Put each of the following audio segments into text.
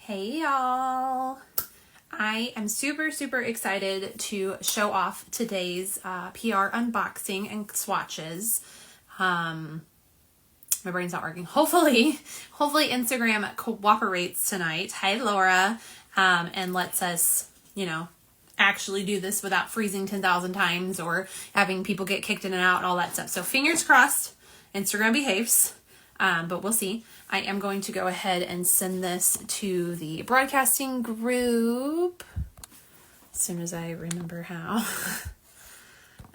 Hey y'all, I am super excited to show off today's PR unboxing and swatches. My brain's not working. Hopefully Instagram cooperates tonight. Hi Laura, and lets us, actually do this without freezing 10,000 times or having people get kicked in and out and all that stuff. So fingers crossed, Instagram behaves. But we'll see. I am going to go ahead and send this to the broadcasting group as soon as I remember how.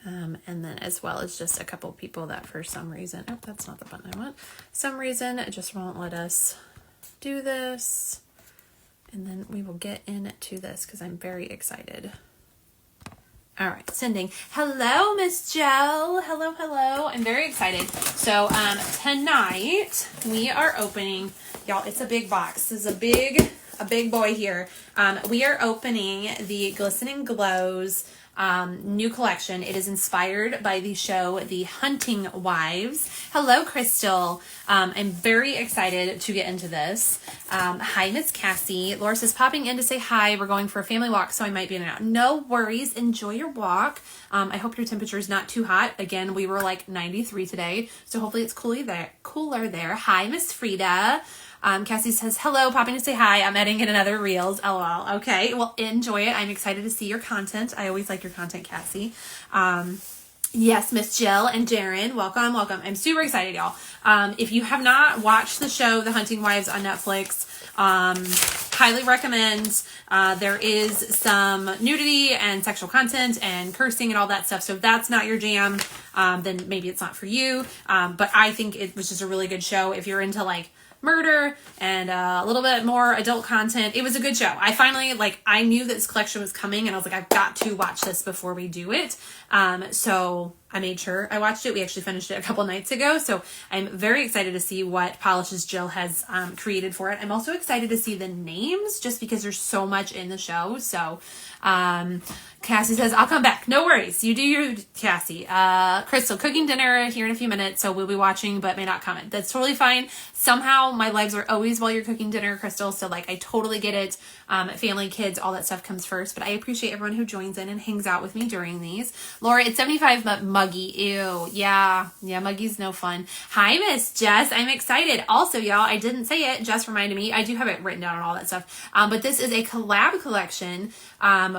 And then as well as just a couple people that for some reason, oh, that's not the button I want. Some reason it just won't let us do this. And then we will get into this because I'm very excited. All right, sending. Hello, Miss Jill. Hello. I'm very excited. So tonight we are opening, y'all, it's a big box. This is a big boy here. We are opening the Glisten and Glows new collection. It is inspired by the show The Hunting Wives. Hello, Crystal. I'm very excited to get into this. Hi, Miss Cassie. Laura says, popping in to say hi. We're going for a family walk, so I might be in and out. No worries. Enjoy your walk. I hope your temperature is not too hot. Again, we were like 93 today, so hopefully it's cooler there. Hi, Miss Frida. Cassie says, hello, popping to say hi. I'm editing in another Reels. LOL. Okay, well, enjoy it. I'm excited to see your content. I always like your content, Cassie. Yes, Miss Jill and Darren, welcome. I'm super excited, y'all. If you have not watched the show, The Hunting Wives on Netflix, highly recommend. There is some nudity and sexual content and cursing and all that stuff. So if that's not your jam, then maybe it's not for you. But I think it was just a really good show. If you're into like murder and a little bit more adult content, it was a good show. I finally, I knew that this collection was coming and I was like, I've got to watch this before we do it. So I made sure I watched it. We actually finished it a couple nights ago. So I'm very excited to see what polishes Jill has created for it. I'm also excited to see the names just because there's so much in the show. So Cassie says, I'll come back. No worries. You do your Cassie. Crystal, cooking dinner here in a few minutes. So we'll be watching, but may not comment. That's totally fine. Somehow my lives are always while you're cooking dinner, Crystal. So I totally get it. Family, kids, all that stuff comes first, but I appreciate everyone who joins in and hangs out with me during these. Laura, it's 75, but muggy. Ew. Yeah, muggy's no fun. Hi, Miss Jess. I'm excited. Also, y'all, I didn't say it. Jess reminded me. I do have it written down and all that stuff. But this is a collab collection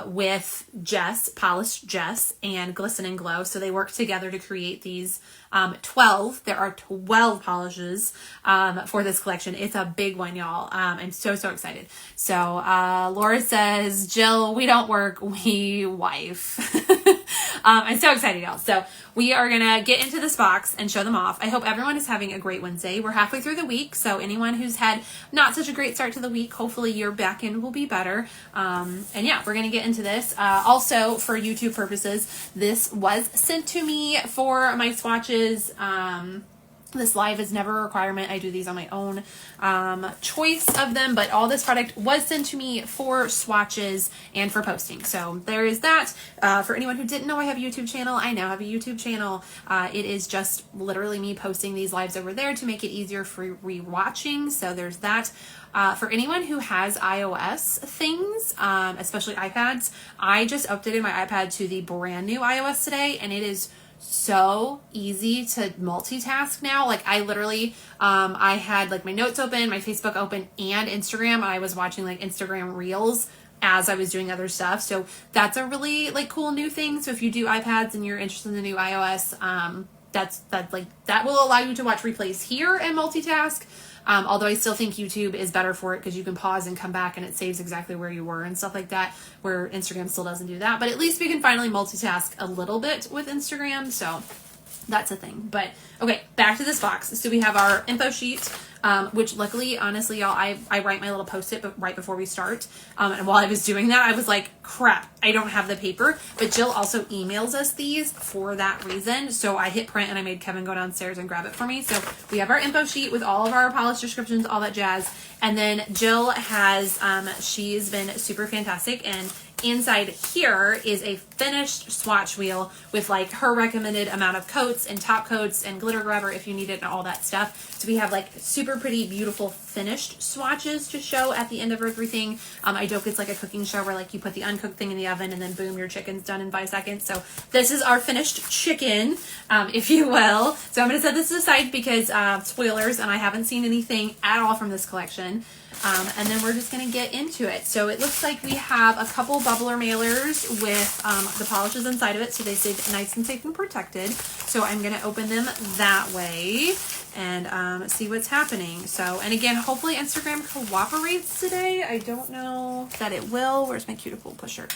with Jess, Polished Jess, and Glisten and Glow. So they work together to create these 12. There are 12 polishes for this collection. It's a big one, y'all. I'm so excited. So Laura says, Jill, we don't work, we wife. I'm so excited, y'all. So we are gonna get into this box and show them off. I hope everyone is having a great Wednesday. We're halfway through the week, so anyone who's had not such a great start to the week, hopefully your back end will be better. And yeah, we're gonna get into this. Also, for YouTube purposes, this was sent to me for my swatches. This live is never a requirement. I do these on my own choice of them, but all this product was sent to me for swatches and for posting. So there is that. For anyone who didn't know I have a YouTube channel, I now have a YouTube channel. It is just literally me posting these lives over there to make it easier for rewatching. So there's that. For anyone who has iOS things, especially iPads, I just updated my iPad to the brand new iOS today, and it is so easy to multitask now. I literally, I had my notes open, my Facebook open, and Instagram. And I was watching Instagram Reels as I was doing other stuff. So that's a really cool new thing. So if you do iPads and you're interested in the new iOS, that will allow you to watch replays here and multitask. Although I still think YouTube is better for it because you can pause and come back and it saves exactly where you were and stuff like that, where Instagram still doesn't do that. But at least we can finally multitask a little bit with Instagram. So that's a thing. But okay, back to this box. So we have our info sheet, which luckily, honestly, y'all, I write my little post-it right before we start. And while I was doing that, I was like, crap, I don't have the paper. But Jill also emails us these for that reason. So I hit print and I made Kevin go downstairs and grab it for me. So we have our info sheet with all of our polish descriptions, all that jazz. And then Jill has, she's been super fantastic and inside here is a finished swatch wheel with like her recommended amount of coats and top coats and glitter grabber if you need it and all that stuff. So we have like super pretty, beautiful finished swatches to show at the end of everything. I joke it's like a cooking show where like you put the uncooked thing in the oven and then boom, your chicken's done in 5 seconds. So this is our finished chicken, if you will. So I'm going to set this aside because spoilers, and I haven't seen anything at all from this collection. And then we're just going to get into it. So it looks like we have a couple bubbler mailers with the polishes inside of it, so they stay nice and safe and protected. So I'm going to open them that way and see what's happening. So, and again, hopefully Instagram cooperates today. I don't know that it will. Where's my cuticle pusher?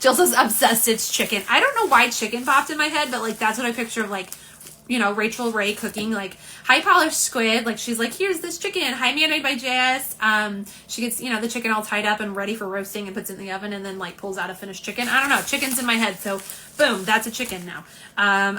Jill says obsessed it's chicken. I don't know why chicken popped in my head, but like that's what I picture of like, you know, Rachel Ray cooking like high polished squid. Like she's like, here's this chicken, high man made by JS. She gets, you know, the chicken all tied up and ready for roasting and puts it in the oven and then like pulls out a finished chicken. I don't know. Chicken's in my head. So boom, that's a chicken now.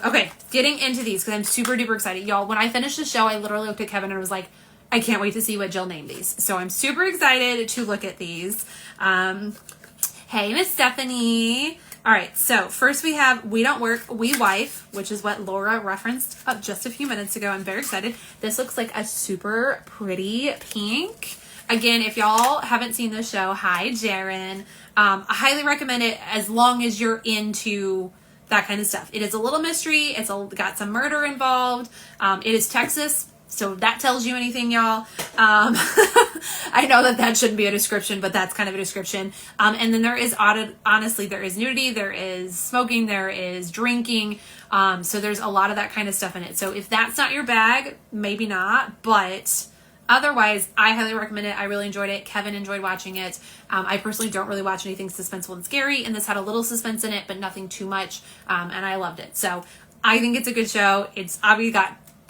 Okay. Getting into these because I'm super duper excited. Y'all, when I finished the show, I literally looked at Kevin and was like, I can't wait to see what Jill named these. So I'm super excited to look at these. Hey, Miss Stephanie. All right, so first we have We Don't Work, We Wife, which is what Laura referenced just a few minutes ago. I'm very excited. This looks like a super pretty pink. Again, if y'all haven't seen this show, hi, Jaren. I highly recommend it as long as you're into that kind of stuff. It is a little mystery. It's got some murder involved. It is Texas. So if that tells you anything, y'all. I know that shouldn't be a description, but that's kind of a description. And then there is, honestly, there is nudity, there is smoking, there is drinking. So there's a lot of that kind of stuff in it. So if that's not your bag, maybe not. But otherwise, I highly recommend it. I really enjoyed it. Kevin enjoyed watching it. I personally don't really watch anything suspenseful and scary. And this had a little suspense in it, but nothing too much. And I loved it. So I think it's a good show. It's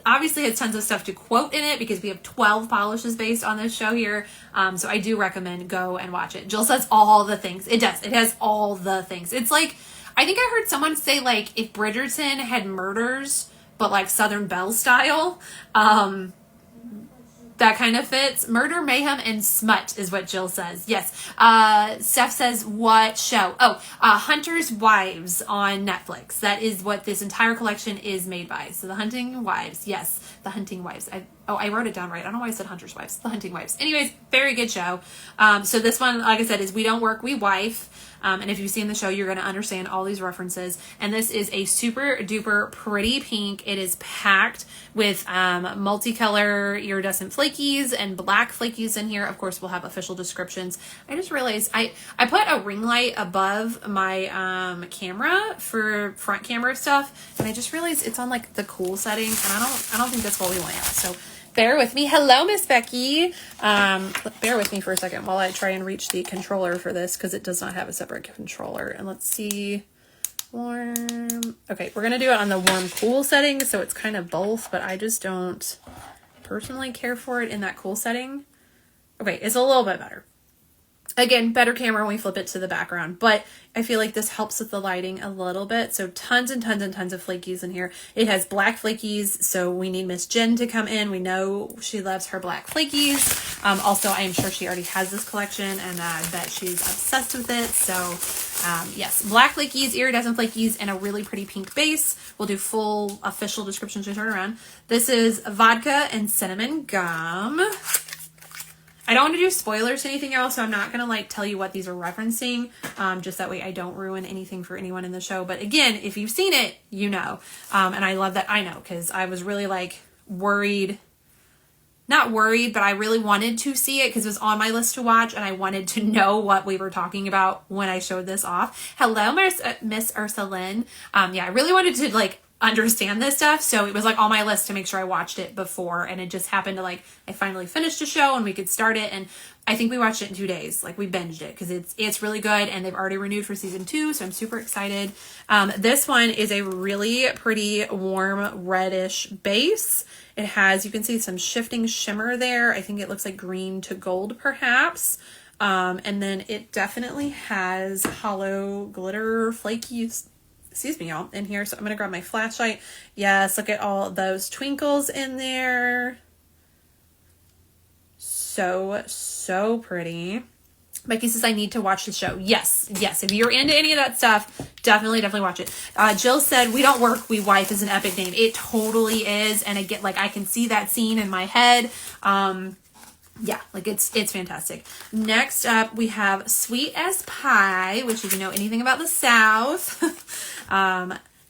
obviously has tons of stuff to quote in it because we have 12 polishes based on this show here. So I do recommend go and watch it. Jill says all the things. It does. It has all the things. It's like, I think I heard someone say like if Bridgerton had murders, but like Southern Belle style, that kind of fits. Murder, mayhem, and smut is what Jill says. Yes. Steph says, what show? Oh, Hunter's Wives on Netflix. That is what this entire collection is made by. So the Hunting Wives. Yes, the Hunting Wives. I wrote it down right. I don't know why I said Hunter's Wives. The Hunting Wives. Anyways, very good show. So this one, like I said, is We Don't Work, We Wife. And if you've seen the show, you're going to understand all these references. And this is a super duper pretty pink. It is packed with multicolor iridescent flakies and black flakies in here. Of course, we'll have official descriptions. I just realized I put a ring light above my camera for front camera stuff. And I just realized it's on like the cool setting. And I don't think that's what we want. So bear with me. Hello, Miss Becky. Bear with me for a second while I try and reach the controller for this because it does not have a separate controller. And let's see. Warm. Okay, we're going to do it on the warm cool setting. So it's kind of both, but I just don't personally care for it in that cool setting. Okay, it's a little bit better. Again, better camera when we flip it to the background, but I feel like this helps with the lighting a little bit. So tons and tons and tons of flakies in here. It has black flakies, so we need Miss Jen to come in. We know she loves her black flakies. Also, I am sure she already has this collection, and I bet she's obsessed with it. So yes, black flakies, iridescent flakies, and a really pretty pink base. We'll do full official descriptions to turn around. This is vodka and cinnamon gum. I don't want to do spoilers to anything else, so I'm not going to like tell you what these are referencing, just that way I don't ruin anything for anyone in the show. But again, if you've seen it, you know. And I love that I know because I was really like worried, not worried, but I really wanted to see it because it was on my list to watch and I wanted to know what we were talking about when I showed this off. Hello, Miss Ursulyn. Yeah, I really wanted to like understand this stuff, so it was like on my list to make sure I watched it before, and it just happened to like I finally finished the show and we could start it, and I think we watched it in 2 days. Like we binged it because it's really good, and they've already renewed for season 2, so I'm super excited. This one is a really pretty warm reddish base. It has, you can see some shifting shimmer there. I think it looks like green to gold perhaps. And then it definitely has hollow glitter flaky, excuse me, y'all, in here. So I'm going to grab my flashlight. Yes, look at all those twinkles in there. So pretty. Becky says, I need to watch the show. Yes, yes. If you're into any of that stuff, definitely watch it. Jill said, we don't work, we wife is an epic name. It totally is. And I get, like, I can see that scene in my head. Yeah, like it's fantastic. Next up, we have Sweet as Pie, which if you know anything about the South.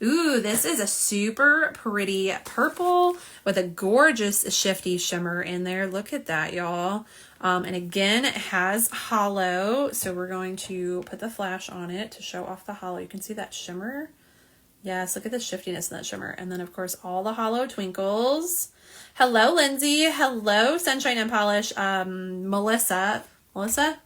Ooh, this is a super pretty purple with a gorgeous shifty shimmer in there. Look at that, y'all. And again, it has hollow. So we're going to put the flash on it to show off the hollow. You can see that shimmer. Yes, look at the shiftiness in that shimmer. And then, of course, all the hollow twinkles. Hello, Lindsay. Hello, Sunshine and Polish. Melissa. Melissa?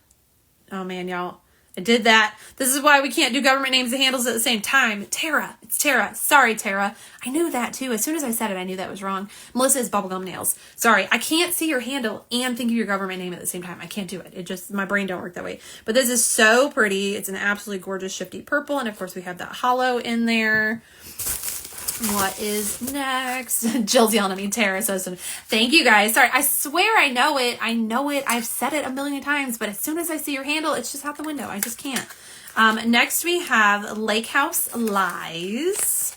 Oh, man, y'all. I did that. This is why we can't do government names and handles at the same time. Tara. It's Tara. Sorry, Tara. I knew that, too. As soon as I said it, I knew that was wrong. Melissa is Bubblegum Nails. Sorry. I can't see your handle and think of your government name at the same time. I can't do it. It just, my brain don't work that way. But this is so pretty. It's an absolutely gorgeous shifty purple. And, of course, we have that hollow in there. What is next? Jill's yelling at me. Tara says, thank you guys. Sorry, I swear I know it. I know it. I've said it a million times, but as soon as I see your handle, it's just out the window. I just can't. Next we have Lake House Lies.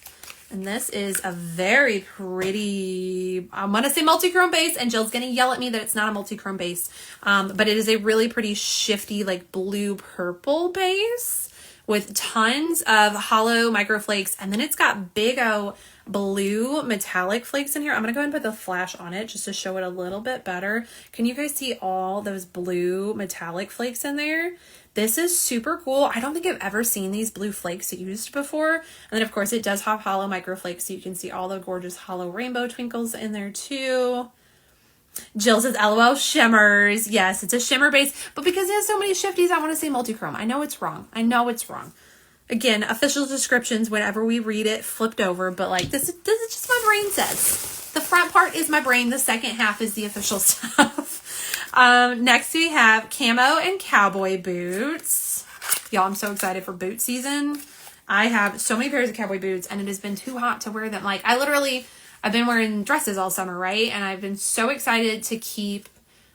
And this is a very pretty, I'm going to say multi-chrome base, and Jill's going to yell at me that it's not a multi-chrome base. But it is a really pretty shifty, like blue-purple base with tons of hollow microflakes, and then it's got big O blue metallic flakes in here. I'm gonna go ahead and put the flash on it just to show it a little bit better. Can you guys see all those blue metallic flakes in there? This is super cool. I don't think I've ever seen these blue flakes used before. And then of course it does have hollow microflakes, so you can see all the gorgeous hollow rainbow twinkles in there too. Jill says, LOL shimmers. Yes, it's a shimmer base, but because it has so many shifties, I want to say multi-chrome. I know it's wrong. I know it's wrong. Again, official descriptions, whenever we read it, flipped over, but like this is just my brain says. The front part is my brain. The second half is the official stuff. Next we have camo and cowboy boots. Y'all, I'm so excited for boot season. I have so many pairs of cowboy boots and it has been too hot to wear them. Like I've been wearing dresses all summer, right? And I've been so excited to keep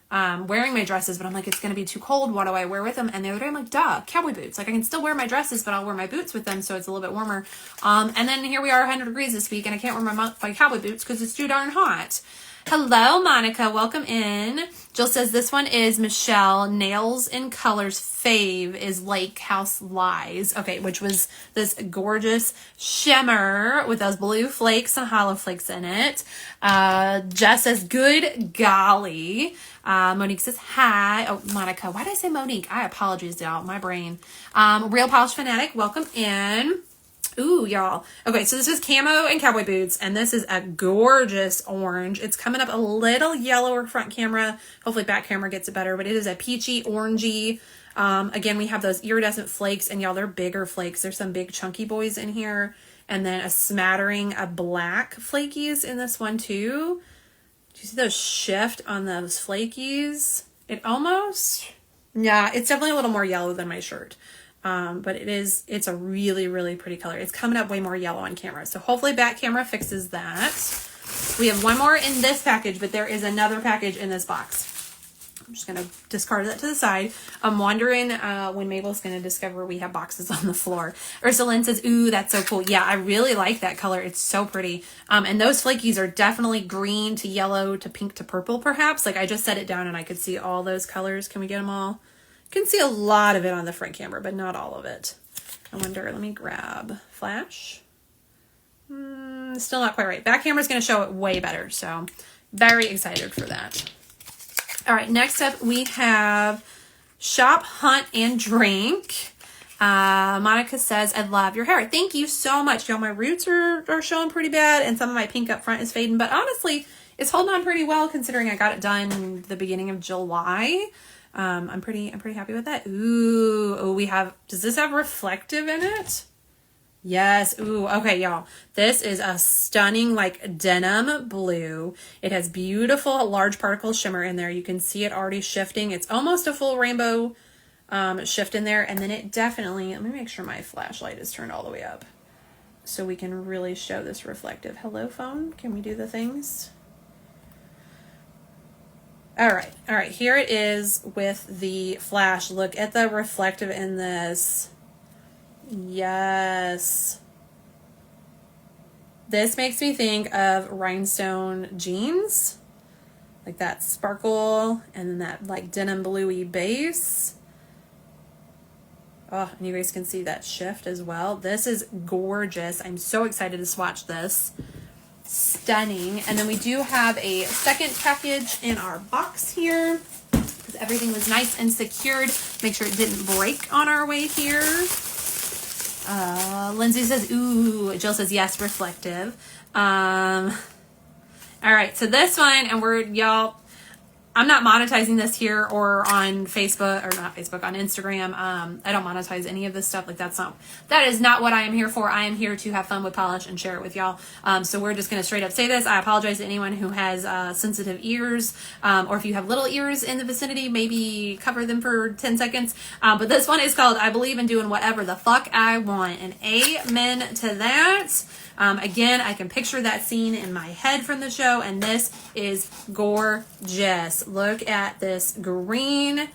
wearing my dresses, but I'm like, it's going to be too cold. What do I wear with them? And the other day I'm like, duh, cowboy boots. Like I can still wear my dresses, but I'll wear my boots with them so it's a little bit warmer. And then here we are 100 degrees this week and I can't wear my cowboy boots because it's too darn hot. Hello, Monica. Welcome in. Jill says this one is Michelle. Nails and Colors fave is Lake House Lies. Okay, which was this gorgeous shimmer with those blue flakes and hollow flakes in it. Jess says, good golly. Monique says, hi. Oh, Monica. Why did I say Monique? I apologize, y'all. My brain. Real Polish Fanatic, welcome in. Ooh, y'all. Okay, so this is camo and cowboy boots, and this is a gorgeous orange. It's coming up a little yellower front camera. Hopefully back camera gets it better, but it is a peachy, orangey. Again, we have those iridescent flakes, and y'all, they're bigger flakes. There's some big chunky boys in here, and then a smattering of black flakies in this one too. Do you see those shift on those flakies? It almost, yeah, it's definitely a little more yellow than my shirt. But it's a really, really pretty color. It's coming up way more yellow on camera. So hopefully back camera fixes that. We have one more in this package, but there is another package in this box. I'm just going to discard that to the side. I'm wondering when Mabel's going to discover we have boxes on the floor. Ursulyn says, ooh, that's so cool. Yeah, I really like that color. It's so pretty. And those flakies are definitely green to yellow to pink to purple, perhaps. Like I just set it down and I could see all those colors. Can we get them all? Can see a lot of it on the front camera, but not all of it. I wonder, let me grab flash. Still not quite right. Back camera's going to show it way better, so very excited for that. All right, next up we have Shop, Hunt, and Drink. Monica says, I love your hair. Thank you so much. Y'all, my roots are showing pretty bad, and some of my pink up front is fading, but honestly, it's holding on pretty well considering I got it done the beginning of July. I'm pretty happy with that. Ooh, oh, does this have reflective in it? Yes. Ooh, okay, y'all. This is a stunning, like, denim blue. It has beautiful large particle shimmer in there. You can see it already shifting. It's almost a full rainbow shift in there. And then it definitely, let me make sure my flashlight is turned all the way up so we can really show this reflective. Hello, phone. Can we do the things? All right, here it is with the flash. Look at the reflective in this. Yes. This makes me think of rhinestone jeans. Like that sparkle and then that like denim bluey base. Oh, and you guys can see that shift as well. This is gorgeous. I'm so excited to swatch this. Stunning. And then we do have a second package in our box here because everything was nice and secured. Make sure it didn't break on our way here. Lindsay says, ooh. Jill says, yes, reflective. All right, so this one, and y'all, I'm not monetizing this here or on Facebook, or not Facebook, on Instagram. I don't monetize any of this stuff. Like that is not what I am here for. I am here to have fun with polish and share it with y'all. So we're just going to straight up say this. I apologize to anyone who has sensitive ears, or if you have little ears in the vicinity, maybe cover them for 10 seconds. But this one is called I Believe in Doing Whatever the Fuck I Want. And amen to that. Again, I can picture that scene in my head from the show, and this is gorgeous. Look at this green.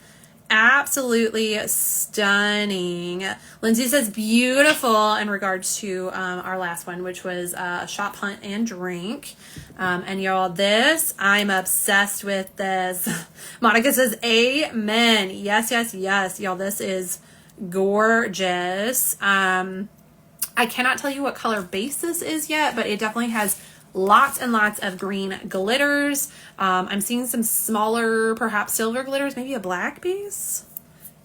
Absolutely stunning. Lindsay says beautiful in regards to our last one, which was Shop, Hunt, and Drink. And y'all, this, I'm obsessed with this. Monica says amen. Yes, yes, yes. Y'all, this is gorgeous. I cannot tell you what color base this is yet, but it definitely has lots and lots of green glitters. I'm seeing some smaller, perhaps silver glitters, maybe a black base.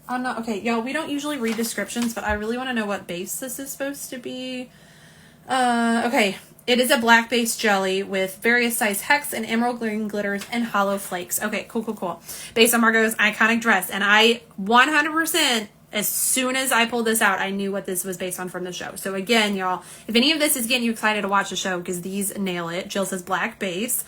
I'm not, okay, y'all, we don't usually read descriptions, but I really want to know what base this is supposed to be. Okay, it is a black base jelly with various size hex and emerald green glitters and hollow flakes. Okay, cool, cool, cool. Based on Margot's iconic dress, and I 100%, as soon as I pulled this out, I knew what this was based on from the show. So again, y'all, if any of this is getting you excited to watch the show, because these nail it. Jill says black base.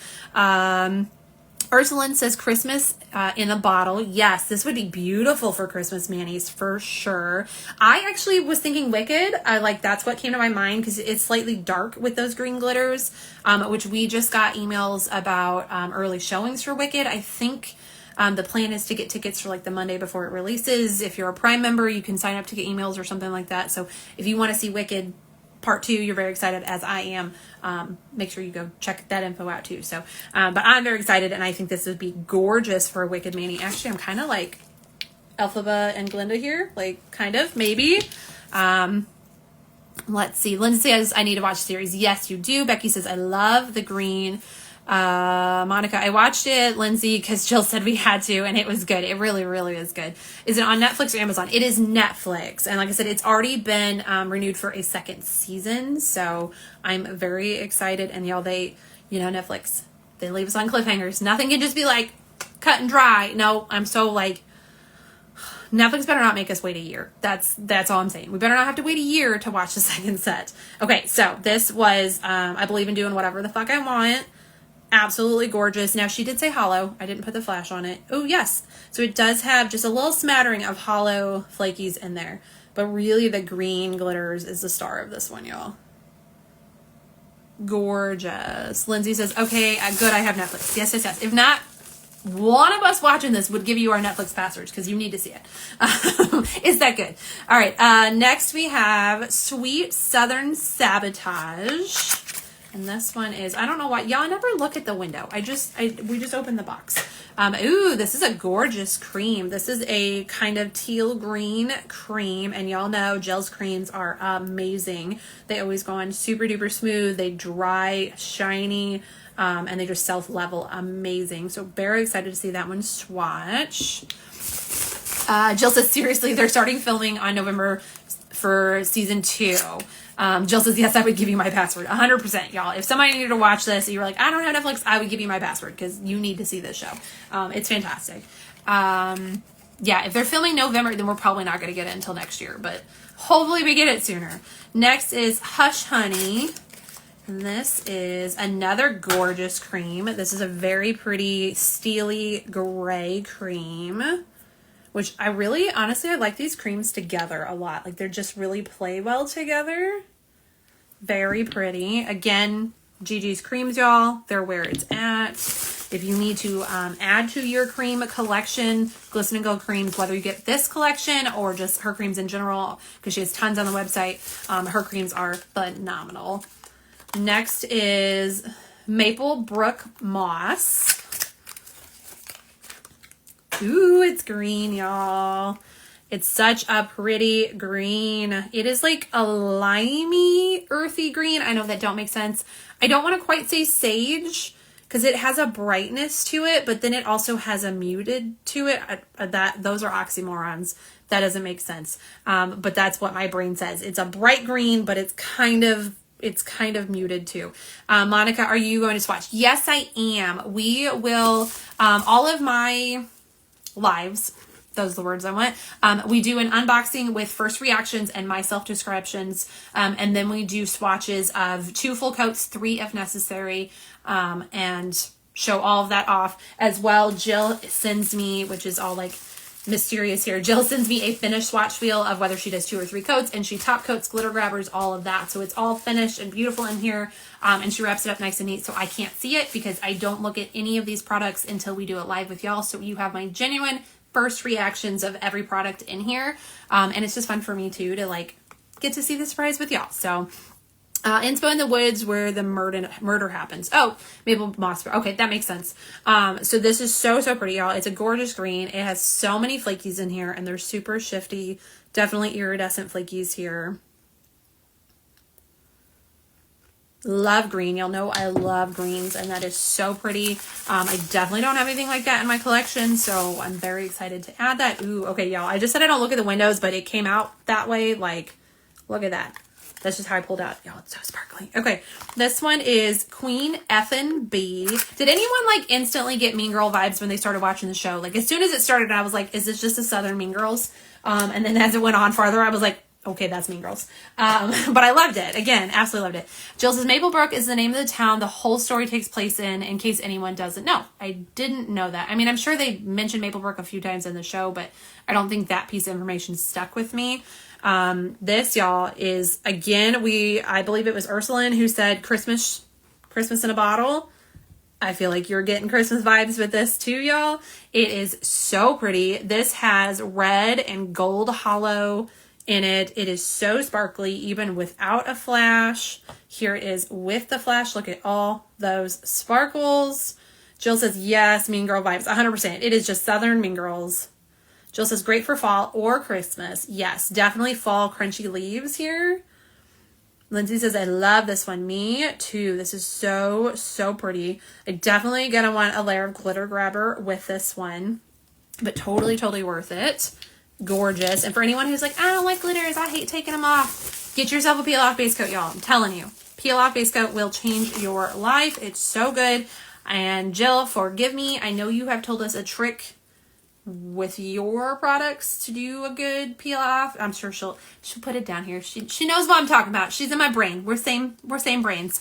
Ursuline says Christmas in a bottle. Yes, this would be beautiful for Christmas manis for sure. I actually was thinking Wicked. That's what came to my mind because it's slightly dark with those green glitters, which we just got emails about early showings for Wicked. I think the plan is to get tickets for like the Monday before it releases. If you're a Prime member, you can sign up to get emails or something like that. So if you want to see Wicked Part 2, you're very excited as I am. Make sure you go check that info out too. So, but I'm very excited, and I think this would be gorgeous for a Wicked Mani. Actually, I'm kind of like Elphaba and Glinda here, like kind of maybe. Let's see. Lindsay says I need to watch the series. Yes, you do. Becky says I love the green. Monica, I watched it, Lindsay, because Jill said we had to, and it was good. It really, really is good. Is it on Netflix or Amazon? It is Netflix. And like I said, it's already been renewed for a second season. So I'm very excited. And y'all, Netflix, they leave us on cliffhangers. Nothing can just be like cut and dry. No, I'm so like, Netflix better not make us wait a year. That's all I'm saying. We better not have to wait a year to watch the second set. Okay, so this was I Believe in Doing Whatever the Fuck I Want. Absolutely gorgeous. Now, she did say hollow. I didn't put the flash on it. Oh, yes. So it does have just a little smattering of hollow flakies in there. But really, the green glitters is the star of this one, y'all. Gorgeous. Lindsay says, okay, good, I have Netflix. Yes, yes, yes. If not, one of us watching this would give you our Netflix passwords because you need to see it. It's that good. All right. Next, we have Sweet Southern Sabotage. And this one is, I don't know why, y'all never look at the window. We just opened the box. Ooh, this is a gorgeous cream. This is a kind of teal green cream. And y'all know Jill's creams are amazing. They always go on super duper smooth. They dry, shiny, and they just self-level amazing. So very excited to see that one swatch. Jill says, seriously, they're starting filming on November for season 2. Jill says, yes, I would give you my password. 100%, y'all. If somebody needed to watch this and you were like, I don't have Netflix, I would give you my password because you need to see this show. It's fantastic. Yeah, if they're filming November, then we're probably not going to get it until next year, but hopefully we get it sooner. Next is Hush Honey. And this is another gorgeous cream. This is a very pretty steely gray cream, which I really, honestly, I like these creams together a lot. Like, they're just really play well together. Very pretty. Again, Gigi's creams, y'all. They're where it's at. if you need to add to your cream collection, Glisten and Glow creams, whether you get this collection or just her creams in general, because she has tons on the website, her creams are phenomenal. Next is Maple Brook Moss. Ooh, it's green, y'all. It's such a pretty green. It is like a limey, earthy green. I know that don't make sense. I don't want to quite say sage because it has a brightness to it, but then it also has a muted to it. Those are oxymorons. That doesn't make sense. But that's what my brain says. It's a bright green, but it's kind of muted too. Monica, are you going to swatch? Yes, I am. We will, all of my lives, those are the words I want. We do an unboxing with first reactions and my self-descriptions. And then we do swatches of 2 full coats, 3 if necessary, and show all of that off as well. Jill sends me, which is all like mysterious here. Jill sends me a finished swatch wheel of whether she does 2 or 3 coats, and she top coats, glitter grabbers, all of that. So it's all finished and beautiful in here. And she wraps it up nice and neat. So I can't see it because I don't look at any of these products until we do it live with y'all. So you have my genuine first reactions of every product in here. And it's just fun for me too, to like get to see the surprise with y'all. So Inspo in the Woods where the murder happens. Oh, Maple Moss. Okay, that makes sense. So this is so pretty, y'all. It's a gorgeous green. It has so many flakies in here and they're super shifty. Definitely iridescent flakies here. Love green. Y'all know I love greens and that is so pretty. I definitely don't have anything like that in my collection, so I'm very excited to add that. Ooh, okay, y'all. I just said I don't look at the windows, but it came out that way. Like, look at that. That's just how I pulled out. Y'all, it's so sparkly. Okay, this one is Queen F&B. Did anyone like instantly get Mean Girl vibes when they started watching the show? Like as soon as it started, I was like, is this just a Southern Mean Girls? And then as it went on farther, I was like, okay, that's Mean Girls. But I loved it. Again, absolutely loved it. Jill says, Maple Brook is the name of the town the whole story takes place in case anyone doesn't know. I didn't know that. I mean, I'm sure they mentioned Maple Brook a few times in the show, but I don't think that piece of information stuck with me. This, y'all, is, again, I believe it was Ursuline who said Christmas in a bottle. I feel like you're getting Christmas vibes with this too, y'all. It is so pretty. This has red and gold hollow in it. It is so sparkly, even without a flash. Here it is with the flash. Look at all those sparkles. Jill says, yes, Mean Girl vibes, 100%. It is just Southern Mean Girls. Jill says, great for fall or Christmas. Yes, definitely fall crunchy leaves here. Lindsay says, I love this one. Me too. This is so pretty. I definitely gonna want a layer of glitter grabber with this one, but totally worth it. Gorgeous. And for anyone who's like, I don't like glitters, I hate taking them off, get yourself a peel off base coat, y'all. I'm telling you, peel off base coat will change your life. It's so good. And Jill, forgive me, I know you have told us a trick with your products to do a good peel off. I'm sure she'll put it down here. She knows what I'm talking about. She's in my brain. We're same brains.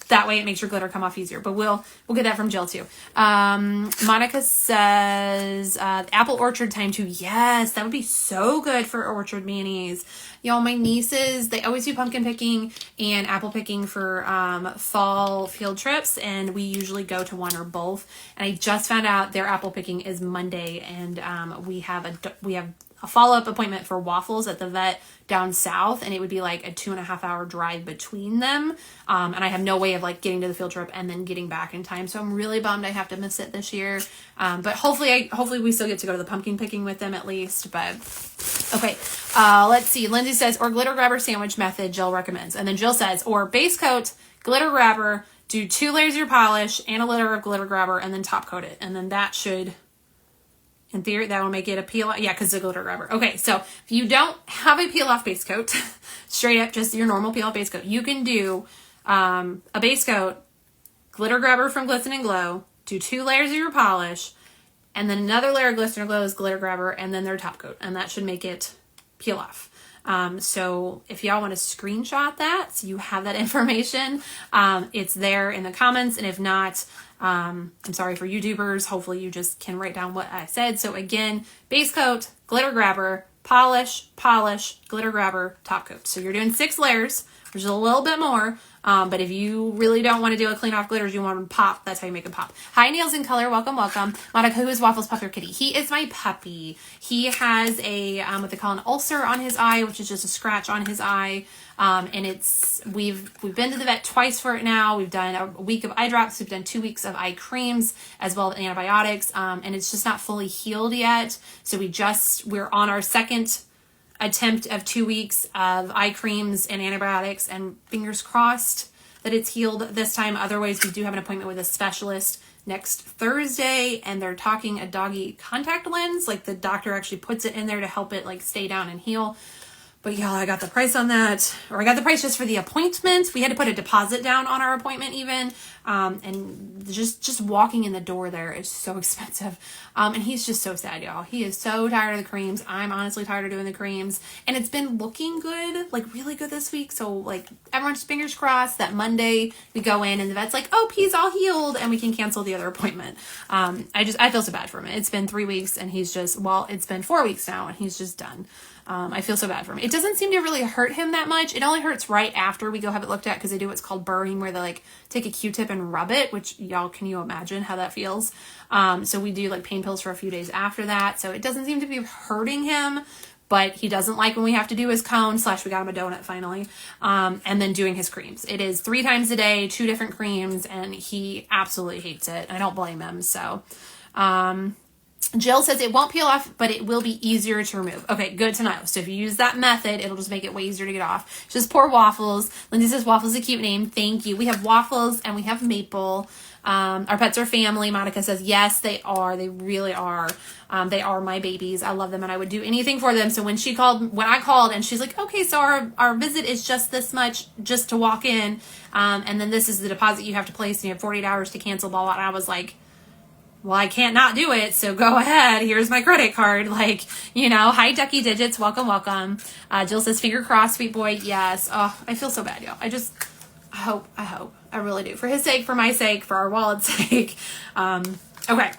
That way it makes your glitter come off easier, but we'll get that from Jill too. Monica says, apple orchard time too. Yes, that would be so good for orchard mayonnaise. Y'all, my nieces, they always do pumpkin picking and apple picking for fall field trips, and we usually go to one or both. And I just found out their apple picking is Monday, and we have a follow-up appointment for waffles at the vet down south, and it would be like a 2.5 hour drive between them. And I have no way of like getting to the field trip and then getting back in time. So I'm really bummed I have to miss it this year. But hopefully we still get to go to the pumpkin picking with them at least. But okay, let's see. Lindsay says, or glitter grabber sandwich method Jill recommends. And then Jill says, or base coat, glitter grabber, do 2 layers of your polish and a layer of glitter grabber and then top coat it. And then that should, in theory, that will make it a peel off. Yeah, because it's a glitter grabber. Okay, so if you don't have a peel off base coat, straight up just your normal peel off base coat, you can do a base coat, glitter grabber from Glisten and Glow, do 2 layers of your polish, and then another layer of Glisten and Glow is glitter grabber, and then their top coat, and that should make it peel off. So if y'all want to screenshot that, so you have that information, it's there in the comments, and if not, I'm sorry for YouTubers. Hopefully you just can write down what I said. So again, base coat, glitter grabber, polish, glitter grabber, top coat. So you're doing 6 layers which is a little bit more. But if you really don't want to do a clean off glitters, you want them pop, that's how you make them pop. Hi, Nails in Color. Welcome, welcome. Monica, who is Waffles Puff Your Kitty? He is my puppy. He has a, what they call an ulcer on his eye, which is just a scratch on his eye. And we've been to the vet twice for it now. We've done a week of eye drops. We've done 2 weeks of eye creams as well as antibiotics. And it's just not fully healed yet. So we're on our second attempt of 2 weeks of eye creams and antibiotics, and fingers crossed that it's healed this time. Otherwise, we do have an appointment with a specialist next Thursday, and they're talking a doggy contact lens. Like the doctor actually puts it in there to help it like stay down and heal. But y'all, I got the price on that, or I got the price just for the appointment. We had to put a deposit down on our appointment even. And just walking in the door there is so expensive. And he's just so sad, y'all. He is so tired of the creams. I'm honestly tired of doing the creams, and it's been looking good, like really good this week. So like everyone's fingers crossed that Monday we go in and the vet's like, oh, he's all healed and we can cancel the other appointment. I feel so bad for him. It's been 3 weeks and he's just, well, it's been 4 weeks now and he's just done. I feel so bad for him. It doesn't seem to really hurt him that much. It only hurts right after we go have it looked at, because they do what's called burring, where they like take a Q-tip and rub it, which y'all, can you imagine how that feels? So we do like pain pills for a few days after that. So it doesn't seem to be hurting him, but he doesn't like when we have to do his cone / we got him a donut finally. And then doing his creams. It is 3 times a day, 2 different creams, and he absolutely hates it. I don't blame him. So, Jill says it won't peel off, but it will be easier to remove. Okay, good to know. So if you use that method, it'll just make it way easier to get off. Just pour Waffles. Lindsay says Waffles is a cute name. Thank you. We have Waffles and we have Maple. Our pets are family. Monica says, yes, they are. They really are. They are my babies. I love them and I would do anything for them. So when I called and she's like, okay, so our visit is just this much just to walk in. And then this is the deposit you have to place and you have 48 hours to cancel, blah, blah. And I was like, well, I can't not do it, so go ahead. Here's my credit card. Like, you know, hi, Ducky Digits. Welcome, welcome. Jill says, finger crossed, sweet boy. Yes. Oh, I feel so bad, y'all. I hope. I really do. For his sake, for my sake, for our wallet's sake. Okay.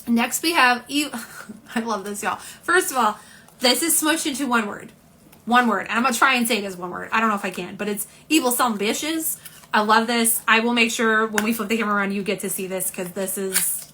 Next we have, I love this, y'all. First of all, this is smushed into one word. One word. And I'm going to try and say it as one word. I don't know if I can, but it's evil some bitches. I love this. I will make sure when we flip the camera around, you get to see this, because this is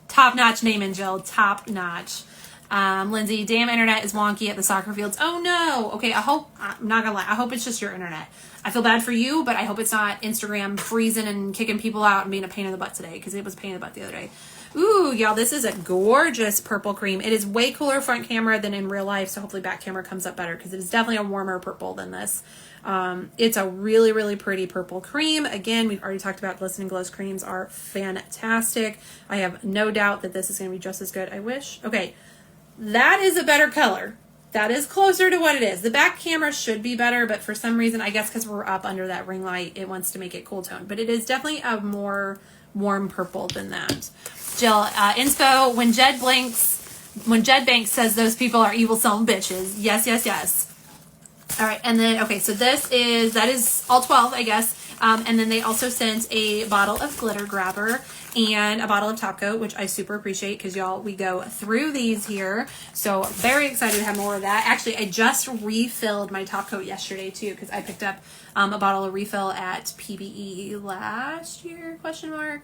top-notch name and Jill, top-notch. Lindsay, damn internet is wonky at the soccer fields. Oh no. Okay, I'm not gonna lie, I hope it's just your internet. I feel bad for you, but I hope it's not Instagram freezing and kicking people out and being a pain in the butt today, because it was a pain in the butt the other day. Ooh, y'all, this is a gorgeous purple cream. It is way cooler front camera than in real life, so hopefully back camera comes up better, because it is definitely a warmer purple than this. It's a really, really pretty purple cream. Again, we've already talked about Glisten and Glow's creams are fantastic. I have no doubt that this is going to be just as good. I wish. Okay, that is a better color. That is closer to what it is. The back camera should be better, but for some reason, I guess because we're up under that ring light, it wants to make it cool tone. But it is definitely a more warm purple than that. Jill, inspo, when Jed Banks says those people are evil son bitches. Yes, yes, yes. All right, and then, okay, so that is all 12, I guess. And then they also sent a bottle of Glitter Grabber and a bottle of Top Coat, which I super appreciate, because y'all, we go through these here. So very excited to have more of that. Actually, I just refilled my Top Coat yesterday too, because I picked up a bottle of refill at PBE last year, question mark.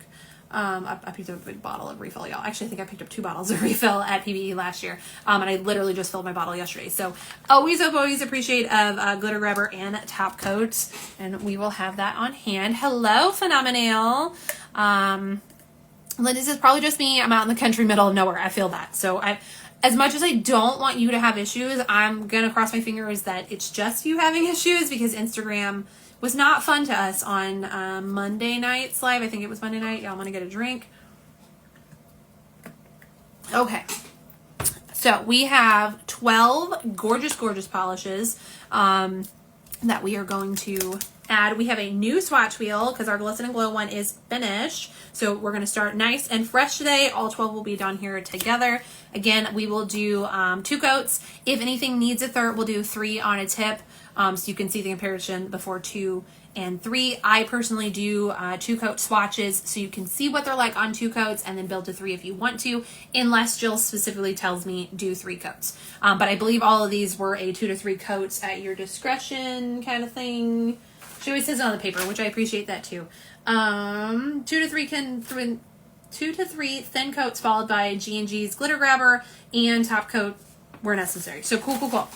I picked up a big bottle of refill, y'all. Actually, I think I picked up 2 bottles of refill at PBE last year. And I literally just filled my bottle yesterday. So always appreciate of Glitter Grabber and Top Coat. And we will have that on hand. Hello, Phenomenal. Lindsay says, probably just me. I'm out in the country, middle of nowhere. I feel that. So as much as I don't want you to have issues, I'm going to cross my fingers that it's just you having issues, because Instagram was not fun to us on Monday night's live. I think it was Monday night. Y'all want to get a drink? Okay. So we have 12 gorgeous, gorgeous polishes that we are going to add, we have a new swatch wheel because our Glisten and Glow one is finished. So we're going to start nice and fresh today. All 12 will be done here together. Again, we will do 2 coats. If anything needs a third, we'll do 3 on a tip. So you can see the comparison before 2 and 3. I personally do 2 coat swatches so you can see what they're like on 2 coats and then build to 3 if you want to, unless Jill specifically tells me do 3 coats. But I believe all of these were a 2 to 3 coats at your discretion kind of thing. She always says it on the paper, which I appreciate that too. 2 to 3 thin coats followed by G&G's glitter grabber and top coat where necessary. So cool. All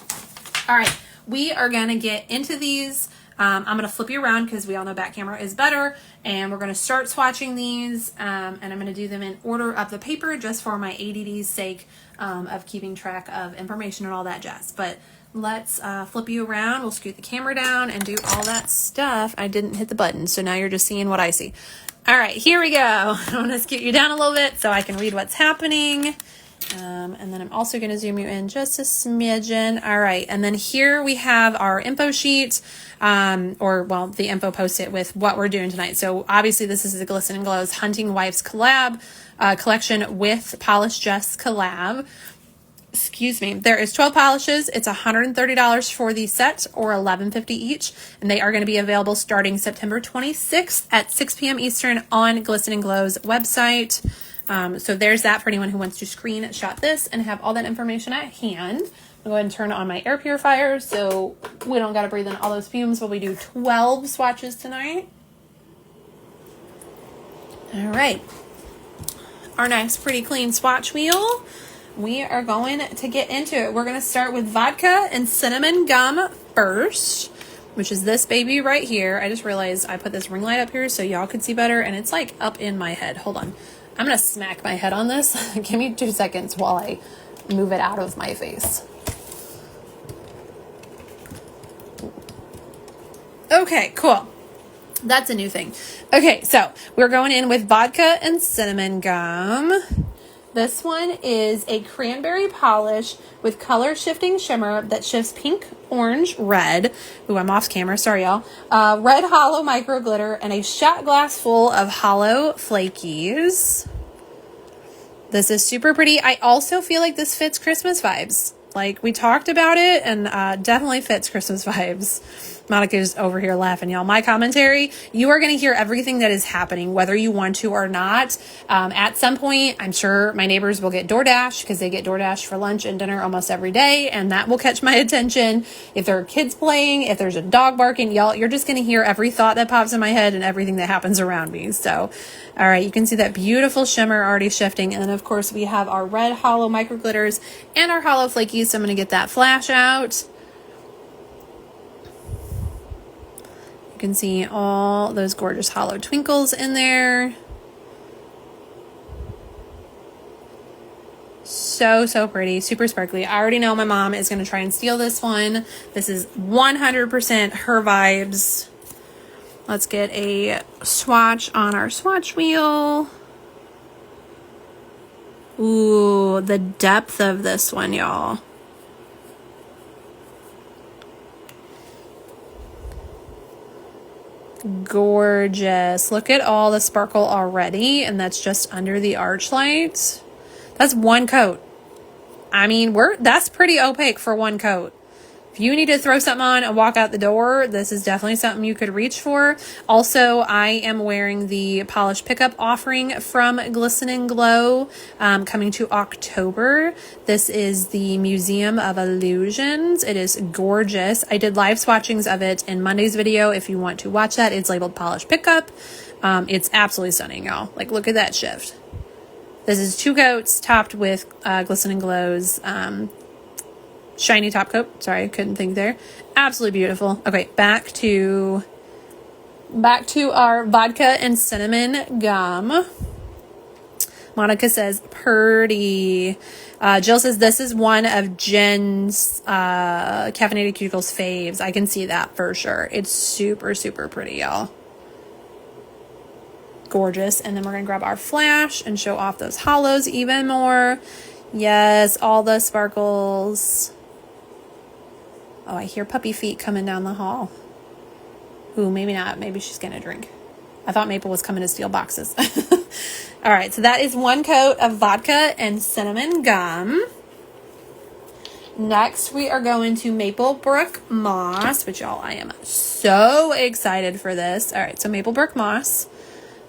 right, we are gonna get into these. I'm gonna flip you around because we all know back camera is better, and we're gonna start swatching these, and I'm gonna do them in order of the paper just for my ADD's sake of keeping track of information and all that jazz. But let's flip you around. We'll scoot the camera down and do all that stuff. I didn't hit the button, so now you're just seeing what I see. All right, here we go. I'm gonna scoot you down a little bit so I can read what's happening. And then I'm also going to zoom you in just a smidgen. All right. And then here we have our info sheet, the info post-it with what we're doing tonight. So obviously this is the Glisten and Glow's Hunting Wives collab, collection with Polish Jess collab. Excuse me. There is 12 polishes. It's $130 for the set, or $11.50 each. And they are going to be available starting September 26th at 6 p.m. Eastern on Glisten and Glow's website. So there's that for anyone who wants to screenshot this and have all that information at hand. I'll go ahead and turn on my air purifier so we don't got to breathe in all those fumes while we do 12 swatches tonight. All right. Our next pretty clean swatch wheel. We are going to get into it. We're going to start with vodka and cinnamon gum first, which is this baby right here. I just realized I put this ring light up here so y'all could see better, and it's like up in my head. Hold on. I'm going to smack my head on this. Give me 2 seconds while I move it out of my face. Okay, cool. That's a new thing. Okay, so we're going in with vodka and cinnamon gum. This one is a cranberry polish with color shifting shimmer that shifts pink, orange, red. Ooh, I'm off camera. Sorry, y'all. Red hollow micro glitter and a shot glass full of hollow flakies. This is super pretty. I also feel like this fits Christmas vibes. Like, we talked about it, and definitely fits Christmas vibes. Monica's over here laughing, y'all. My commentary, you are going to hear everything that is happening, whether you want to or not. At some point, I'm sure my neighbors will get DoorDash because they get DoorDash for lunch and dinner almost every day, and that will catch my attention. If there are kids playing, if there's a dog barking, y'all, you're just going to hear every thought that pops in my head and everything that happens around me. So, all right, you can see that beautiful shimmer already shifting. And then, of course, we have our red hollow micro glitters and our hollow flakies. So I'm going to get that flash out. You can see all those gorgeous hollow twinkles in there. So pretty, super sparkly. I already know my mom is going to try and steal this one. This is 100% her vibes. Let's get a swatch on our swatch wheel. Ooh, the depth of this one, y'all. Gorgeous. Look at all the sparkle already, and that's just under the arch light. That's 1 coat. I mean, that's pretty opaque for 1 coat. If you need to throw something on and walk out the door, this is definitely something you could reach for. Also, I am wearing the polish pickup offering from Glisten and Glow coming to October. This is the Museum of Illusions. It is gorgeous. I did live swatchings of it in Monday's video. If you want to watch that, it's labeled polish pickup. It's absolutely stunning, y'all. Like, look at that shift. This is 2 coats topped with Glisten and Glow's shiny top coat. Sorry, I couldn't think there. Absolutely beautiful. Okay, back to our vodka and cinnamon gum. Monica says, pretty. Jill says, this is one of Jen's Caffeinated Cuticles faves. I can see that for sure. It's super pretty, y'all. Gorgeous. And then we're going to grab our flash and show off those hollows even more. Yes, all the sparkles. Oh, I hear puppy feet coming down the hall. Ooh, maybe not. Maybe she's getting a drink. I thought Maple was coming to steal boxes. All right, so that is 1 coat of vodka and cinnamon gum. Next, we are going to Maplebrook Moss, which y'all, I am so excited for this. All right, so Maplebrook Moss.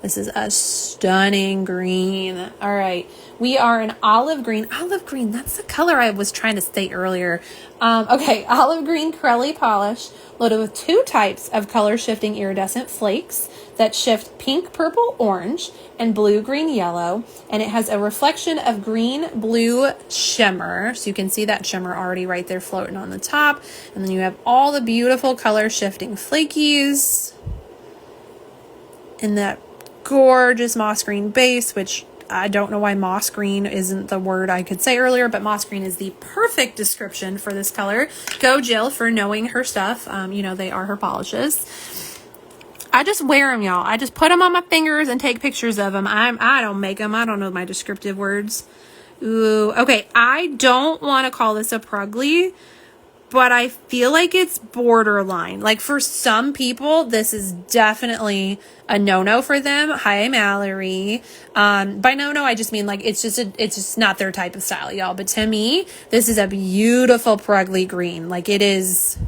This is a stunning green. All right, we are an olive green. Olive green, that's the color I was trying to state earlier. Okay, olive green Crelly polish loaded with 2 types of color shifting iridescent flakes that shift pink, purple, orange, and blue, green, yellow. And it has a reflection of green, blue shimmer. So you can see that shimmer already right there floating on the top. And then you have all the beautiful color shifting flakies in that gorgeous moss green base, which I don't know why moss green isn't the word I could say earlier, but moss green is the perfect description for this color. Go Jill for knowing her stuff. You know, they are her polishes. I just wear them, y'all. I just put them on my fingers and take pictures of them. I don't make them. I don't know my descriptive words. Ooh, okay. I don't want to call this a Prugly, but I feel like it's borderline. Like for some people, this is definitely a no-no for them. Hi, Mallory. By no-no, I just mean like it's just not their type of style, y'all. But to me, this is a beautiful Prugly green. Like it's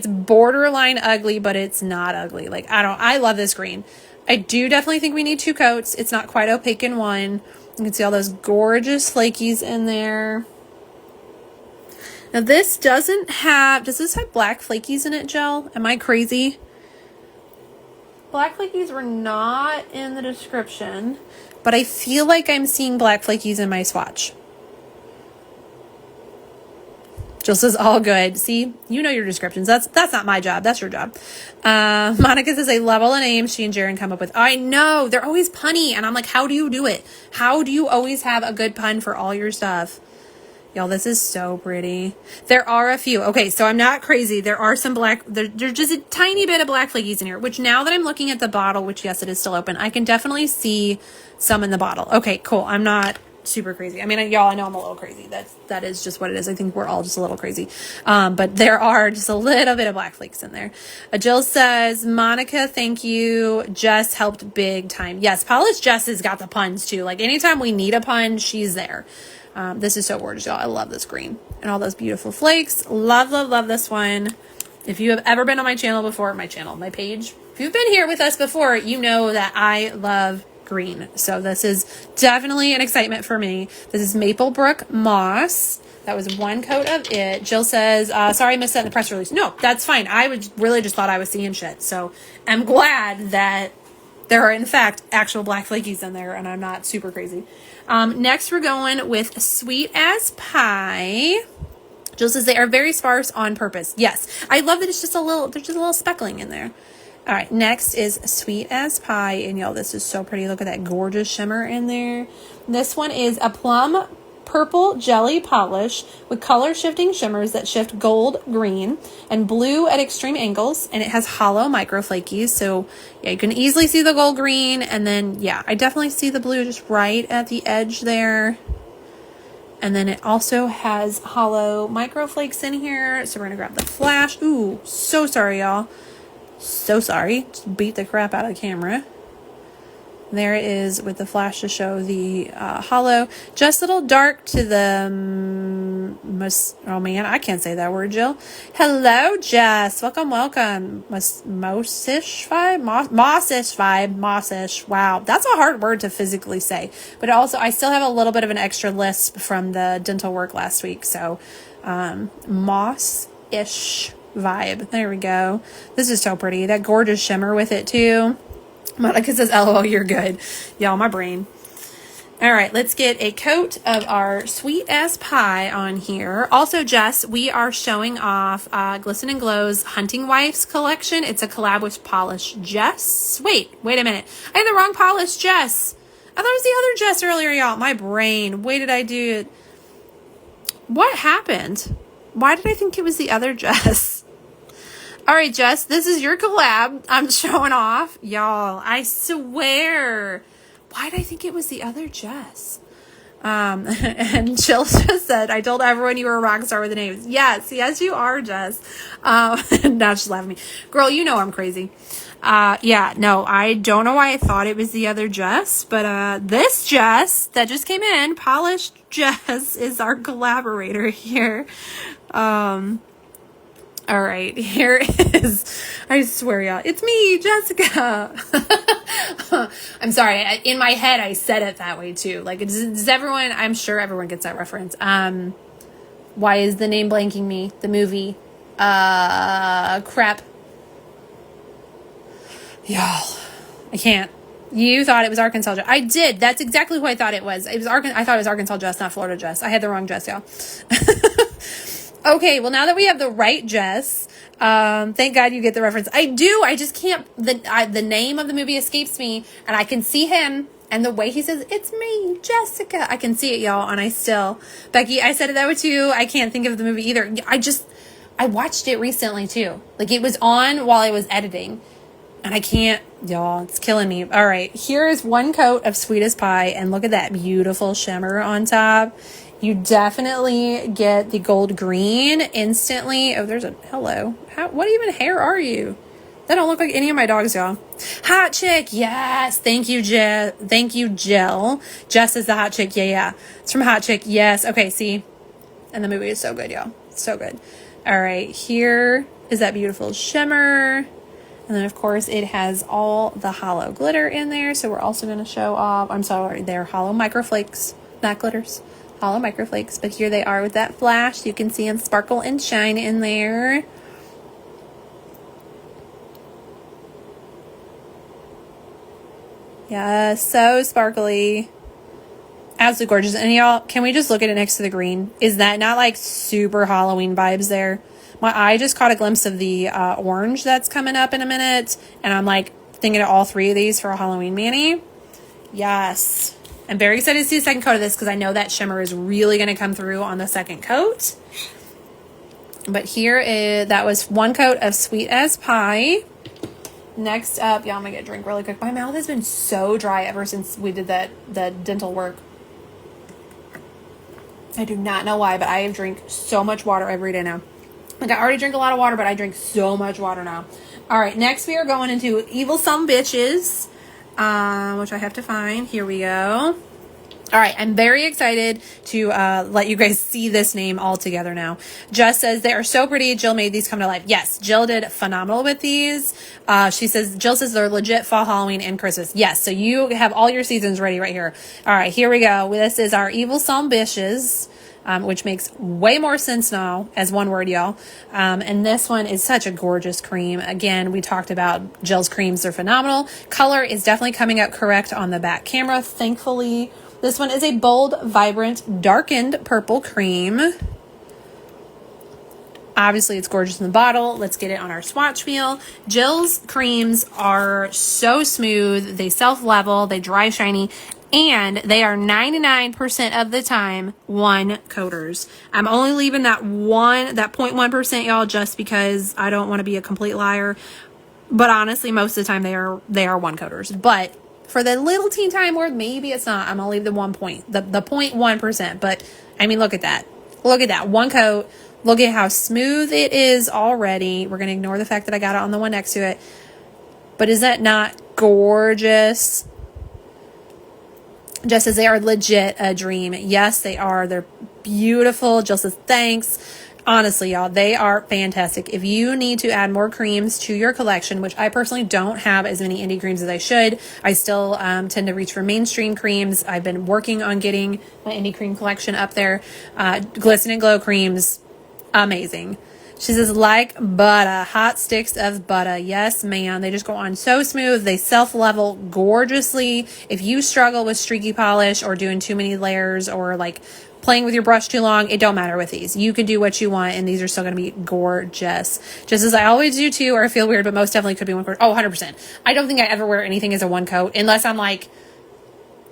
borderline ugly, but it's not ugly. Like I love this green. I do definitely think we need 2 coats. It's not quite opaque in one. You can see all those gorgeous flakies in there. Now this does this have black flakies in it, Jill? Am I crazy? Black flakies were not in the description, but I feel like I'm seeing black flakies in my swatch. Jill says all good. See, you know your descriptions. That's not my job. That's your job. Monica says I love all the names she and Jaren come up with. I know they're always punny, and I'm like, how do you do it? How do you always have a good pun for all your stuff? Y'all, this is so pretty. There are a few. Okay, so I'm not crazy. There are some black, there's just a tiny bit of black flakies in here, which now that I'm looking at the bottle, which yes, it is still open, I can definitely see some in the bottle. Okay, cool. I'm not super crazy. I mean, y'all, I know I'm a little crazy. That is just what it is. I think we're all just a little crazy. But there are just a little bit of black flakes in there. Jill says, Monica, thank you. Jess helped big time. Yes, Polish Jess has got the puns too. Like anytime we need a pun, she's there. This is so gorgeous, y'all. I love this green and all those beautiful flakes. Love, love, love this one. If you have ever been on my channel before, my page, if you've been here with us before, you know that I love green. So this is definitely an excitement for me. This is Maplebrook Moss. That was 1 coat of it. Jill says, sorry I missed that in the press release. No, that's fine. I would really just thought I was seeing shit. So I'm glad that there are in fact actual black flakies in there and I'm not super crazy. Next we're going with Sweet as Pie. Jill says they are very sparse on purpose. Yes, I love that there's just a little speckling in there. All right, next is Sweet as Pie, and y'all, this is so pretty. Look at that gorgeous shimmer in there. This one is a plum purple jelly polish with color shifting shimmers that shift gold, green, and blue at extreme angles, and it has hollow micro flakies. So yeah, you can easily see the gold green, and then yeah, I definitely see the blue just right at the edge there. And then it also has hollow micro flakes in here. So we're gonna grab the flash. Ooh, so sorry, y'all. So sorry. Just beat the crap out of the camera. There it is with the flash to show the hollow. Just a little dark to the oh man, I can't say that word, Jill. Hello, Jess. Welcome, welcome. Mossish vibe. Wow, that's a hard word to physically say. But also, I still have a little bit of an extra lisp from the dental work last week. So, moss-ish vibe. There we go. This is so pretty. That gorgeous shimmer with it too. Monica says, LOL, you're good. Y'all, my brain. All right, let's get a coat of our Sweet as Pie on here. Also, Jess, we are showing off Glisten and Glow's Hunting Wives collection. It's a collab with Polish Jess. Wait a minute. I had the wrong Polish Jess. I thought it was the other Jess earlier, y'all. My brain. Wait, did I do it? What happened? Why did I think it was the other Jess? All right, Jess, this is your collab. I'm showing off. Y'all, I swear. Why did I think it was the other Jess? And Jill just said, I told everyone you were a rock star with the names. Yes, you are, Jess. Now she's laughing at me. Girl, you know I'm crazy. Yeah, no, I don't know why I thought it was the other Jess, but this Jess that just came in, Polished Jess, is our collaborator here. All right, here is, I swear, y'all, it's me, Jessica. I'm sorry, in my head, I said it that way, too. Like, does everyone, I'm sure everyone gets that reference. Why is the name blanking me? The movie. Crap. Y'all, I can't. You thought it was Arkansas Jess. I did. That's exactly who I thought it was. I thought it was Arkansas Jess, not Florida Jess. I had the wrong Jess, y'all. Okay, well, now that we have the right Jess, thank God you get the reference. I do. I just can't. The name of the movie escapes me, and I can see him, and the way he says, it's me, Jessica. I can see it, y'all, and Becky, I said it that way too. I can't think of the movie either. I watched it recently too. Like, it was on while I was editing, and I can't, y'all, it's killing me. All right, here is one coat of Sweet as Pie, and look at that beautiful shimmer on top. You definitely get the gold green instantly. Oh, there's a hello. What even hair are you? That don't look like any of my dogs, y'all. Hot chick, yes. Thank you, Jill. Thank you, Jill. Jess is the hot chick. Yeah. It's from Hot Chick. Yes. Okay, see. And the movie is so good, y'all. So good. All right, here is that beautiful shimmer. And then, of course, it has all the hollow glitter in there. So we're also going to show off, I'm sorry, they're hollow microflakes, not glitters. Hollow microflakes, but here they are with that flash. You can see them sparkle and shine in there. Yeah, so sparkly. Absolutely gorgeous. And y'all, can we just look at it next to the green? Is that not like super Halloween vibes there? My eye just caught a glimpse of the orange that's coming up in a minute. And I'm like thinking of all three of these for a Halloween mani. Yes. I'm very excited to see the second coat of this because I know that shimmer is really going to come through on the second coat. But that was one coat of Sweet as Pie. Next up, y'all, I'm going to get a drink really quick. My mouth has been so dry ever since we did the dental work. I do not know why, but I drink so much water every day now. Like, I already drink a lot of water, but I drink so much water now. All right, next we are going into Evil Some Bitches. Which I have to find. Here we go. All right, I'm very excited to let you guys see this name all together now. Jess says, they are so pretty. Jill made these come to life. Yes, Jill did phenomenal with these. Jill says they're legit fall, Halloween, and Christmas. Yes, so you have all your seasons ready right here. All right, here we go. This is our Evil Some Bitches. Which makes way more sense now as one word, y'all. And this one is such a gorgeous cream. Again, we talked about Jill's creams. They're phenomenal. Color is definitely coming up correct on the back camera, thankfully. This one is a bold, vibrant, darkened purple cream. Obviously, it's gorgeous in the bottle. Let's get it on our swatch wheel. Jill's creams are so smooth. They self-level. They dry shiny. And they are 99% of the time one coaters. I'm only leaving that 0.1%, y'all, just because I don't want to be a complete liar. But honestly, most of the time they are one coaters. But for the little teen time where maybe it's not, I'm gonna leave the 0.1%. But I mean, look at that. Look at that. One coat. Look at how smooth it is already. We're gonna ignore the fact that I got it on the one next to it. But is that not gorgeous? Just as they are legit a dream. Yes, they are. They're beautiful. Jill says thanks. Honestly, y'all, they are fantastic. If you need to add more creams to your collection, which I personally don't have as many indie creams as I should, I still tend to reach for mainstream creams. I've been working on getting my indie cream collection up there. Glisten and Glow creams, amazing. She says, like butter, hot sticks of butter. Yes, ma'am. They just go on so smooth. They self-level gorgeously. If you struggle with streaky polish or doing too many layers or like playing with your brush too long, it don't matter with these. You can do what you want, and these are still going to be gorgeous. Just as I always do too, or I feel weird, but most definitely could be one coat. Oh, 100%. I don't think I ever wear anything as a one coat unless I'm like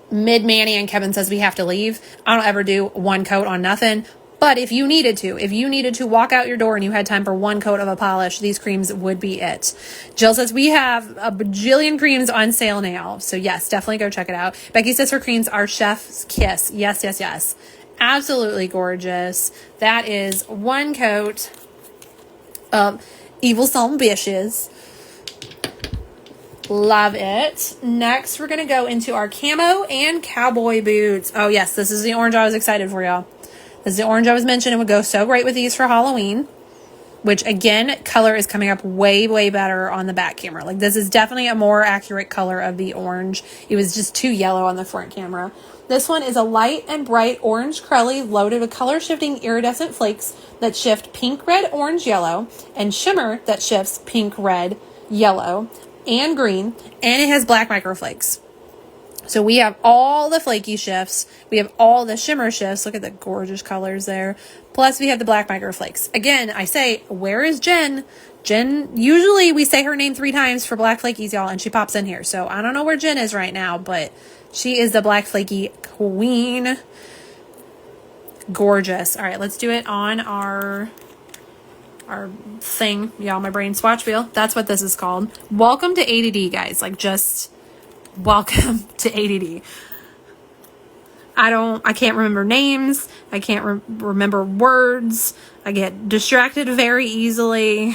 mid-mani and Kevin says we have to leave. I don't ever do one coat on nothing. But if you needed to walk out your door and you had time for one coat of a polish, these creams would be it. Jill says we have a bajillion creams on sale now. So yes, definitely go check it out. Becky says her creams are chef's kiss. Yes, yes, yes. Absolutely gorgeous. That is one coat of Evil Some Bishes. Love it. Next, we're going to go into our camo and cowboy boots. Oh yes, this is the orange I was excited for, y'all. This is the orange I was mentioning. It would go so great with these for Halloween, which again, color is coming up way, way better on the back camera. Like this is definitely a more accurate color of the orange. It was just too yellow on the front camera. This one is a light and bright orange crelly loaded with color shifting iridescent flakes that shift pink, red, orange, yellow, and shimmer that shifts pink, red, yellow, and green. And it has black microflakes. So we have all the flaky shifts. We have all the shimmer shifts. Look at the gorgeous colors there. Plus we have the black microflakes. Again, I say, where is Jen? Jen, usually we say her name 3 times for black flakies, y'all, and she pops in here. So I don't know where Jen is right now, but she is the black flaky queen. Gorgeous. All right, let's do it on our thing. Y'all, my brain swatch wheel. That's what this is called. Welcome to ADD, guys. Like just... welcome to ADD. I can't remember names. I can't remember words. I get distracted very easily.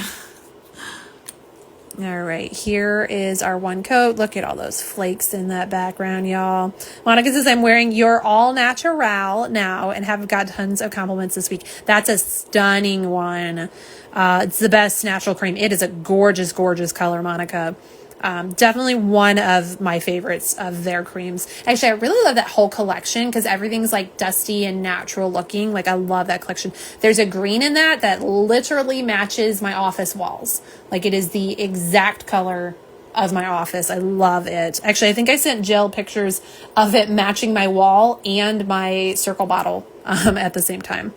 All right, here is our one coat. Look at all those flakes in that background, y'all. Monica says, I'm wearing your all natural now and have got tons of compliments this week. That's a stunning one. It's the best natural cream. It is a gorgeous, gorgeous color, Monica. Definitely one of my favorites of their creams. Actually, I really love that whole collection because everything's like dusty and natural looking. Like I love that collection. There's a green in that literally matches my office walls. Like it is the exact color of my office. I love it. Actually, I think I sent Jill pictures of it matching my wall and my circle bottle at the same time.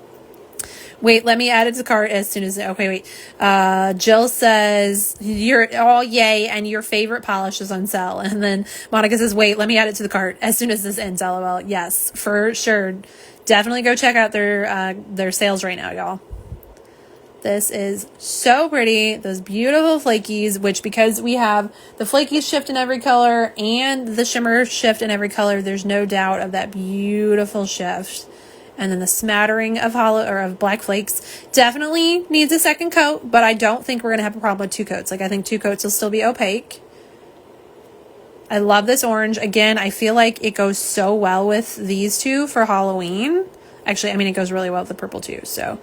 Wait, let me add it to the cart as soon as... Okay, wait. Jill says, you're all yay, and your favorite polish is on sale. And then Monica says, wait, let me add it to the cart as soon as this ends, LOL. Yes, for sure. Definitely go check out their sales right now, y'all. This is so pretty. Those beautiful flakies, which because we have the flakies shift in every color and the shimmer shift in every color, there's no doubt of that beautiful shift. And then the smattering of of black flakes definitely needs a second coat, but I don't think we're going to have a problem with 2 coats. Like I think 2 coats will still be opaque. I love this orange. Again, I feel like it goes so well with these two for Halloween. Actually, I mean, it goes really well with the purple too. So,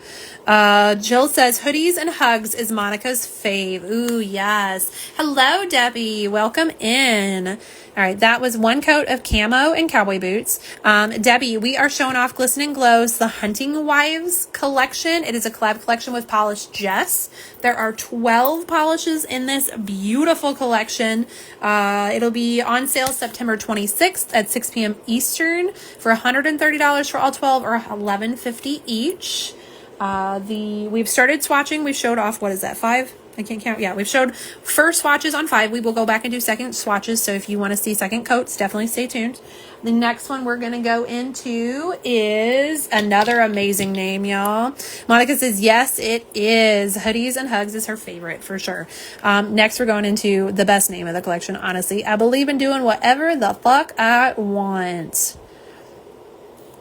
Jill says, hoodies and hugs is Monica's fave. Ooh, yes. Hello, Debbie. Welcome in. All right, that was one coat of camo and cowboy boots. Debbie, we are showing off Glisten and Glow's The Hunting Wives collection. It is a collab collection with Polish Jess. There are 12 polishes in this beautiful collection. It'll be on sale September 26th at 6 p.m. Eastern for $130 for all 12 or $11.50 each. We've started swatching. We've showed off, what is that, 5? I can't count. Yeah, we've showed first swatches on 5. We will go back and do second swatches. So if you want to see second coats, definitely stay tuned. The next one we're going to go into is another amazing name, y'all. Monica says, yes, it is. Hoodies and Hugs is her favorite for sure. Next, we're going into the best name of the collection, honestly. I believe in doing whatever the fuck I want.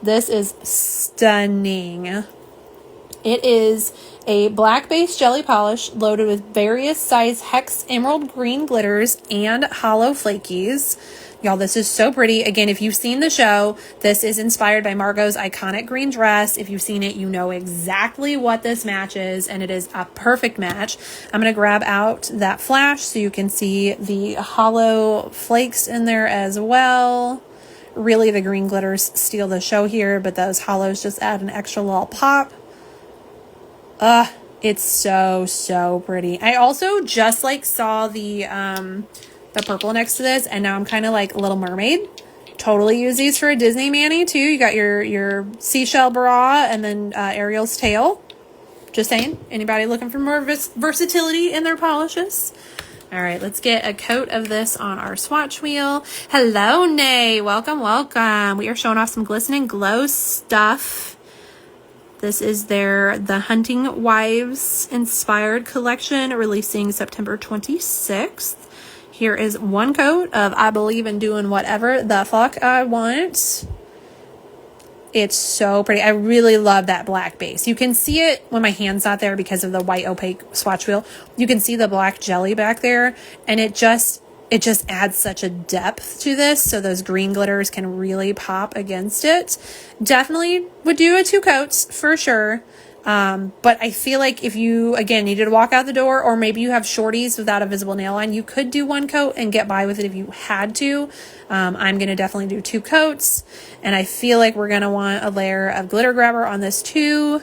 This is stunning. It is a black base jelly polish loaded with various size hex emerald green glitters and hollow flakies. Y'all, this is so pretty. Again, if you've seen the show, this is inspired by Margot's iconic green dress. If you've seen it, you know exactly what this matches, and it is a perfect match. I'm going to grab out that flash so you can see the hollow flakes in there as well. Really, the green glitters steal the show here, but those hollows just add an extra little pop. It's so pretty. I also just saw the purple next to this, and now I'm kind of like Little Mermaid. Totally use these for a Disney mani too. You got your seashell bra and then Ariel's tail. Just saying. Anybody looking for more versatility in their polishes? All right, let's get a coat of this on our swatch wheel. Hello, Nay. Welcome. We are showing off some Glisten and Glow stuff. This is the Hunting Wives inspired collection, releasing September 26th. Here is one coat of I Believe in Doing Whatever the Fuck I Want. It's so pretty. I really love that black base. You can see it when my hand's not there because of the white opaque swatch wheel. You can see the black jelly back there, and it just adds such a depth to this, so those green glitters can really pop against it. Definitely would do a 2 coats for sure. But I feel like if you, again, needed to walk out the door, or maybe you have shorties without a visible nail line, you could do 1 coat and get by with it if you had to. I'm going to definitely do 2 coats, and I feel like we're going to want a layer of glitter grabber on this too,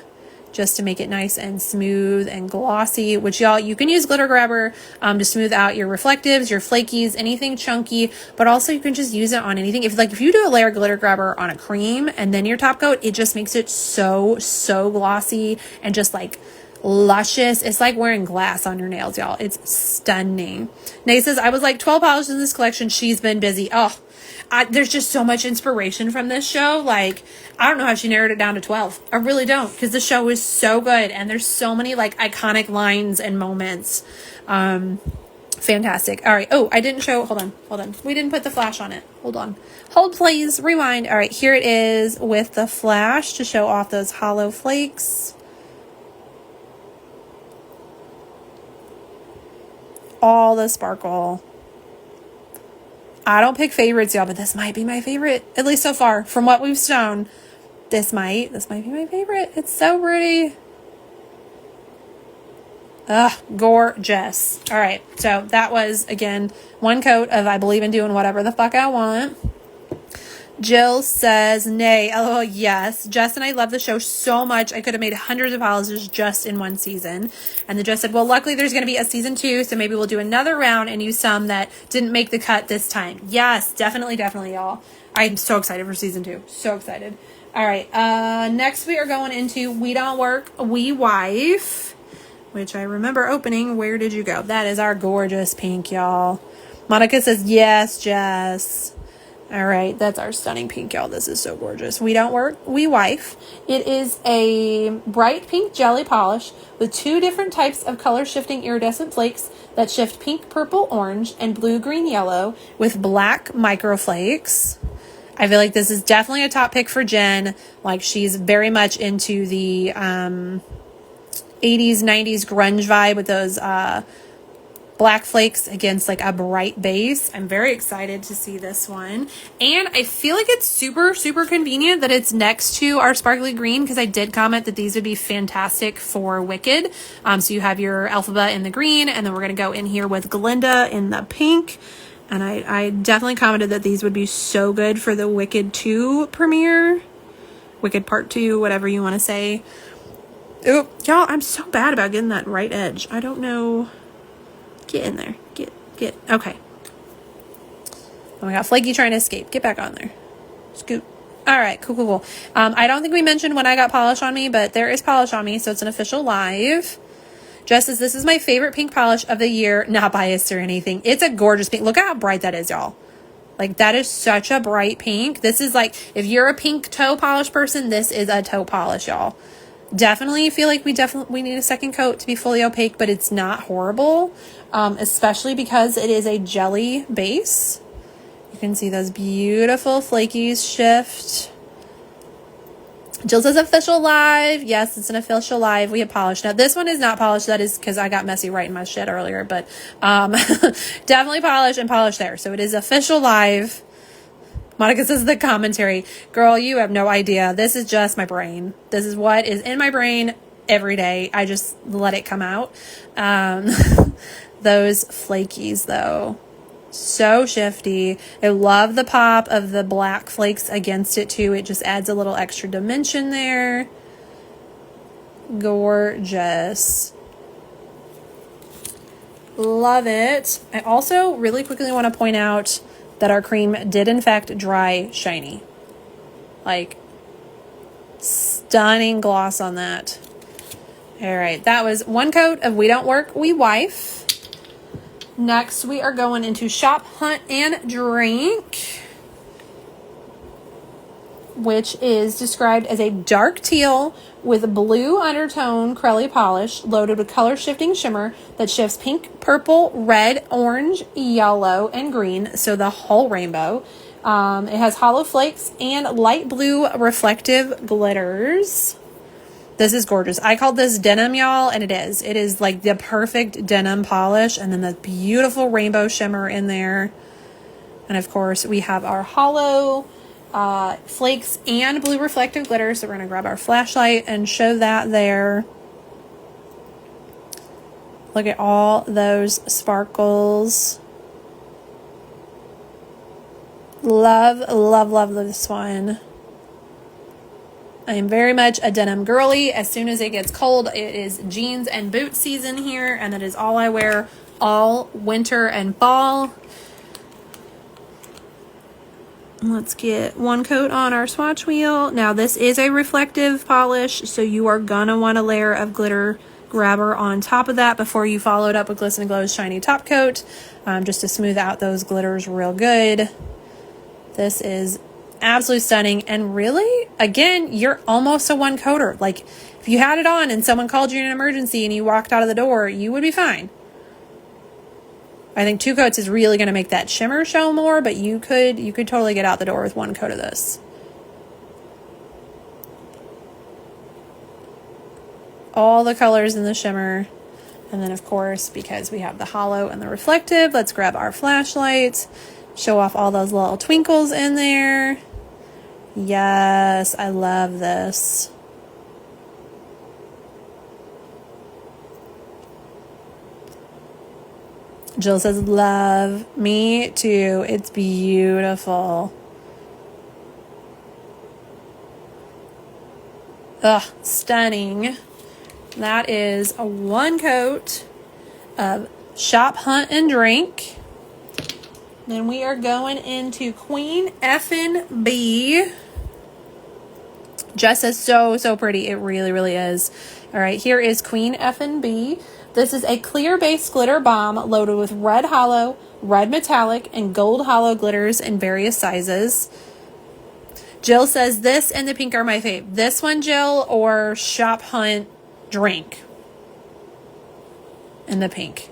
just to make it nice and smooth and glossy, which y'all, you can use glitter grabber to smooth out your reflectives, your flakies, anything chunky, but also you can just use it on anything. If you do a layer of glitter grabber on a cream and then your top coat, it just makes it so glossy and just like luscious. It's like wearing glass on your nails, y'all. It's stunning. Nay says, I was like 12 polishes in this collection. She's been busy. Oh, there's just so much inspiration from this show. Like, I don't know how she narrowed it down to 12. I really don't, because the show is so good and there's so many like iconic lines and moments. Fantastic. All right. Oh, I didn't show. Hold on. We didn't put the flash on it. Hold on. Hold, please. Rewind. All right. Here it is with the flash to show off those hollow flakes. All the sparkle. I don't pick favorites, y'all, but this might be my favorite, at least so far from what we've shown. This might be my favorite. It's so pretty. Ugh, gorgeous. All right, so that was, again, 1 coat of I Believe in Doing Whatever the Fuck I Want. Jill says, nay. Oh, yes. Jess and I love the show so much. I could have made hundreds of polishes just in 1 season. And then Jess said, well, luckily there's going to be a season 2, so maybe we'll do another round and use some that didn't make the cut this time. Yes, definitely, y'all. I'm so excited for season 2. So excited. All right. Next we are going into We Don't Work, We Wife, which I remember opening. Where did you go? That is our gorgeous pink, y'all. Monica says, yes, Jess. All right, that's our stunning pink, y'all. This is so gorgeous. We Don't Work, We Wife. It is a bright pink jelly polish with 2 different types of color shifting iridescent flakes that shift pink, purple, orange, and blue, green, yellow with black microflakes. I feel like this is definitely a top pick for Jen. Like, she's very much into the 80s, 90s grunge vibe with those black flakes against like a bright base. I'm very excited to see this one. And I feel like it's super convenient that it's next to our sparkly green, because I did comment that these would be fantastic for Wicked. So you have your Alphaba in the green, and then we're going to go in here with Glinda in the pink. And I definitely commented that these would be so good for the Wicked 2 premiere. Wicked Part 2, whatever you want to say. Oh, y'all, I'm so bad about getting that right edge. I don't know. Get in there. Get. Okay. Oh my God. Flaky trying to escape. Get back on there. Scoot. All right. Cool. I don't think we mentioned when I got polish on me, but there is polish on me, so it's an official live. Jess says, this is my favorite pink polish of the year. Not biased or anything. It's a gorgeous pink. Look at how bright that is, y'all. Like, that is such a bright pink. This is like, if you're a pink toe polish person, this is a toe polish, y'all. Definitely feel like we need a second coat to be fully opaque, but it's not horrible, especially because it is a jelly base. You can see those beautiful flakies shift. Jill says official live. Yes, it's an official live. We have polished. Now, this one is not polished. That is because I got messy writing my shit earlier, but definitely polished and polished there. So it is official live. Monica says the commentary. Girl, you have no idea. This is just my brain. This is what is in my brain every day. I just let it come out. Those flakies, though. So shifty. I love the pop of the black flakes against it, too. It just adds a little extra dimension there. Gorgeous. Love it. I also really quickly want to point out that our cream did in fact dry shiny. Like, stunning gloss on that. All right, that was 1 coat of We Don't Work, We Wife. Next, we are going into Shop, Hunt, and Drink. which is described as a dark teal with blue undertone Crelly polish loaded with color shifting shimmer that shifts pink, purple, red, orange, yellow, and green. So the whole rainbow. It has hollow flakes and light blue reflective glitters. This is gorgeous. I called this denim, y'all, and it is. It is like the perfect denim polish, and then the beautiful rainbow shimmer in there. And of course, we have our hollow flakes and blue reflective glitter. So we're going to grab our flashlight and show that there. Look at all those sparkles. Love, love, love this one. I am very much a denim girly. As soon as it gets cold, it is jeans and boot season here, and that is all I wear all winter and fall. Let's get one coat on our swatch wheel. Now this is a reflective polish, so you are gonna want a layer of glitter grabber on top of that before you follow it up with Glisten Glow's shiny top coat, just to smooth out those glitters real good. This is absolutely stunning, and really, again, you're almost a one coater. Like, if you had it on and someone called you in an emergency and you walked out of the door, you would be fine. I think 2 coats is really going to make that shimmer show more, but you could totally get out the door with 1 coat of this. All the colors in the shimmer. And then, of course, because we have the hollow and the reflective, let's grab our flashlight. Show off all those little twinkles in there. Yes, I love this. Jill says, love. Me too. It's beautiful. Ugh, stunning. That is a 1 coat of Shop, Hunt, and Drink. Then we are going into Queen Effin' B. Jess is so pretty. It really, really is. All right, here is Queen Effin' B. This is a clear base glitter bomb loaded with red hollow, red metallic, and gold hollow glitters in various sizes. Jill says this and the pink are my fave. This one, Jill, or Shop, Hunt, Drink? And the pink.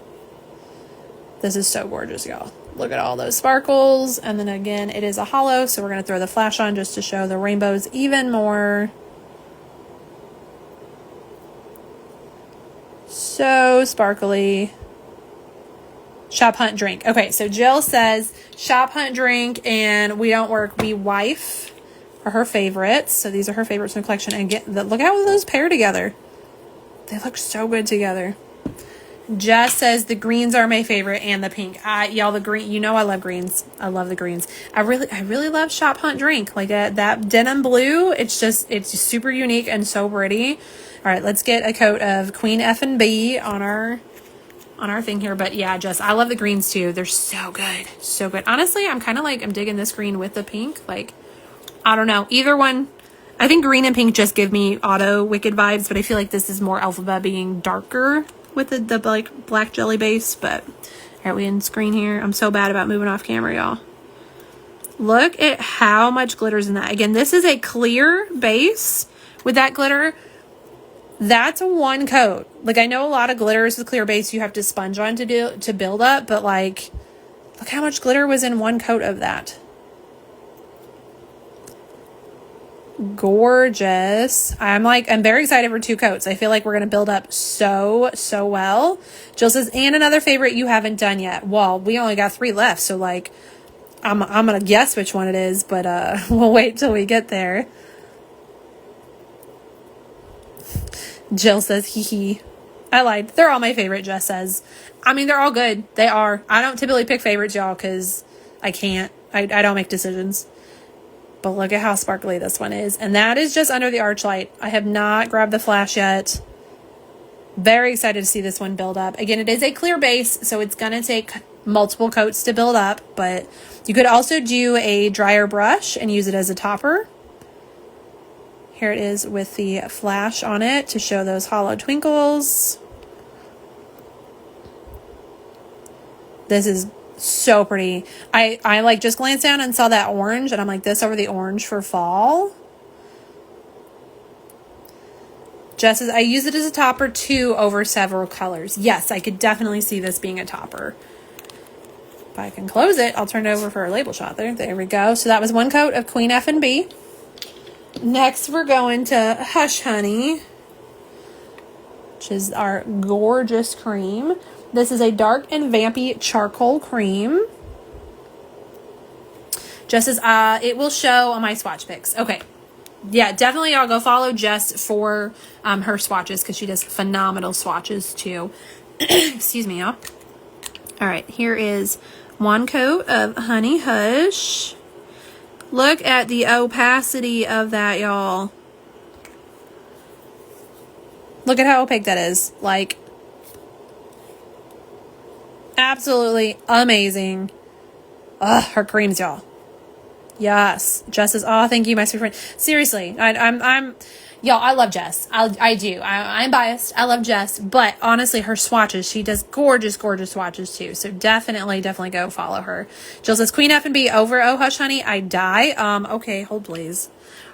This is so gorgeous, y'all. Look at all those sparkles. And then again, it is a hollow, so we're going to throw the flash on just to show the rainbows even more. So sparkly. Shop, Hunt, Drink. Okay, so Jill says Shop, Hunt, Drink, and We Don't Work, We Wife are her favorites. So these are her favorites in the collection. And look how those pair together. They look so good together. Jess says the greens are my favorite and the pink. Y'all, the green, you know I love greens. I love the greens. I really love Shop, Hunt, Drink. Like that denim blue, it's super unique and so pretty. All right, let's get a coat of Queen Effin' B on our thing here. But yeah, Jess, I love the greens too. They're so good. So good. Honestly, I'm digging this green with the pink. Like, I don't know. Either one. I think green and pink just give me auto Wicked vibes, but I feel like this is more Alphabet being darker with the like black jelly base. But all right, we in screen here. I'm so bad about moving off camera, y'all. Look at how much glitter's in that. Again, this is a clear base with that glitter. That's a 1 coat. Like, I know a lot of glitters with clear base you have to sponge on to build up, but like, look how much glitter was in 1 coat of that. Gorgeous. I'm very excited for 2 coats. I feel like we're going to build up so well. Jill says, and another favorite you haven't done yet. Well, we only got 3 left, so like, I'm going to guess which one it is, but we'll wait till we get there. Jill says, hee hee. I lied. They're all my favorite, Jess says. I mean, they're all good. They are. I don't typically pick favorites, y'all, because I can't. I don't make decisions. But look at how sparkly this one is. And that is just under the arch light. I have not grabbed the flash yet. Very excited to see this one build up. Again, it is a clear base, so it's going to take multiple coats to build up. But you could also do a drier brush and use it as a topper. Here it is with the flash on it to show those hollow twinkles. This is So pretty. I like just glanced down and saw that orange, and I'm like, this over the orange for fall. Just as I use it as a topper too over several colors. Yes, I could definitely see this being a topper. If I can close it, I'll turn it over for a label shot there. There we go. So that was one coat of Queen F&B. Next, we're going to Hush Honey, which is our gorgeous cream. This is a dark and vampy charcoal cream. Just as it will show on my swatch pics. Okay. Yeah, definitely I'll go follow Jess for her swatches because she does phenomenal swatches too. Excuse me, y'all. All right, here is one coat of Honey Hush. Look at the opacity of that, y'all. Look at how opaque that is. Like, absolutely amazing. Ugh, her creams, y'all. Yes, Jess is. Oh, thank you, my sweet friend. Seriously, I'm, y'all. I love Jess. I do. I'm biased. I love Jess, but honestly, her swatches. She does gorgeous, gorgeous swatches too. So definitely go follow her. Jill says Queen F&B over Oh Hush Honey. I die. Okay, hold please.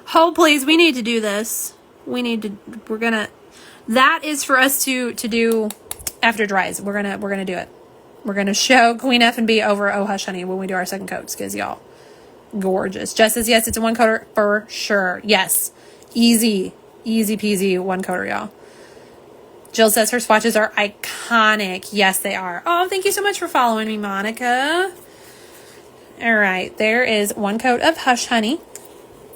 Hold please. We need to do this. We need to. We're gonna. That is for us to do after dries. We're gonna do it. We're gonna show Queen F&B over Oh Hush Honey when we do our second coats, because y'all. Gorgeous. Jess says, yes, it's a one coater for sure. Yes. Easy peasy one coater, y'all. Jill says her swatches are iconic. Yes, they are. Oh, thank you so much for following me, Monica. All right. There is one coat of Hush Honey.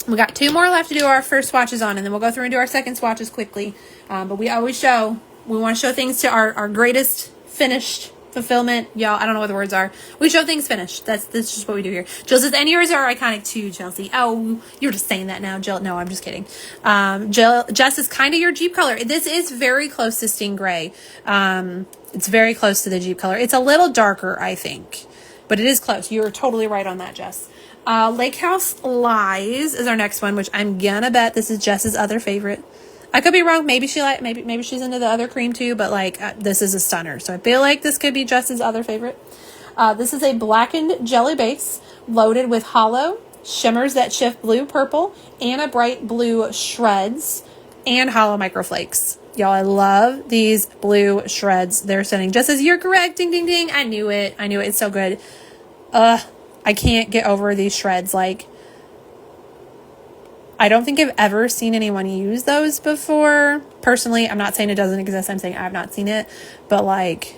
We got two more left to do our first swatches on, and then we'll go through and do our second swatches quickly. But we always we want to show things to our greatest finished fulfillment. Y'all, I don't know what the words are. We show things finished. That's just what we do here. Jill says, and yours are iconic too, Chelsea. Oh, you're just saying that now, Jill. No, I'm just kidding. Jess is kind of your Jeep color. This is very close to Stingray. It's very close to the Jeep color. It's a little darker, I think, but it is close. You're totally right on that, Jess. Lake House Lies is our next one, which I'm gonna bet this is Jess's other favorite. I could be wrong. Maybe maybe she's into the other cream too, but like this is a stunner. So I feel like this could be Jess's other favorite. This is a blackened jelly base loaded with hollow shimmers that shift blue, purple, and a bright blue shreds and hollow microflakes. Y'all, I love these blue shreds. They're stunning. Jess says, you're correct. Ding, ding, ding. I knew it. It's so good. I can't get over these shreds. Like, I don't think I've ever seen anyone use those before. Personally, I'm not saying it doesn't exist. I'm saying I've not seen it. But, like,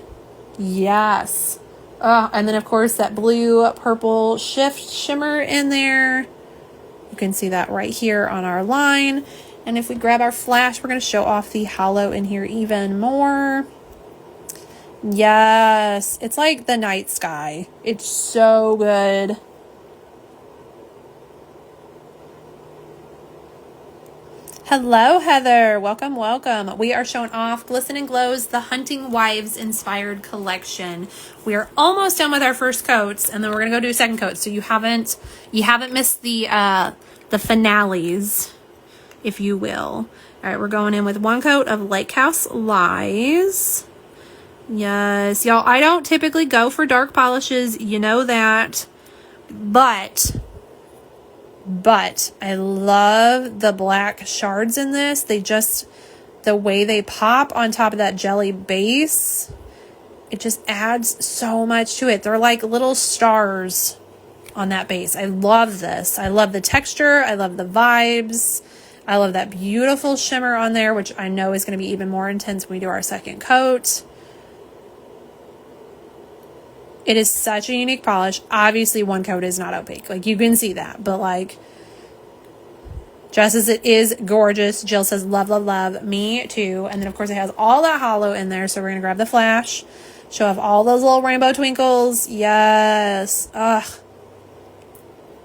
yes. And then, of course, that blue, purple shift shimmer in there. You can see that right here on our line. And if we grab our flash, we're going to show off the hollow in here even more. Yes. It's like the night sky. It's so good. Hello, Heather. Welcome, welcome. We are showing off Glisten and Glow's The Hunting Wives Inspired Collection. We are almost done with our first coats, and then we're gonna go do a second coat. So you haven't missed the finales, if you will. All right, we're going in with one coat of Lake House Lies. Yes, y'all. I don't typically go for dark polishes, you know that, but I love the black shards in this. The way they pop on top of that jelly base, it just adds so much to it. They're like little stars on that base. I love this. I love the texture. I love the vibes. I love that beautiful shimmer on there, which I know is going to be even more intense when we do our second coat. It is such a unique polish. Obviously, one coat is not opaque. Like, you can see that. But, like, Jess says it is gorgeous. Jill says, love, love, love. Me, too. And then, of course, it has all that hollow in there. So, we're going to grab the flash. Show off all those little rainbow twinkles. Yes. Ugh.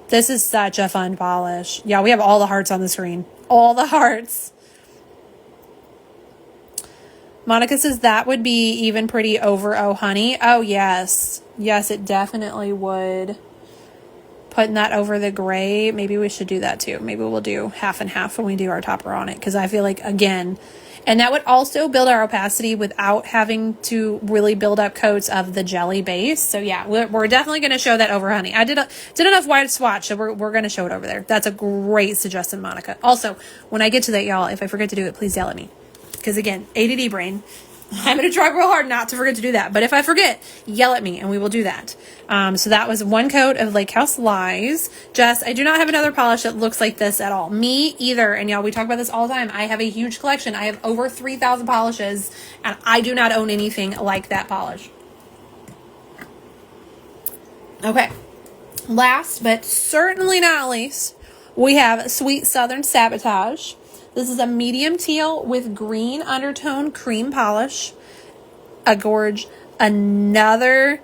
This is such a fun polish. Yeah, we have all the hearts on the screen. All the hearts. Monica says that would be even pretty over Oh Honey. Oh, yes. Yes, it definitely would putting that over the gray. Maybe we should do that too. Maybe we'll do half and half when we do our topper on it, because I feel like, again, and that would also build our opacity without having to really build up coats of the jelly base. So yeah, we're definitely going to show that over honey. I did enough white swatch, so we're going to show it over there. That's a great suggestion, Monica. Also, when I get to that, y'all, if I forget to do it, please yell at me. Because again, ADD brain, I'm going to try real hard not to forget to do that. But if I forget, yell at me and we will do that. So that was one coat of Lake House Lies. Jess, I do not have another polish that looks like this at all. Me either. And y'all, we talk about this all the time. I have a huge collection. I have over 3,000 polishes, and I do not own anything like that polish. Okay. Last, but certainly not least, we have Sweet Southern Sabotage. This is a medium teal with green undertone cream polish. Another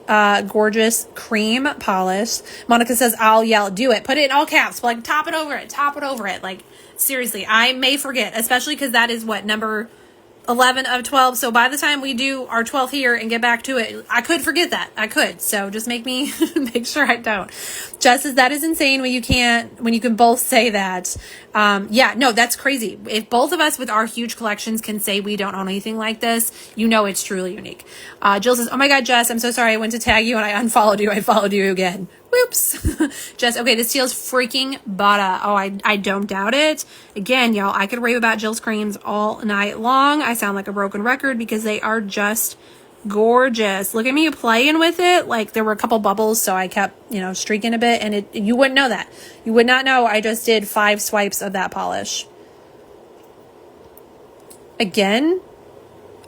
gorgeous cream polish. Monica says, I'll yell, do it. Put it in all caps. Like, top it over it. Like, seriously, I may forget, especially because that is what, number 11 of 12. So by the time we do our 12th here and get back to it, I could forget that. I could. So just make me make sure I don't. Jess says, that is insane when you can both say that. Yeah, no, that's crazy. If both of us with our huge collections can say we don't own anything like this, you know it's truly unique. Jill says, oh my God, Jess, I'm so sorry. I went to tag you and I unfollowed you. I followed you again. Whoops. Jess, okay, this teal's freaking butter. Oh, I don't doubt it. Again, y'all, I could rave about Jill's creams all night long. I sound like a broken record because they are just gorgeous. Look at me playing with it. Like, there were a couple bubbles, so I kept, streaking a bit, and you wouldn't know that. You would not know I just did 5 swipes of that polish. Again,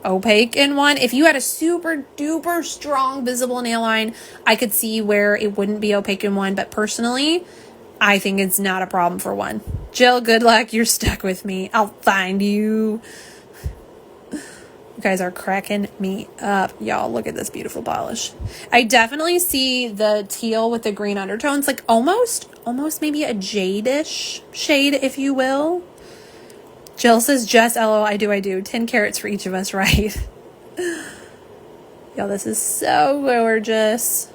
opaque in one. If you had a super duper strong visible nail line, I could see where it wouldn't be opaque in one, but personally, I think it's not a problem for one. Jill, good luck. You're stuck with me. I'll find you. You guys are cracking me up. Y'all, look at this beautiful polish. I definitely see the teal with the green undertones, like almost maybe a jade-ish shade, if you will. Jill says, Jess, LOL, I do. 10 carats for each of us, right? Y'all, this is so gorgeous.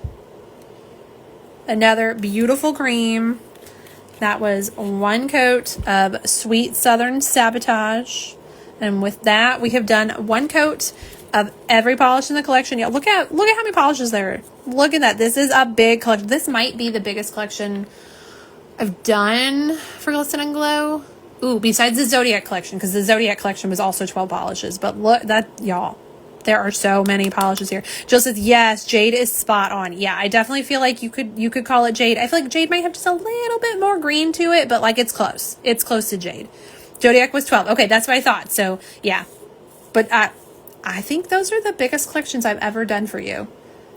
Another beautiful cream. That was one coat of Sweet Southern Sabotage. And with that, we have done one coat of every polish in the collection. Y'all, look at how many polishes there are. Look at that. This is a big collection. This might be the biggest collection I've done for Glisten and Glow. Ooh, besides the Zodiac collection, because the Zodiac collection was also 12 polishes. But look, y'all, there are so many polishes here. Jill says, yes, jade is spot on. Yeah, I definitely feel like you could call it jade. I feel like jade might have just a little bit more green to it, but like it's close. It's close to jade. Zodiac was 12. Okay, that's what I thought. So, yeah. But I think those are the biggest collections I've ever done for you.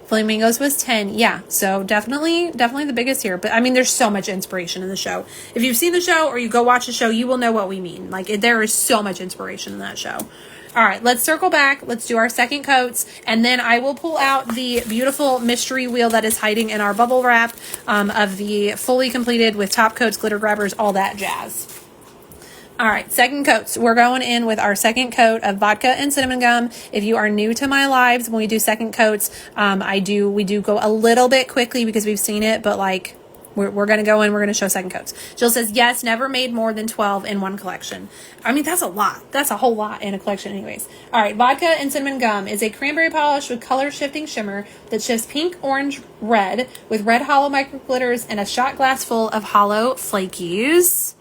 Flamingos was 10. Yeah, so definitely the biggest here. But, I mean, there's so much inspiration in the show. If you've seen the show or you go watch the show, you will know what we mean. Like, there is so much inspiration in that show. All right, let's circle back. Let's do our second coats, and then I will pull out the beautiful mystery wheel that is hiding in our bubble wrap of the fully completed with top coats, glitter grabbers, all that jazz. All right, second coats. We're going in with our second coat of vodka and cinnamon gum. If you are new to my lives, when we do second coats, we do go a little bit quickly because we've seen it, but like we're going to go in, we're going to show second coats. Jill says, yes, never made more than 12 in one collection. I mean, that's a lot. That's a whole lot in a collection anyways. All right, vodka and cinnamon gum is a cranberry polish with color shifting shimmer that shifts pink, orange, red with red hollow micro glitters and a shot glass full of hollow flakies.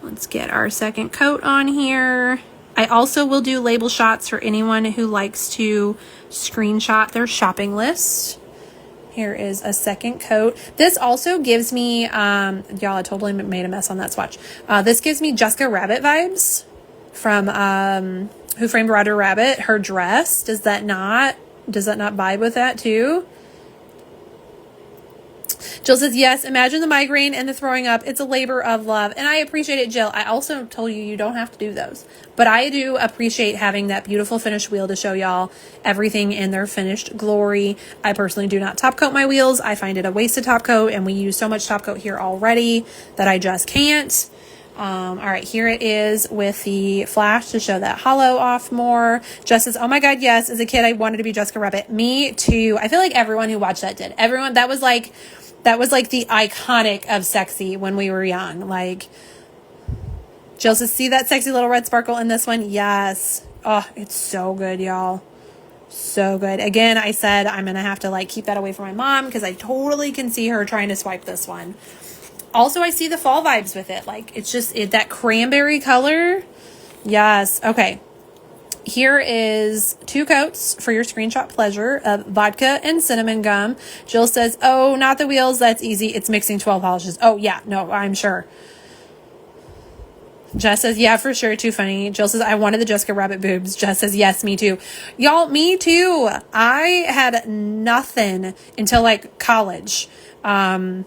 Let's get our second coat on here. I also will do label shots for anyone who likes to screenshot their shopping list. Here is a second coat. This also gives me, y'all, I totally made a mess on that swatch. This gives me Jessica Rabbit vibes from Who Framed Roger Rabbit. Her dress, does that not vibe with that too? Jill says, yes, imagine the migraine and the throwing up. It's a labor of love. And I appreciate it, Jill. I also told you don't have to do those. But I do appreciate having that beautiful finished wheel to show y'all everything in their finished glory. I personally do not top coat my wheels. I find it a waste of top coat, and we use so much top coat here already that I just can't. All right, here it is with the flash to show that hollow off more. Jess says, oh my God, yes. As a kid, I wanted to be Jessica Rabbit. Me too. I feel like everyone who watched that did. Everyone, that was like That was like the iconic of sexy when we were young. Like, Jill says, see that sexy little red sparkle in this one? Yes. Oh, it's so good, y'all. So good. Again, I said I'm going to have to like keep that away from my mom because I totally can see her trying to swipe this one. Also, I see the fall vibes with it. Like, it's just that cranberry color. Yes. Okay. Here is 2 coats for your screenshot pleasure of vodka and cinnamon gum. Jill says, oh, not the wheels. That's easy. It's mixing 12 polishes. Oh, yeah. No, I'm sure. Jess says, yeah, for sure. Too funny. Jill says, I wanted the Jessica Rabbit boobs. Jess says, yes, me too. Y'all, me too. I had nothing until like college. And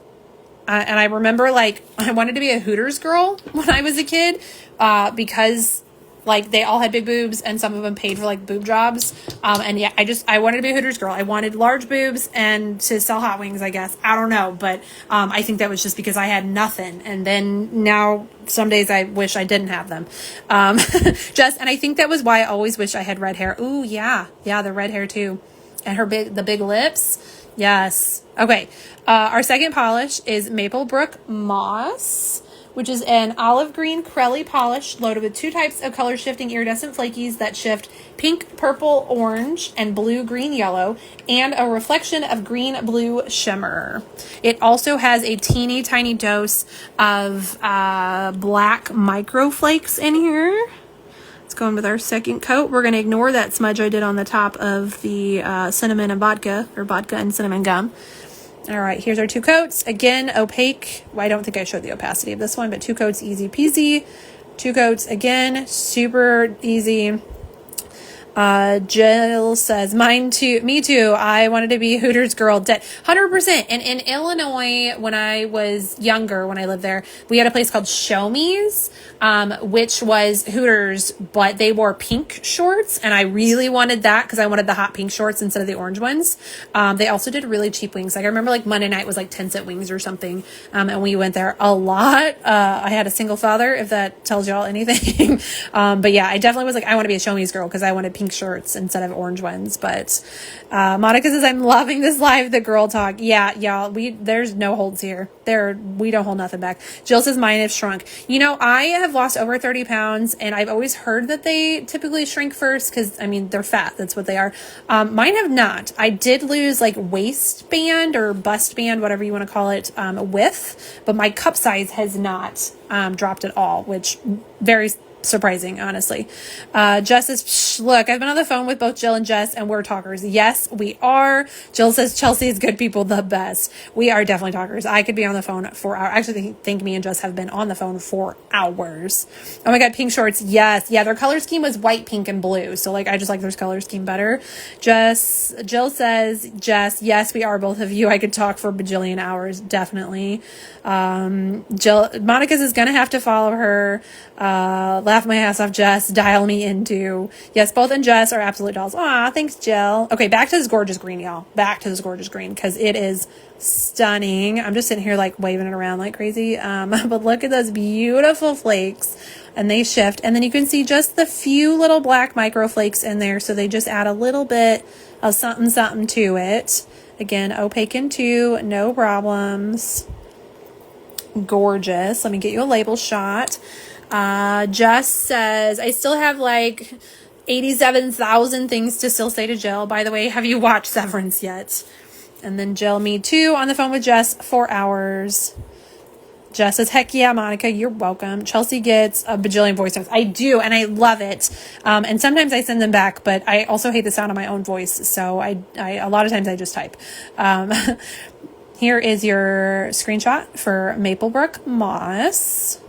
I remember like I wanted to be a Hooters girl when I was a kid, because like they all had big boobs and some of them paid for like boob jobs. And yeah, I wanted to be a Hooters girl. I wanted large boobs and to sell hot wings, I guess. I don't know. But, I think that was just because I had nothing. And then now some days I wish I didn't have them. And I think that was why I always wish I had red hair. Ooh, yeah. Yeah. The red hair too. And the big lips. Yes. Okay. Our second polish is Maplebrook Moss, which is an olive green Crelly polish loaded with 2 types of color shifting iridescent flakies that shift pink, purple, orange, and blue, green, yellow, and a reflection of green, blue shimmer. It also has a teeny tiny dose of black microflakes in here. Let's go in with our second coat. We're going to ignore that smudge I did on the top of the cinnamon and vodka, or vodka and cinnamon gum. All right, here's our 2 coats. Again, opaque. Well, I don't think I showed the opacity of this one, but 2 coats, easy peasy. 2 coats, again, super easy. Jill says, mine too, me too. I wanted to be a Hooters girl, 100%. And in Illinois, when I was younger, when I lived there, we had a place called Show Me's, which was Hooters, but they wore pink shorts. And I really wanted that because I wanted the hot pink shorts instead of the orange ones. They also did really cheap wings. Like I remember like Monday night was like 10-cent wings or something. And we went there a lot. I had a single father, if that tells y'all anything. But yeah, I definitely was like, I want to be a Show Me's girl because I wanted pink shorts instead of orange ones. But Monica says, I'm loving this live, the girl talk. Yeah, y'all, there's no holds here. We don't hold nothing back. Jill says mine have shrunk. You know, I have lost over 30 pounds and I've always heard that they typically shrink first because I mean they're fat, that's what they are. Mine have not. I did lose like waistband or bust band, whatever you want to call it, width, but my cup size has not dropped at all, which very surprising, honestly. Jess says, look, I've been on the phone with both Jill and Jess and we're talkers. Yes, we are. Jill says, Chelsea is good people, the best. We are definitely talkers. I could be on the phone for hours. Actually, think me and Jess have been on the phone for hours. Oh my God, pink shorts. Yes. Yeah, their color scheme was white, pink, and blue. So like, I just like their color scheme better. Jill says, Jess, yes, we are both of you. I could talk for a bajillion hours. Definitely. Monica's is going to have to follow her. Laugh my ass off, Jess. Dial me into. Yes, both and Jess are absolute dolls. Aw, thanks, Jill. Okay, back to this gorgeous green, y'all. Back to this gorgeous green because it is stunning. I'm just sitting here like waving it around like crazy. But look at those beautiful flakes and they shift. And then you can see just the few little black micro flakes in there. So they just add a little bit of something to it. Again, opaque in 2, no problems. Gorgeous. Let me get you a label shot. Jess says, I still have like 87,000 things to still say to Jill. By the way, have you watched Severance yet? And then Jill, me too, on the phone with Jess for hours. Jess says, heck yeah, Monica, you're welcome. Chelsea gets a bajillion voice notes. I do, and I love it. And sometimes I send them back, but I also hate the sound of my own voice. So I a lot of times I just type. Here is your screenshot for Maplebrook Moss.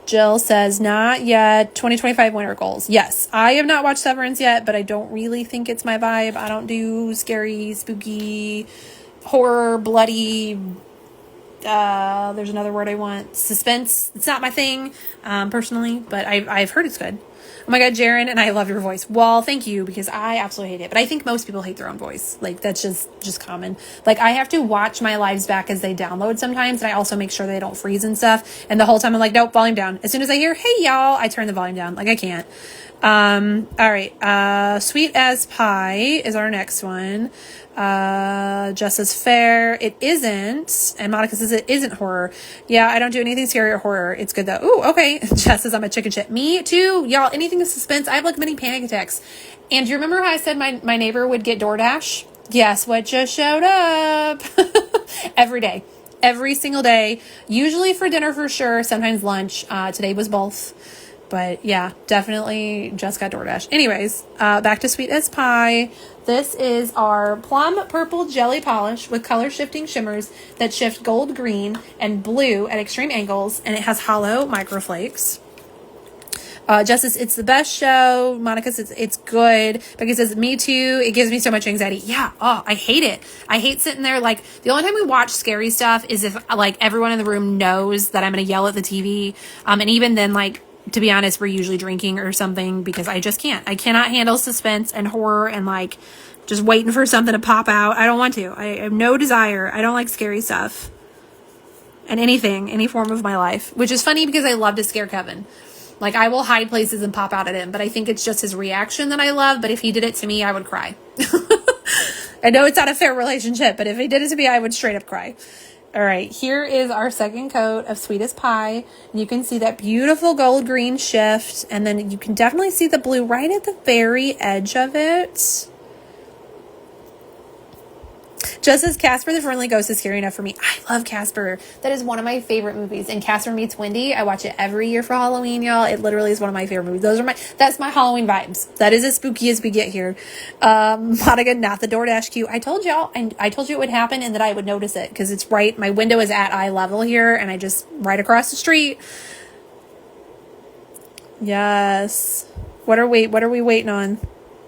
Jill says, not yet. 2025 winter goals. Yes, I have not watched Severance yet, but I don't really think it's my vibe. I don't do scary, spooky, horror, bloody, there's another word I want, suspense. It's not my thing, personally, but I've heard it's good. Oh my God, Jaren, and I love your voice. Well, thank you, because I absolutely hate it. But I think most people hate their own voice. Like, that's just common. Like, I have to watch my lives back as they download sometimes, and I also make sure they don't freeze and stuff. And the whole time I'm like, nope, volume down. As soon as I hear, hey, y'all, I turn the volume down. Like, I can't. All right. Sweet as Pie is our next one. Just as Fair. It isn't. And Monica says it isn't horror. Yeah, I don't do anything scary or horror. It's good though. Ooh, okay. Jess says I'm a chicken shit. Me too. Y'all, anything with suspense. I have like many panic attacks. And do you remember how I said my neighbor would get DoorDash? Guess what just showed up? Every day. Every single day. Usually for dinner for sure. Sometimes lunch. Today was both. But yeah, definitely just got DoorDash. Anyways, back to Sweet as Pie. This is our plum purple jelly polish with color shifting shimmers that shift gold, green, and blue at extreme angles. And it has hollow microflakes. Justice, it's the best show. Monica says it's good. Becky says, me too. It gives me so much anxiety. Yeah. Oh, I hate it. I hate sitting there. Like, the only time we watch scary stuff is if, like, everyone in the room knows that I'm going to yell at the TV. And even then, like, to be honest, we're usually drinking or something because I just can't. I cannot handle suspense and horror and, like, just waiting for something to pop out. I don't want to. I have no desire. I don't like scary stuff. And anything, any form of my life. Which is funny because I love to scare Kevin. Like, I will hide places and pop out at him, but I think it's just his reaction that I love. But if he did it to me, I would cry. I know it's not a fair relationship, but if he did it to me, I would straight up cry. All right, here is our second coat of Sweet as Pie. And you can see that beautiful gold green shift. And then you can definitely see the blue right at the very edge of it. Just as Casper the Friendly Ghost is scary enough for me. I love Casper. That is one of my favorite movies. And Casper Meets Wendy, I watch it every year for Halloween, y'all. It literally is one of my favorite movies. That's my Halloween vibes. That is as spooky as we get here. Monica, not the DoorDash queue. I told y'all, I told you it would happen and that I would notice it because it's right. My window is at eye level here and I just right across the street. Yes. What are we waiting on?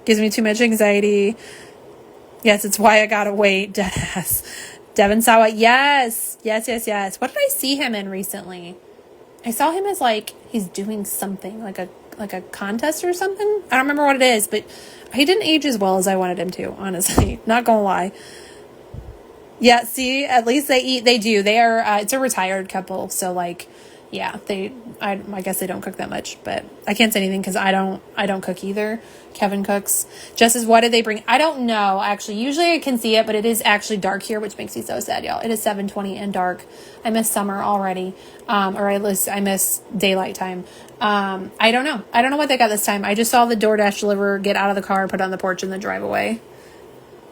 Gives me too much anxiety. Yes, it's why I gotta wait. Deadass. Devin Sawa. Yes. What did I see him in recently? I saw him as like he's doing something like a contest or something. I don't remember what it is, but he didn't age as well as I wanted him to. Honestly, not gonna lie. Yeah. See, at least they do. They are. It's a retired couple, so like, yeah. I guess they don't cook that much, but I can't say anything because I don't cook either. Kevin cooks. Just as what did they bring? I don't know. Actually, usually I can see it, but it is actually dark here, which makes me so sad, y'all. It is 7:20 and dark. I miss summer already. I miss daylight time. I don't know. I don't know what they got this time. I just saw the DoorDash deliverer get out of the car, put it on the porch, and then drive away.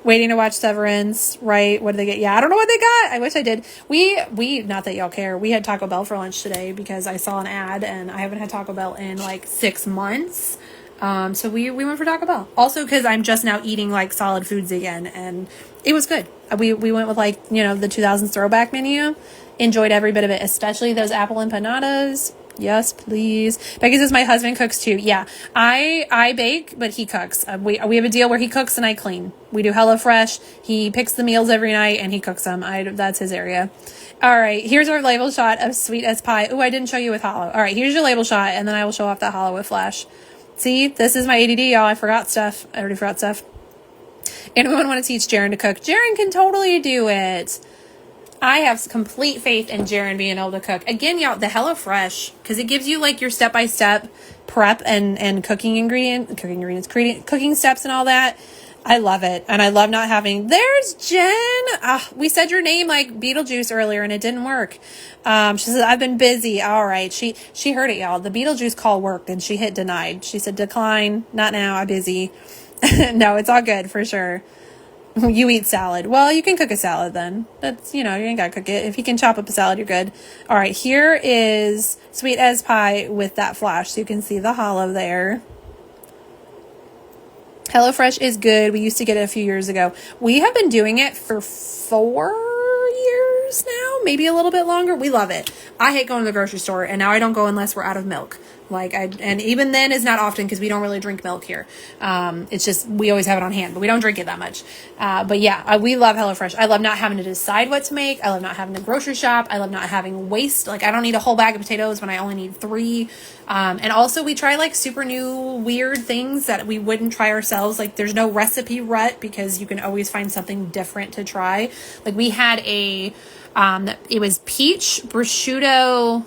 Waiting to watch Severance, right? What did they get? Yeah, I don't know what they got. I wish I did. We not that y'all care. We had Taco Bell for lunch today because I saw an ad and I haven't had Taco Bell in like 6 months. So we went for Taco Bell. Also because I'm just now eating like solid foods again and it was good. We went with like, the 2000s throwback menu. Enjoyed every bit of it, especially those apple empanadas. Yes, please. Becky says my husband cooks too. Yeah, I bake, but he cooks. We have a deal where he cooks and I clean. We do HelloFresh. He picks the meals every night and he cooks them. That's his area. All right, here's our label shot of Sweet as Pie. Oh, I didn't show you with hollow. All right, here's your label shot, and then I will show off that hollow with flash. See, this is my ADD, y'all. I already forgot stuff. Anyone want to teach Jaren to cook? Jaren can totally do it. I have complete faith in Jaren being able to cook. Again, y'all, the HelloFresh, because it gives you like your step-by-step prep and cooking steps and all that. I love it. And I love not having, there's Jen. We said your name like Beetlejuice earlier and it didn't work. She said, I've been busy. All right. She heard it, y'all. The Beetlejuice call worked and she hit denied. She said, decline. Not now. I'm busy. No, it's all good for sure. You eat salad. Well, you can cook a salad then. That's, you ain't got to cook it. If you can chop up a salad, you're good. All right. Here is Sweet as Pie with that flash. So you can see the hollow there. HelloFresh is good. We used to get it a few years ago. We have been doing it for 4 years now, maybe a little bit longer. We love it. I hate going to the grocery store, and now I don't go unless we're out of milk. And even then is not often because we don't really drink milk here. It's just, we always have it on hand, but we don't drink it that much. But yeah, we love HelloFresh. I love not having to decide what to make. I love not having to grocery shop. I love not having waste. Like, I don't need a whole bag of potatoes when I only need 3. And also we try like super new weird things that we wouldn't try ourselves. Like, there's no recipe rut because you can always find something different to try. Like, we had it was peach prosciutto.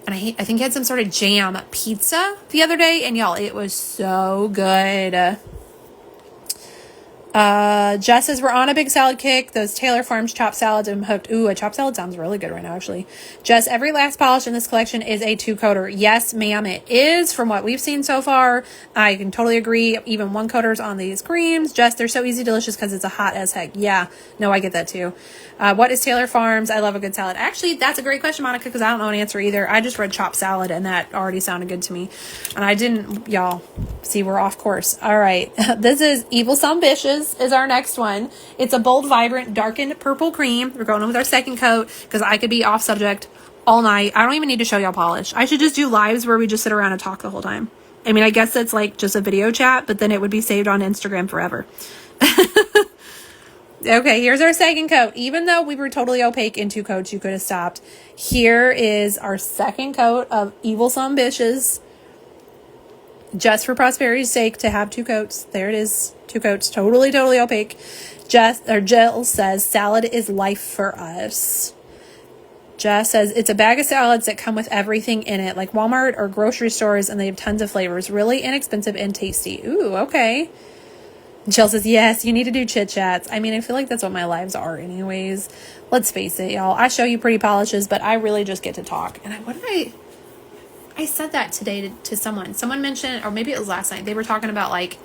And I think he had some sort of jam pizza the other day. And y'all, it was so good. Jess says we're on a big salad kick. Those Taylor Farms chopped salads, I'm hooked. Ooh, a chopped salad sounds really good right now, actually. Jess, every last polish in this collection is a 2-coater. Yes, ma'am, it is from what we've seen so far. I can totally agree. Even 1-coaters on these creams. Jess, they're so easy, delicious because it's a hot as heck. Yeah, no, I get that too. What is Taylor Farms? I love a good salad. Actually, that's a great question, Monica, because I don't know an answer either. I just read chopped salad and that already sounded good to me. And I didn't, y'all, see, we're off course. All right. This is Evil Ambitious is our next one. It's a bold, vibrant, darkened purple cream. We're going with our second coat because I could be off subject all night. I don't even need to show y'all polish. I should just do lives where we just sit around and talk the whole time. I mean, I guess that's like just a video chat, but then it would be saved on Instagram forever. Okay, here's our second coat. Even though we were totally opaque in 2 coats, you could have stopped. Here is our second coat of Evil Ambitious. Just for prosperity's sake to have 2 coats. There it is. 2 coats. Totally, totally opaque. Jill says, salad is life for us. Jess says, it's a bag of salads that come with everything in it, like Walmart or grocery stores, and they have tons of flavors. Really inexpensive and tasty. Ooh, okay. Jill says, yes, you need to do chit chats. I mean, I feel like that's what my lives are anyways. Let's face it, y'all. I show you pretty polishes, but I really just get to talk. And I said that today to someone. Someone mentioned, or maybe it was last night, they were talking about like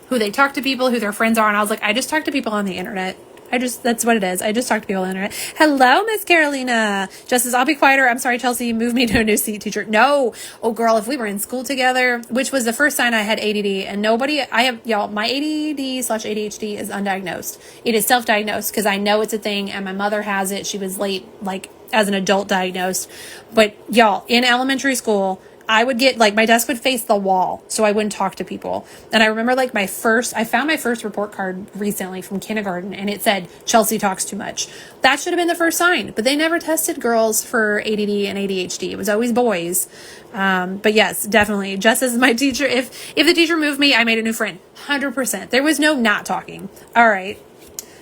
who they talk to people, who their friends are. And I was like, I just talk to people on the internet. That's what it is. I just talk to people on the internet. Hello, Miss Carolina. Just as I'll be quieter. I'm sorry, Chelsea, move me to a new seat, teacher. No. Oh, girl, if we were in school together, which was the first sign I had ADD, and y'all, my ADD/ADHD is undiagnosed. It is self-diagnosed because I know it's a thing and my mother has it. She was late, like as an adult diagnosed. But y'all, in elementary school, I would get, like, my desk would face the wall, so I wouldn't talk to people. And I remember, like, I found my first report card recently from kindergarten, and it said, Chelsea talks too much. That should have been the first sign, but they never tested girls for ADD and ADHD. It was always boys. But yes, definitely. Just as my teacher, if the teacher moved me, I made a new friend. 100%. There was no not talking. All right.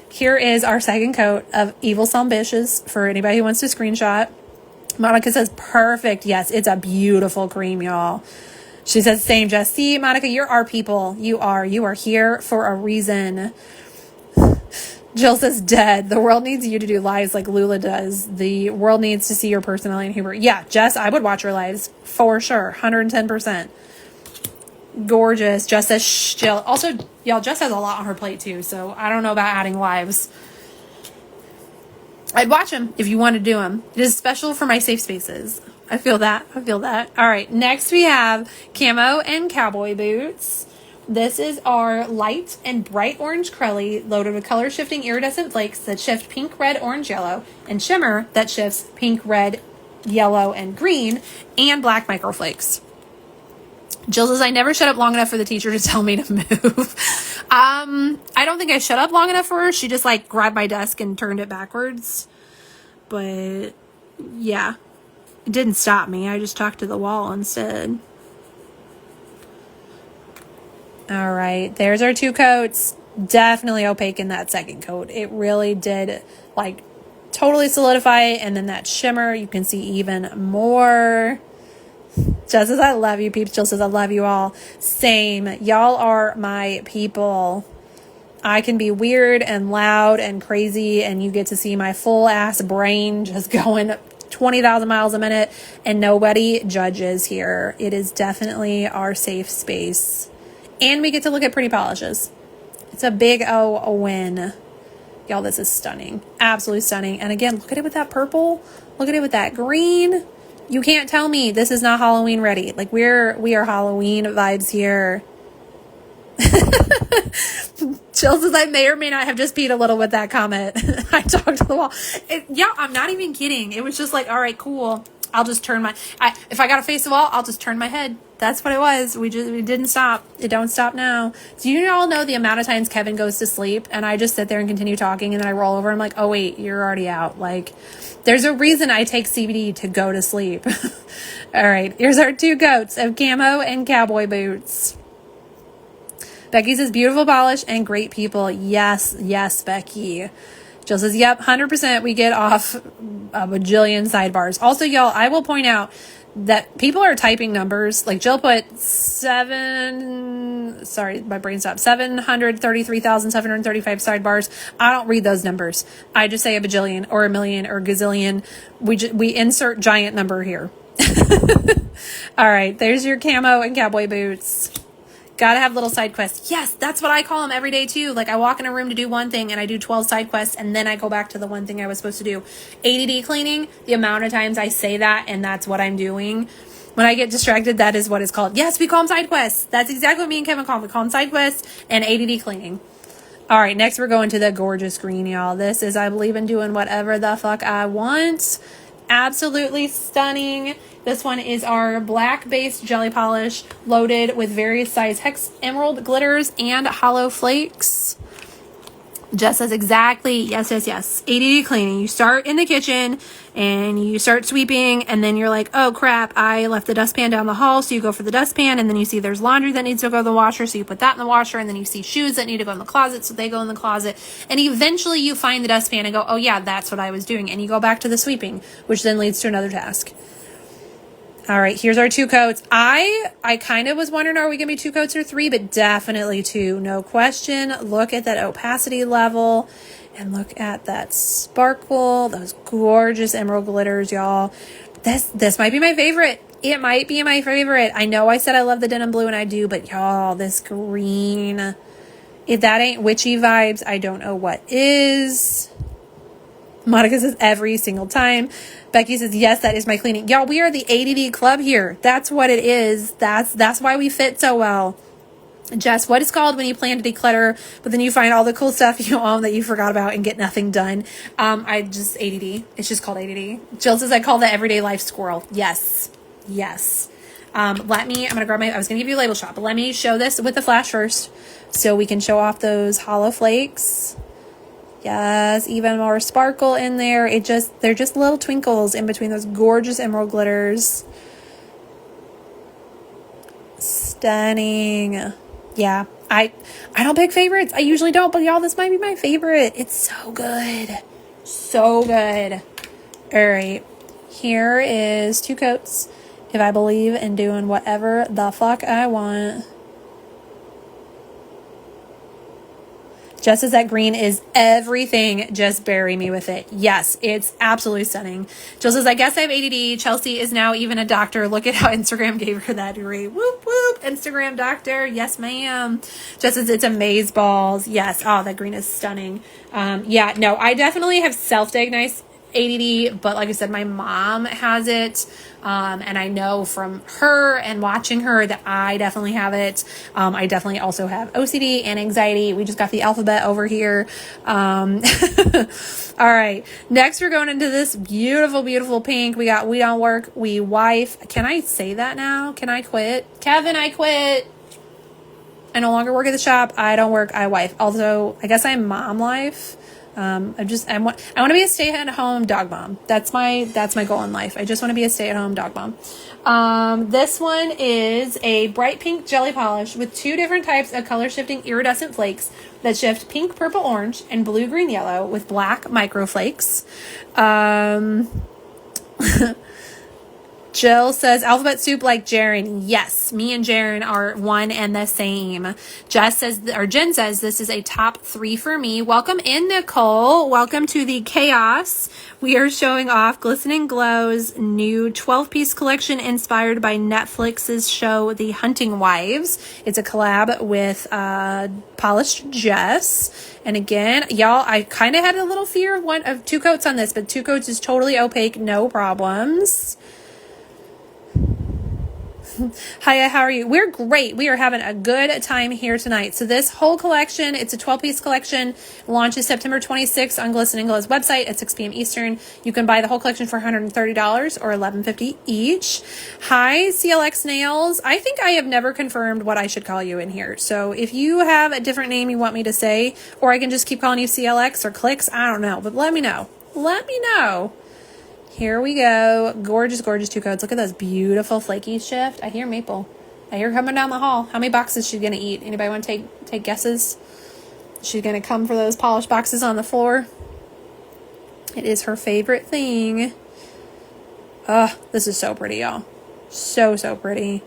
Here is our second coat of Evil Ambitious for anybody who wants to screenshot. Monica says, perfect. Yes, it's a beautiful cream, y'all. She says, same, Jess. See, Monica, you're our people. You are here for a reason. Jill says, dead. The world needs you to do lives like Lula does. The world needs to see your personality and humor. Yeah, Jess, I would watch her lives for sure. 110%. Gorgeous. Jess says, shh, Jill. Also, y'all, Jess has a lot on her plate too, so I don't know about adding lives. I'd watch them if you want to do them. It is special for my safe spaces. I feel that. All right. Next we have camo and cowboy boots. This is our light and bright orange crelly loaded with color shifting iridescent flakes that shift pink, red, orange, yellow, and shimmer that shifts pink, red, yellow, and green, and black microflakes. Jill says, I never shut up long enough for the teacher to tell me to move. I don't think I shut up long enough for her. She just like grabbed my desk and turned it backwards. But yeah, it didn't stop me. I just talked to the wall instead. All right, there's our 2 coats. Definitely opaque in that second coat. It really did like totally solidify. And then that shimmer, you can see even more. Jill says, I love you, peeps. Jill says, I love you all. Same. Y'all are my people. I can be weird and loud and crazy, and you get to see my full-ass brain just going 20,000 miles a minute, and nobody judges here. It is definitely our safe space. And we get to look at pretty polishes. It's a big a win. Y'all, this is stunning. Absolutely stunning. And again, look at it with that purple. Look at it with that green. You can't tell me this is not Halloween ready. Like we are Halloween vibes here. Jill says, I may or may not have just peed a little with that comment. I talked to the wall. Yeah, I'm not even kidding. It was just like, all right, cool. I'll just turn if I got to face the wall, I'll just turn my head. That's what it was. We didn't stop. It don't stop now. Do you all know the amount of times Kevin goes to sleep and I just sit there and continue talking and then I roll over and I'm like, oh wait, you're already out. Like there's a reason I take CBD to go to sleep. All right. Here's our 2 coats of camo and cowboy boots. Becky says, beautiful polish and great people. Yes, Becky. Jill says, yep, 100% we get off a bajillion sidebars. Also, y'all, I will point out that people are typing numbers. Like Jill put 733,735 sidebars. I don't read those numbers. I just say a bajillion or a million or gazillion. We insert giant number here. All right, there's your camo and cowboy boots. Gotta have little side quests. Yes, that's what I call them every day too. Like I walk in a room to do one thing and I do 12 side quests and then I go back to the one thing I was supposed to do. ADD cleaning, the amount of times I say that and that's what I'm doing. When I get distracted, that is what it's called. Yes, we call them side quests. That's exactly what me and Kevin call them. We call them side quests and ADD cleaning. All right, next we're going to the gorgeous green, y'all. This is, I believe in doing whatever the fuck I want. Absolutely stunning. This one is our black based jelly polish loaded with various size hex emerald glitters and hollow flakes. Just as exactly, yes. ADD cleaning. You start in the kitchen and you start sweeping and then you're like, oh crap, I left the dustpan down the hall. So you go for the dustpan and then you see there's laundry that needs to go in the washer. So you put that in the washer and then you see shoes that need to go in the closet. So they go in the closet and eventually you find the dustpan and go, oh yeah, that's what I was doing. And you go back to the sweeping, which then leads to another task. All right, here's our 2 coats. I kind of was wondering, are we going to be 2 coats or 3? But definitely 2, no question. Look at that opacity level and look at that sparkle, those gorgeous emerald glitters, y'all. This might be my favorite. It might be my favorite. I know I said I love the denim blue and I do, but y'all, this green, if that ain't witchy vibes, I don't know what is. Monica says every single time. Becky says, yes, that is my cleaning. Y'all, we are the ADD club here. That's what it is. That's why we fit so well. Jess, what is called when you plan to declutter, but then you find all the cool stuff you own that you forgot about and get nothing done? I just ADD. It's just called ADD. Jill says, I call that everyday life squirrel. Yes. I'm gonna grab I was gonna give you a label shot, but let me show this with the flash first so we can show off those hollow flakes. Yes, even more sparkle in there. They're just little twinkles in between those gorgeous emerald glitters. Stunning. Yeah, I don't pick favorites. I usually don't, but y'all, this might be my favorite. It's so good. So good. All right, here is 2 coats. If I believe in doing whatever the fuck I want. Just as that green is everything, just bury me with it. Yes, it's absolutely stunning. Jill says, I guess I have ADD. Chelsea is now even a doctor. Look at how Instagram gave her that degree. Whoop, whoop. Instagram doctor. Yes, ma'am. Just as it's amaze balls. Yes. Oh, that green is stunning. Yeah, no, I definitely have self-diagnosed ADD, but like I said, my mom has it. And I know from her and watching her that I definitely have it. I definitely also have OCD and anxiety. We just got the alphabet over here. All right. Next, we're going into this beautiful, beautiful pink. We got We Don't Work, We Wife. Can I say that now? Can I quit? Kevin, I quit. I no longer work at the shop. I don't work, I wife. Also, I guess I'm mom life. I want to be a stay-at-home dog mom. That's my goal in life. I just want to be a stay-at-home dog mom. This one is a bright pink jelly polish with 2 different types of color-shifting iridescent flakes that shift pink, purple, orange, and blue, green, yellow with black micro flakes. Jill says, alphabet soup like Jaren. Yes, me and Jaren are one and the same. Jen says, this is a top 3 for me. Welcome in, Nicole. Welcome to the chaos. We are showing off Glisten and Glow's new 12-piece collection inspired by Netflix's show, The Hunting Wives. It's a collab with Polished Jess. And again, y'all, I kind of had a little fear of 2 coats on this, but 2 coats is totally opaque, no problems. Hiya, how are you? We're great. We are having a good time here tonight. So this whole collection, it's a 12-piece collection, launches September 26th on Glisten and Glow's website at 6 p.m. Eastern. You can buy the whole collection for $130 or $11.50 each. Hi, CLX Nails. I think I have never confirmed what I should call you in here. So if you have a different name you want me to say, or I can just keep calling you CLX or Clicks, I don't know, but let me know. Let me know. Here we go. Gorgeous, gorgeous 2 coats. Look at those beautiful flaky shift. I hear maple. I hear her coming down the hall. How many boxes is she going to eat? Anybody want to take guesses? She's going to come for those polished boxes on the floor. It is her favorite thing. This is so pretty, y'all. So, so pretty.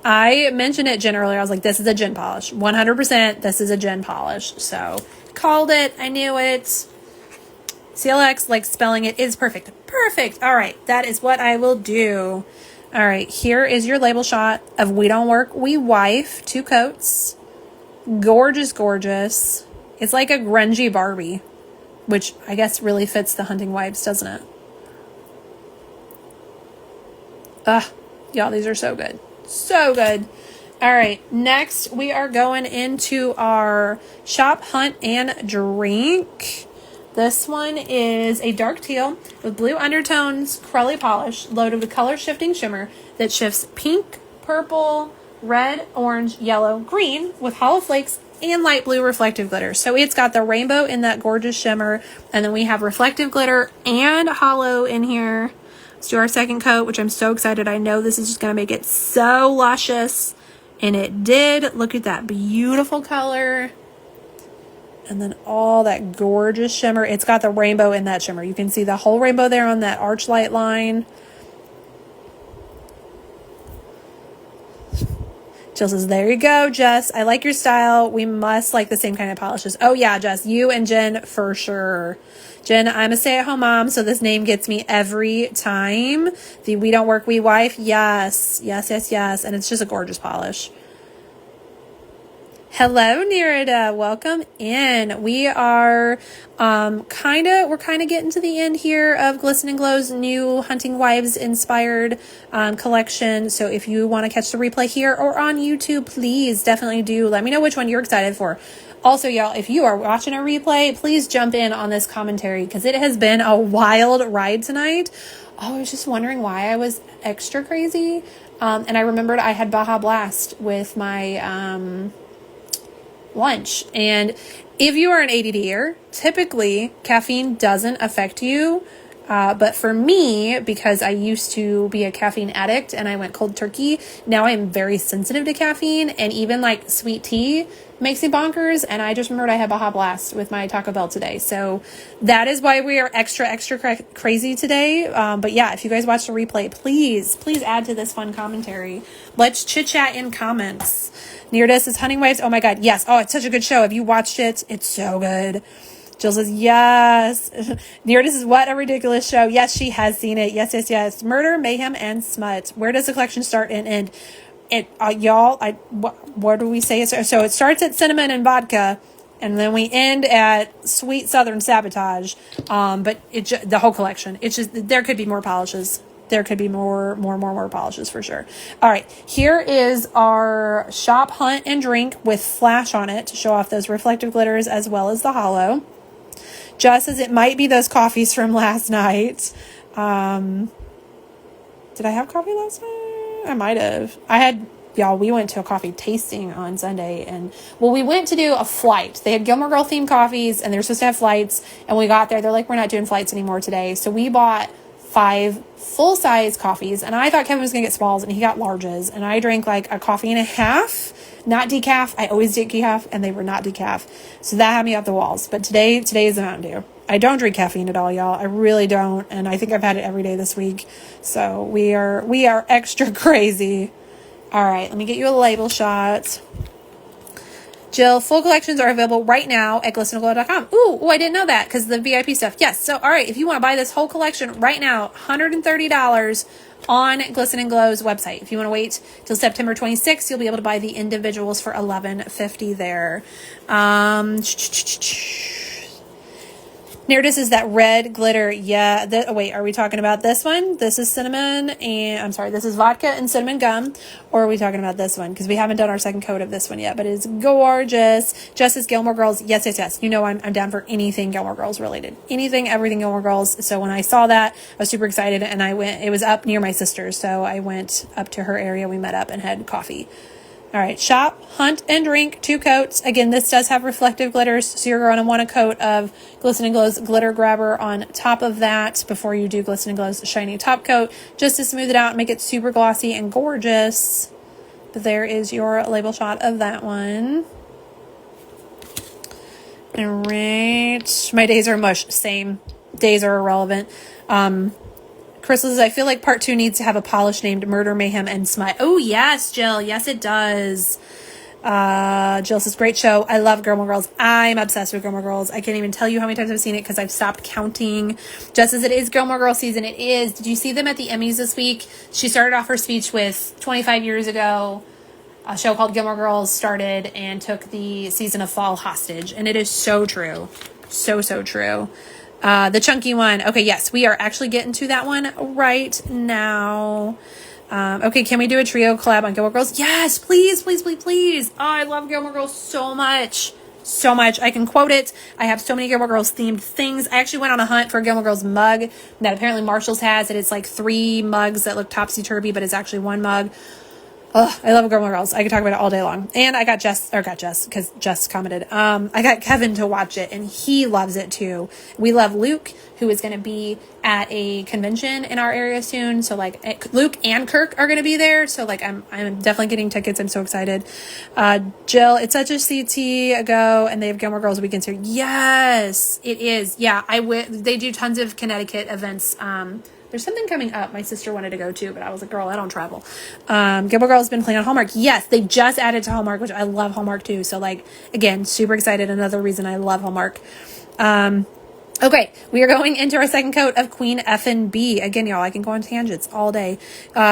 I mentioned it, Jen, earlier. I was like, this is a gin polish. 100% this is a gin polish. So, called it. I knew it. CLX, like spelling it, is perfect. Perfect. All right. That is what I will do. All right. Here is your label shot of We Don't Work, We Wife. 2 coats. Gorgeous, gorgeous. It's like a grungy Barbie, which I guess really fits the hunting wives, doesn't it? Ugh. Y'all, these are so good. So good. All right. Next, we are going into our Shop, Hunt, and Drink. This one is a dark teal with blue undertones, crelly polish, loaded with color shifting shimmer that shifts pink, purple, red, orange, yellow, green with hollow flakes and light blue reflective glitter. So it's got the rainbow in that gorgeous shimmer, and then we have reflective glitter and hollow in here. Let's do our second coat, which I'm so excited. I know this is just going to make it so luscious, and it did. Look at that beautiful color. And then all that gorgeous shimmer. It's got the rainbow in that shimmer. You can see the whole rainbow there on that arch light line. Jill says, there you go, Jess. I like your style. We must like the same kind of polishes. Oh, yeah, Jess. You and Jen for sure. Jen, I'm a stay-at-home mom, so this name gets me every time. The We Don't Work, We Wife. Yes. Yes, yes, yes. And it's just a gorgeous polish. Hello, Nerida. Welcome in. We are we're kind of getting to the end here of Glisten and Glow's new Hunting Wives inspired collection. So if you want to catch the replay here or on YouTube, please definitely do let me know which one you're excited for. Also, y'all, if you are watching a replay, please jump in on this commentary because it has been a wild ride tonight. Oh, I was just wondering why I was extra crazy. And I remembered I had Baja Blast with my lunch. And if you are an ADDer, typically caffeine doesn't affect you. But for me, because I used to be a caffeine addict and I went cold turkey, now I'm very sensitive to caffeine, and even like sweet tea makes me bonkers. And I just remembered I had Baja Blast with my Taco Bell today. So that is why we are extra crazy today. But yeah, if you guys watch the replay, please add to this fun commentary. Let's chit chat in comments. Neardus is Hunting Wives. Oh my God. Yes. Oh, it's such a good show. Have you watched it? It's so good. Jill says, yes. Neardus is what a ridiculous show. Yes, she has seen it. Yes, yes, yes. Murder, mayhem, and smut. Where does the collection start and end? Y'all, what do we say? So it starts at cinnamon and vodka, and then we end at sweet southern sabotage. But the whole collection, it's just, there could be more polishes. There could be more polishes for sure. All right, here is our Shop, Hunt, and Drink with flash on it to show off those reflective glitters as well as the hollow. Just says it might be those coffees from last night. Did I have coffee last night? I might have. We went to a coffee tasting on Sunday, and we went to do a flight. They had Gilmore Girl themed coffees, and they were supposed to have flights, and we got there. They're like, we're not doing flights anymore today. So we bought 5 full-size coffees, and I thought Kevin was going to get smalls, and he got larges, and I drank like a coffee and a half, not decaf. I always did decaf, and they were not decaf, so that had me up the walls. But today is the Mountain Dew. I don't drink caffeine at all, y'all. I really don't, and I think I've had it every day this week, so we are extra crazy. All right, let me get you a label shot. Jill, full collections are available right now at glistenandglow.com. Ooh, I didn't know that because the VIP stuff. Yes. So, all right, if you want to buy this whole collection right now, $130 on Glisten and Glow's website. If you want to wait till September 26th, you'll be able to buy the individuals for $11.50 there. Neardus is that red glitter. Yeah. Wait, are we talking about this one? This is cinnamon this is vodka and cinnamon gum. Or are we talking about this one? Because we haven't done our second coat of this one yet, but it's gorgeous. Just as Gilmore Girls. Yes, yes, yes. You know, I'm down for anything Gilmore Girls related. Everything Gilmore Girls. So when I saw that, I was super excited, and it was up near my sister's. So I went up to her area. We met up and had coffee. All right, Shop, Hunt, and Drink, 2 coats. Again, this does have reflective glitters, so you're going to want a coat of Glisten and Glow's Glitter Grabber on top of that before you do Glisten and Glow's shiny top coat, just to smooth it out and make it super glossy and gorgeous. But there is your label shot of that one. All right, my days are mush. Same. Days are irrelevant. Crystal says, I feel like part 2 needs to have a polish named Murder, Mayhem, and Smut. Oh, yes, Jill. Yes, it does. Jill says, great show. I love Gilmore Girls. I'm obsessed with Gilmore Girls. I can't even tell you how many times I've seen it because I've stopped counting. Just as it is Gilmore Girls season, it is. Did you see them at the Emmys this week? She started off her speech with 25 years ago. A show called Gilmore Girls started and took the season of fall hostage. And it is so true. So true. The chunky one. Okay, yes, we are actually getting to that one right now. Okay, can we do a trio collab on Gilmore Girls? Yes, please. Oh, I love Gilmore Girls so much. So much. I can quote it. I have so many Gilmore Girls themed things. I actually went on a hunt for a Gilmore Girls mug that apparently Marshall's has. It's like 3 mugs that look topsy-turvy, but it's actually 1 mug. Oh, I love Gilmore Girls. I could talk about it all day long. And I got Jess, because Jess commented. I got Kevin to watch it, and he loves it too. We love Luke, who is going to be at a convention in our area soon. So like Luke and Kirk are going to be there. So like I'm definitely getting tickets. I'm so excited. Jill, it's such a CT ago, and they have Gilmore Girls weekends here. Yes, it is. Yeah, they do tons of Connecticut events. There's something coming up my sister wanted to go to, but I was like, girl, I don't travel. Gilmore Girls has been playing on Hallmark. Yes, they just added to Hallmark, which I love Hallmark too. So like, again, super excited. Another reason I love Hallmark. Okay, we are going into our second coat of Queen F&B. Again, y'all, I can go on tangents all day.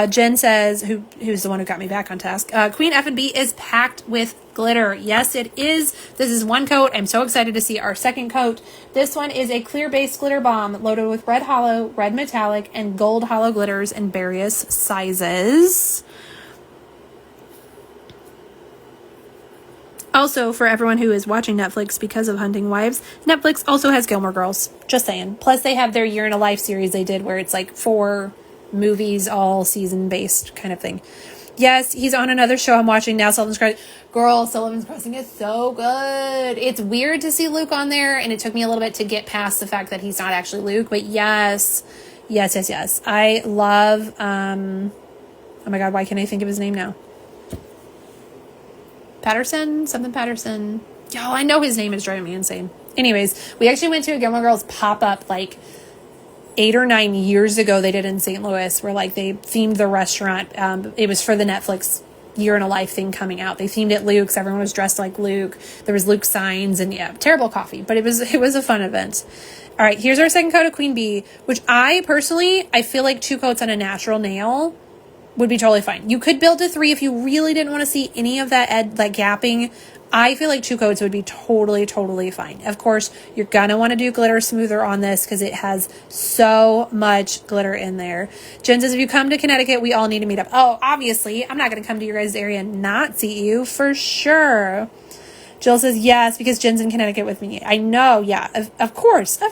Jen says, who's the one who got me back on task, Queen F&B is packed with glitter. Yes, it is. This is one coat. I'm so excited to see our second coat. This one is a clear base glitter bomb loaded with red hollow, red metallic, and gold hollow glitters in various sizes. Also, for everyone who is watching Netflix because of Hunting Wives, Netflix also has Gilmore Girls. Just saying. Plus, they have their Year in a Life series they did where it's like 4 movies, all season-based kind of thing. Yes, he's on another show I'm watching now, Sullivan's Crossing. Girl, Sullivan's Crossing is so good. It's weird to see Luke on there, and it took me a little bit to get past the fact that he's not actually Luke. But yes. I love, oh my God, why can't I think of his name now? Patterson? Something Patterson. Yo, I know his name is driving me insane. Anyways, we actually went to a Gilmore Girls pop-up like 8 or 9 years ago. They did in St. Louis where like they themed the restaurant. It was for the Netflix Year in a Life thing coming out. They themed it Luke's. Everyone was dressed like Luke. There was Luke signs and yeah, terrible coffee, but it was a fun event. All right, here's our second coat of Queen Bee, which I feel like 2 coats on a natural nail would be totally fine. You could build to 3 if you really didn't want to see any of that gapping. I feel like 2 coats would be totally fine. Of course, you're going to want to do glitter smoother on this because it has so much glitter in there. Jen says, if you come to Connecticut, we all need to meet up. Oh, obviously, I'm not going to come to your guys' area and not see you for sure. Jill says, yes, because Jen's in Connecticut with me. I know, yeah, of course. I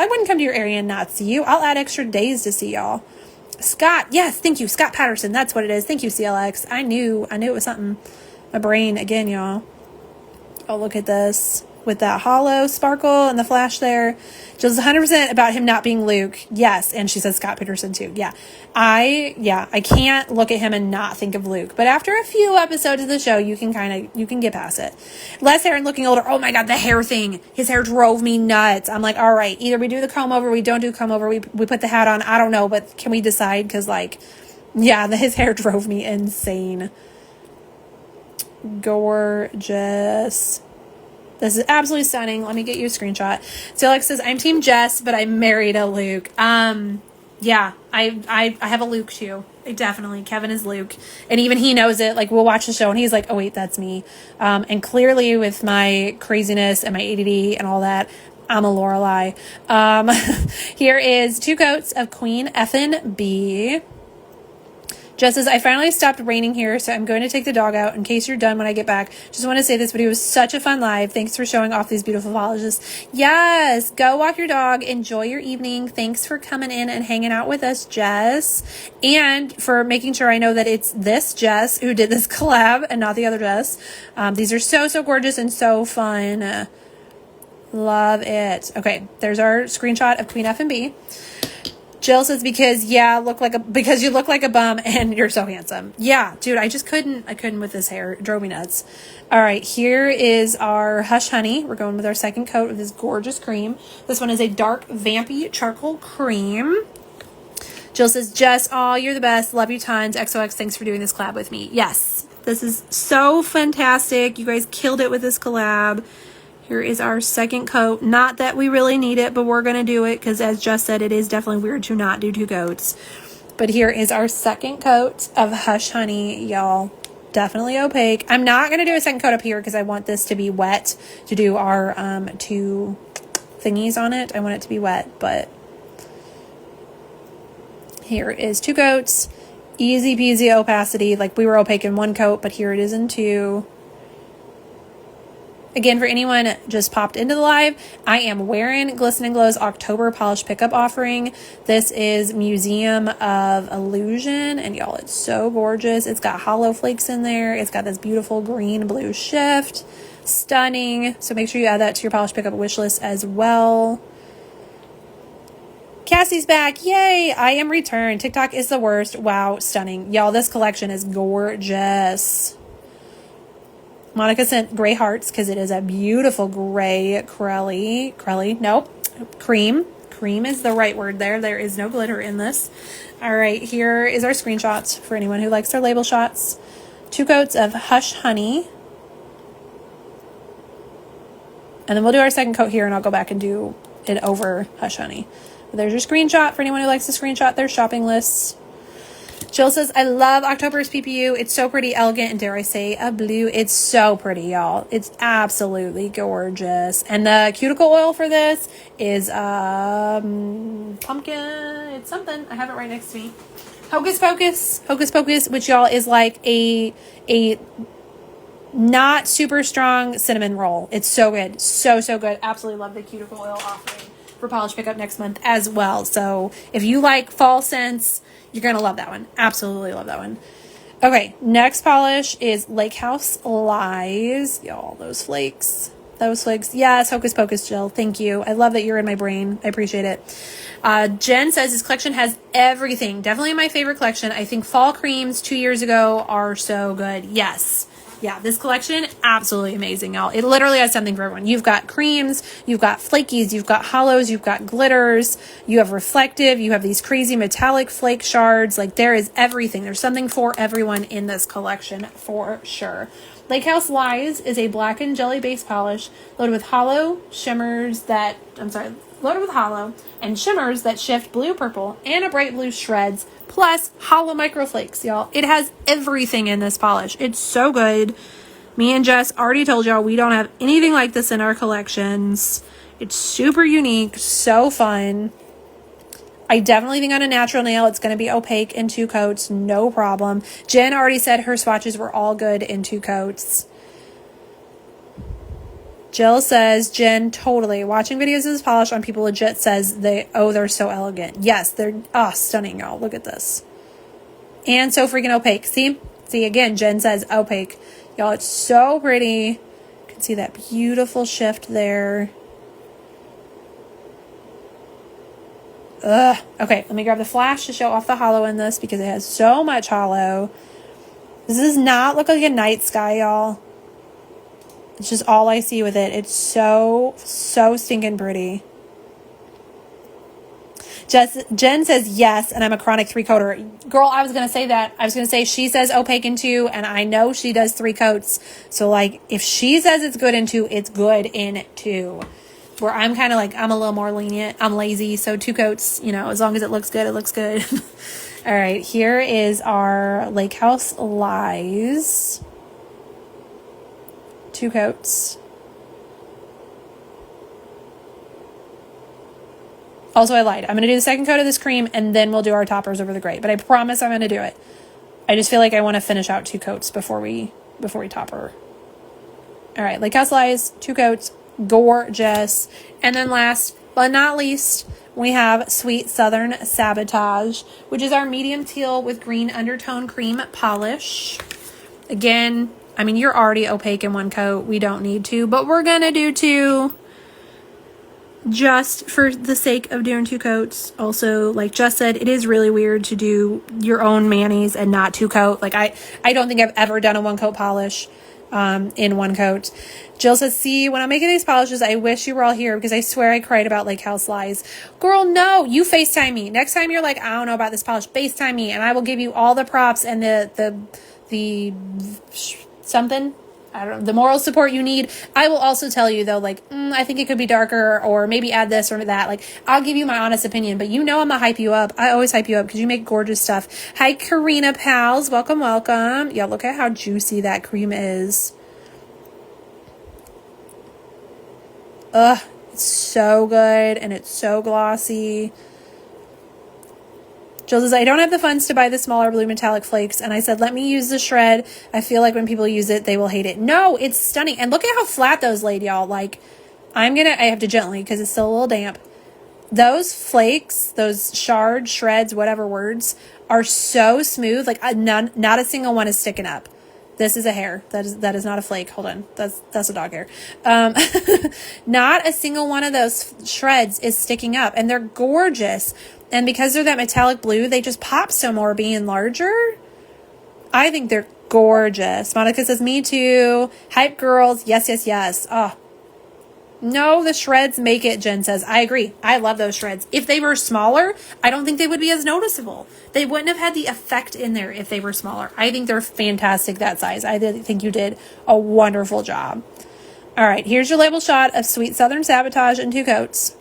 wouldn't come to your area and not see you. I'll add extra days to see y'all. Scott, yes, thank you. Scott Patterson, that's what it is. Thank you, CLX. I knew it was something. My brain, again, y'all. Oh, look at this. With that hollow sparkle and the flash there. Jill's 100% about him not being Luke. Yes, and she says Scott Peterson too. Yeah. I can't look at him and not think of Luke. But after a few episodes of the show, you can get past it. Les Aaron looking older. Oh my God, the hair thing. His hair drove me nuts. I'm like, all right, either we do the comb over, we don't do comb over, we put the hat on. I don't know, but can we decide? Because his hair drove me insane. Gorgeous. This is absolutely stunning. Let me get you a screenshot. So Alex says, I'm team Jess, but I'm married a Luke. Yeah, I have a Luke too. Definitely. Kevin is Luke. And even he knows it. Like, we'll watch the show and he's like, oh wait, that's me. And clearly with my craziness and my ADD and all that, I'm a Lorelai. Here is 2 coats of Queen F&B. Jess says, I finally stopped raining here, so I'm going to take the dog out in case you're done when I get back. Just want to say this video was such a fun live. Thanks for showing off these beautiful polishes. Yes, go walk your dog. Enjoy your evening. Thanks for coming in and hanging out with us, Jess. And for making sure I know that it's this Jess who did this collab and not the other Jess. These are so gorgeous and so fun. Love it. Okay, there's our screenshot of Queen F&B. Jill says, because you look like a bum and you're so handsome. Yeah, dude, I couldn't with this hair. It drove me nuts. All right, here is our Hush Honey. We're going with our second coat of this gorgeous cream. This one is a dark vampy charcoal cream. Jill says, Jess, oh, you're the best. Love you tons. XOX, thanks for doing this collab with me. Yes, this is so fantastic. You guys killed it with this collab. Here is our second coat. Not that we really need it, but we're going to do it because, as Jess said, it is definitely weird to not do 2 coats. But here is our second coat of Hush Honey, y'all. Definitely opaque. I'm not going to do a second coat up here because I want this to be wet to do our 2 thingies on it. I want it to be wet, but here is 2 coats. Easy peasy opacity. Like, we were opaque in 1 coat, but here it is in 2. Again, for anyone just popped into the live, I am wearing Glisten and Glow's October Polish Pickup offering. This is Museum of Illusion, and y'all, it's so gorgeous. It's got hollow flakes in there. It's got this beautiful green-blue shift. Stunning. So make sure you add that to your Polish Pickup wish list as well. Cassie's back. Yay! I am returned. TikTok is the worst. Wow, stunning. Y'all, this collection is gorgeous. Monica sent gray hearts because it is a beautiful gray cream. Cream is the right word there. There is no glitter in this. All right, here is our screenshots for anyone who likes their label shots. 2 coats of Hush Honey. And then we'll do our second coat here, and I'll go back and do it over Hush Honey. But there's your screenshot for anyone who likes to screenshot their shopping lists. Jill says, I love October's PPU. It's so pretty, elegant, and dare I say, a blue. It's so pretty, y'all. It's absolutely gorgeous. And the cuticle oil for this is pumpkin. It's something. I have it right next to me. Hocus Pocus, which, y'all, is like a not super strong cinnamon roll. It's so good. So good. Absolutely love the cuticle oil offering for Polish Pickup next month as well. So if you like fall scents, you're going to love that one. Absolutely love that one. Okay, next polish is Lake House Lies. Y'all, those flakes. Yes, Hocus Pocus, Jill. Thank you. I love that you're in my brain. I appreciate it. Jen says this collection has everything. Definitely my favorite collection. I think fall creams 2 years ago are so good. Yes. Yeah, this collection, absolutely amazing, y'all. It literally has something for everyone. You've got creams, you've got flakies, you've got hollows, you've got glitters, you have reflective, you have these crazy metallic flake shards. Like, there is everything. There's something for everyone in this collection for sure. Lake House Lies is a black and jelly base polish loaded with hollow and shimmers that shift blue purple and a bright blue shreds plus hollow microflakes, y'all. It has everything in this polish. It's so good. Me and Jess already told y'all we don't have anything like this in our collections. It's super unique, so fun. I definitely think on a natural nail it's going to be opaque in 2 coats, no problem. Jen already said her swatches were all good in 2 coats. Jill says, Jen, totally. Watching videos of this polish on people legit says they're so elegant. Yes, they're stunning, y'all. Look at this. And so freaking opaque. See, again, Jen says opaque. Y'all, it's so pretty. You can see that beautiful shift there. Okay, let me grab the flash to show off the hollow in this because it has so much hollow. This does not look like a night sky, y'all. It's just all I see with it. It's so stinking pretty. Jen says yes, and I'm a chronic 3-coater. Girl, I was going to say that. I was going to say she says opaque in 2, and I know she does 3 coats. So, like, if she says it's good in 2, it's good in 2. Where I'm kind of like, I'm a little more lenient. I'm lazy, so 2 coats, as long as it looks good, it looks good. All right, here is our Lake House Lies. 2 coats. Also, I lied. I'm going to do the second coat of this cream, and then we'll do our toppers over the gray. But I promise I'm going to do it. I just feel like I want to finish out 2 coats before we topper. All right, Lake House Lies, 2 coats. Gorgeous. And then last but not least, we have Sweet Southern Sabotage, which is our medium teal with green undertone cream polish. Again, I mean, you're already opaque in 1 coat. We don't need to, but we're going to do 2 just for the sake of doing 2 coats. Also, like Jess said, it is really weird to do your own manis and not 2 coat. Like, I don't think I've ever done a 1 coat polish. in one coat. Jill says, see, when I'm making these polishes, I wish you were all here because I swear I cried about Lake House Lies. Girl, no, you FaceTime me. Next time you're like, I don't know about this polish, FaceTime me and I will give you all the props and the something. I don't know, the moral support you need. I will also tell you though, like, I think it could be darker or maybe add this or that. Like, I'll give you my honest opinion, but you know I'm gonna hype you up. I always hype you up because you make gorgeous stuff. Hi, Karina Pals. Welcome, welcome. Yeah, look at how juicy that cream is. Ugh, it's so good and it's so glossy. Jill says, I don't have the funds to buy the smaller blue metallic flakes. And I said, let me use the shred. I feel like when people use it, they will hate it. No, it's stunning. And look at how flat those laid, y'all. Like, I have to gently because it's still a little damp. Those flakes, those shreds, whatever words, are so smooth. Like, not a single one is sticking up. This is a hair. That is not a flake. Hold on. That's a dog hair. Not a single one of those shreds is sticking up. And they're gorgeous. And because they're that metallic blue, they just pop some more being larger. I think they're gorgeous. Monica says, me too. Hype girls. Yes, yes, yes. Oh, no, the shreds make it, Jen says. I agree. I love those shreds. If they were smaller, I don't think they would be as noticeable. They wouldn't have had the effect in there if they were smaller. I think they're fantastic that size. I think you did a wonderful job. All right, here's your label shot of Sweet Southern Sabotage in 2 coats.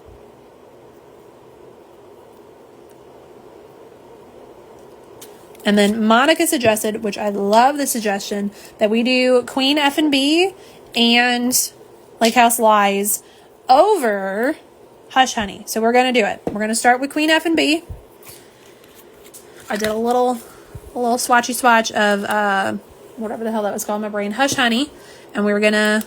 And then Monica suggested, which I love the suggestion, that we do Queen F&B and Lake House Lies over Hush Honey. So we're going to do it. We're going to start with Queen F&B. I did a little swatchy swatch of whatever the hell that was called in my brain, Hush Honey. And we're going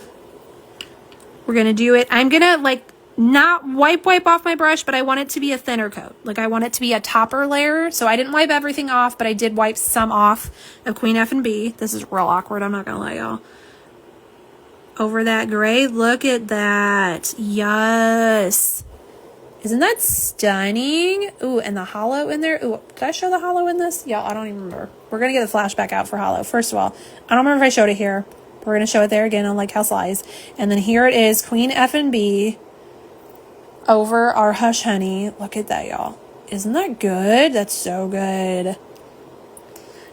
to do it. I'm going to like not wipe off my brush, but I want it to be a thinner coat. Like I want it to be a topper layer. So I didn't wipe everything off, but I did wipe some off of Queen F&B. This is real awkward. I'm not going to lie, y'all. Over that gray. Look at that. Yes. Isn't that stunning? Ooh, and the hollow in there. Ooh, did I show the hollow in this? Y'all, I don't even remember. We're going to get the flashback out for hollow. First of all, I don't remember if I showed it here. But we're going to show it there again on Lake House Lies. And then here it is, Queen F&B over our Hush Honey. Look at that, y'all. Isn't that good? That's so good.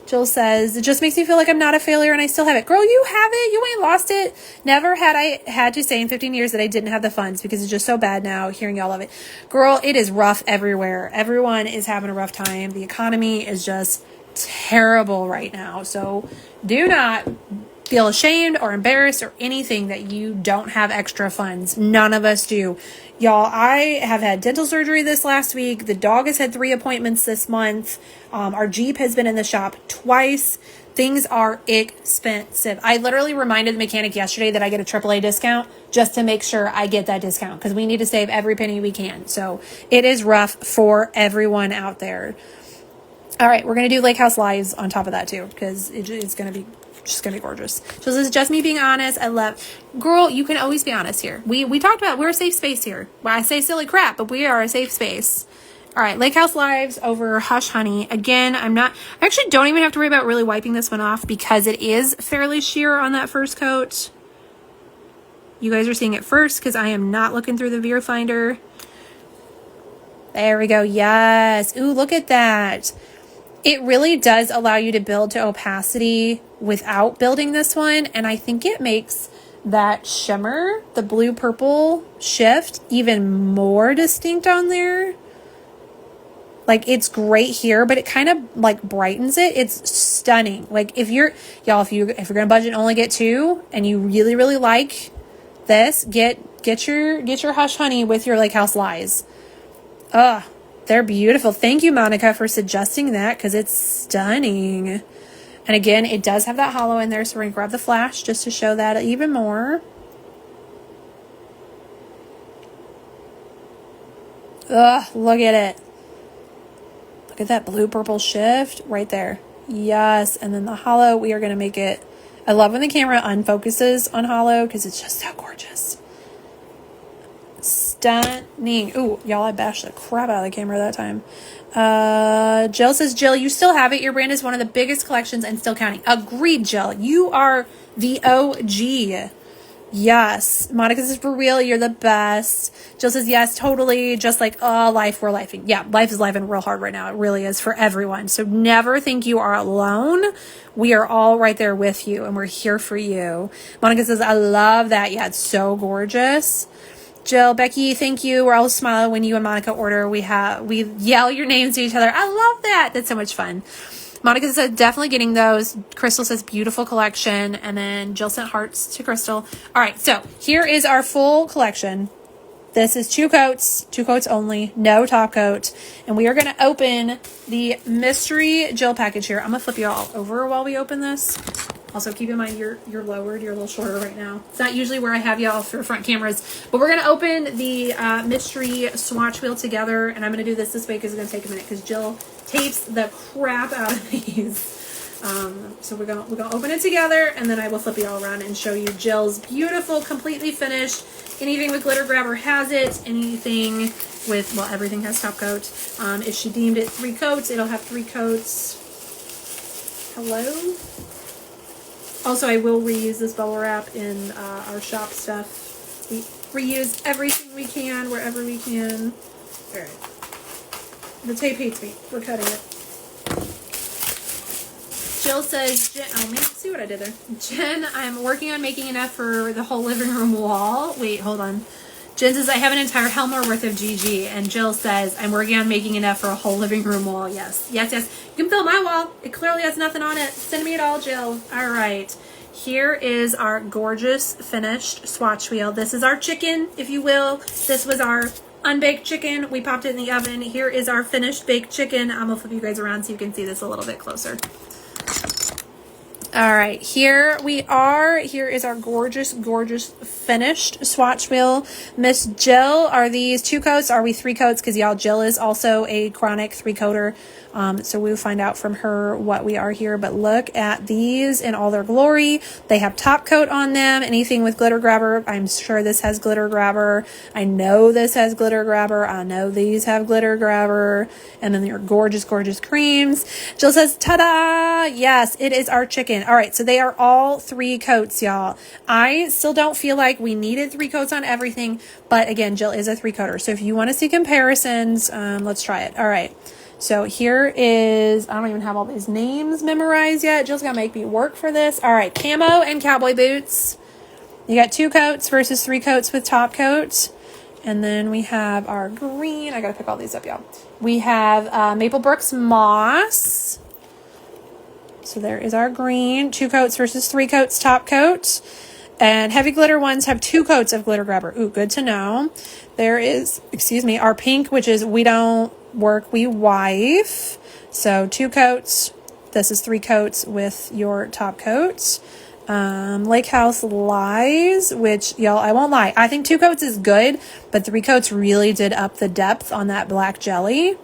Jill says, it just makes me feel like I'm not a failure and I still have it. Girl, you have it. You ain't lost it. Never had I had to say in 15 years that I didn't have the funds because it's just so bad now hearing y'all of it. Girl, it is rough everywhere. Everyone is having a rough time. The economy is just terrible right now. So do not feel ashamed or embarrassed or anything that you don't have extra funds. None of us do. Y'all, I have had dental surgery this last week. The dog has had 3 appointments this month. Our Jeep has been in the shop twice. Things are expensive. I literally reminded the mechanic yesterday that I get a AAA discount just to make sure I get that discount because we need to save every penny we can. So it is rough for everyone out there. All right, we're going to do Lake House Lies on top of that too because it's going to be just gonna be gorgeous. So this is just me being honest. I love, girl, you can always be honest here. We talked about we're a safe space here. Well, I say silly crap, but we are a safe space. All right, Lake House Lives over Hush Honey. Again, I actually don't even have to worry about really wiping this one off because it is fairly sheer on that first coat. You guys are seeing it first because I am not looking through the viewfinder. There we go. Yes. Ooh, look at that. It really does allow you to build to opacity without building this one. And I think it makes that shimmer, the blue purple shift, even more distinct on there. Like it's great here, but it kind of like brightens it. It's stunning. Like if you're gonna budget and only get 2 and you really, really like this, get your Hush Honey with your Lake House Lies. Ugh. They're beautiful. Thank you, Monica, for suggesting that because it's stunning. And again, it does have that hollow in there, so we're going to grab the flash just to show that even more. Ugh, look at it. Look at that blue-purple shift right there. Yes, and then the hollow, we are going to make it... I love when the camera unfocuses on hollow because it's just so gorgeous. stunning. Ooh, y'all, I bashed the crap out of the camera that time. Jill says, Jill, you still have it. Your brand is one of the biggest collections and still counting. Agreed, Jill. You are the OG. Yes. Monica says, for real, you're the best. Jill says, yes, totally. Just like, life, we're lifing. Yeah, life is living real hard right now. It really is for everyone. So never think you are alone. We are all right there with you, and we're here for you. Monica says, I love that. Yeah, it's so gorgeous. Jill, Becky, thank you. We're all smiling when you and Monica order. We yell your names to each other. I love that. That's so much fun. Monica says, definitely getting those. Crystal says, beautiful collection. And then Jill sent hearts to Crystal. All right, so here is our full collection. This is 2 coats only, no top coat. And we are going to open the mystery Jill package here. I'm going to flip you all over while we open this. Also, keep in mind, you're lowered. You're a little shorter right now. It's not usually where I have y'all for front cameras. But we're going to open the mystery swatch wheel together. And I'm going to do this way because it's going to take a minute because Jill tapes the crap out of these. So we're gonna open it together, and then I will flip you all around and show you Jill's beautiful, completely finished. Anything with glitter grabber has it. Anything with, well, everything has top coat. If she deemed it 3 coats, it'll have 3 coats. Hello. Also, I will reuse this bubble wrap in our shop stuff. We reuse everything we can wherever we can. All right. The tape hates me. We're cutting it. Jill says, oh man, see what I did there. Jen, I'm working on making enough for the whole living room wall. Wait, hold on. Jen says, I have an entire Helmer worth of GG. And Jill says, I'm working on making enough for a whole living room wall. Yes, yes, yes. You can fill my wall. It clearly has nothing on it. Send me it all, Jill. All right. Here is our gorgeous finished swatch wheel. This is our chicken, if you will. This was our unbaked chicken. We popped it in the oven. Here is our finished baked chicken. I'm gonna flip you guys around so you can see this a little bit closer. All right, here we are. Here is our gorgeous, gorgeous finished swatch wheel. Miss Jill, are these 2 coats? Are we 3 coats? Because y'all, Jill is also a chronic 3-coater. So we'll find out from her what we are here. But look at these in all their glory. They have top coat on them. Anything with glitter grabber. I'm sure this has glitter grabber. I know this has glitter grabber. I know these have glitter grabber. And then your gorgeous, gorgeous creams. Jill says, ta-da! Yes, it is our chicken. All right, so they are all 3 coats, y'all. I still don't feel like we needed 3 coats on everything. But again, Jill is a 3-coater. So if you want to see comparisons, let's try it. All right. So here is, I don't even have all these names memorized yet. Jill's going to make me work for this. All right, camo and cowboy boots. You got 2 coats versus 3 coats with top coat. And then we have our green. I got to pick all these up, y'all. We have Maple Brooks Moss. So there is our green. 2 coats versus 3 coats top coat. And heavy glitter ones have 2 coats of glitter grabber. Ooh, good to know. There is, our pink, which is we don't work, we wife. So 2 coats. This is 3 coats with your top coats. Lake House Lies, which, y'all, I won't lie, I think 2 coats is good, but 3 coats really did up the depth on that black jelly.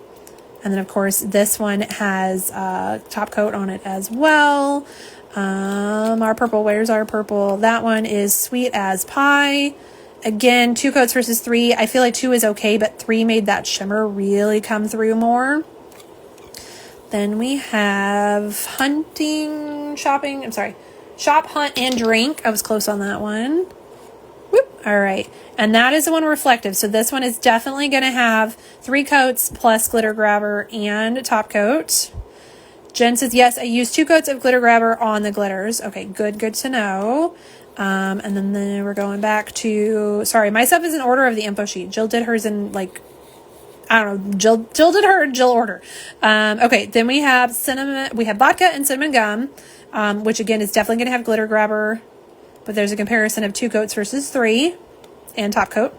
And then, of course, this one has top coat on it as well. Our purple, where's our purple? That one is Sweet as Pie. Again, 2 coats versus 3. I feel like 2 is okay, but 3 made that shimmer really come through more. Then we have Shop, Hunt, and Drink. I was close on that one. Whoop. All right. And that is the one reflective. So this one is definitely going to have 3 coats plus glitter grabber and top coat. Jen says, yes, I used 2 coats of glitter grabber on the glitters. Okay, good to know. And then we're going back to, sorry, my stuff is in order of the info sheet. Jill did hers in like, I don't know, Jill did her in Jill order. Okay, then we have vodka and cinnamon gum, which again is definitely going to have glitter grabber, but there's a comparison of 2 coats versus 3 and top coat.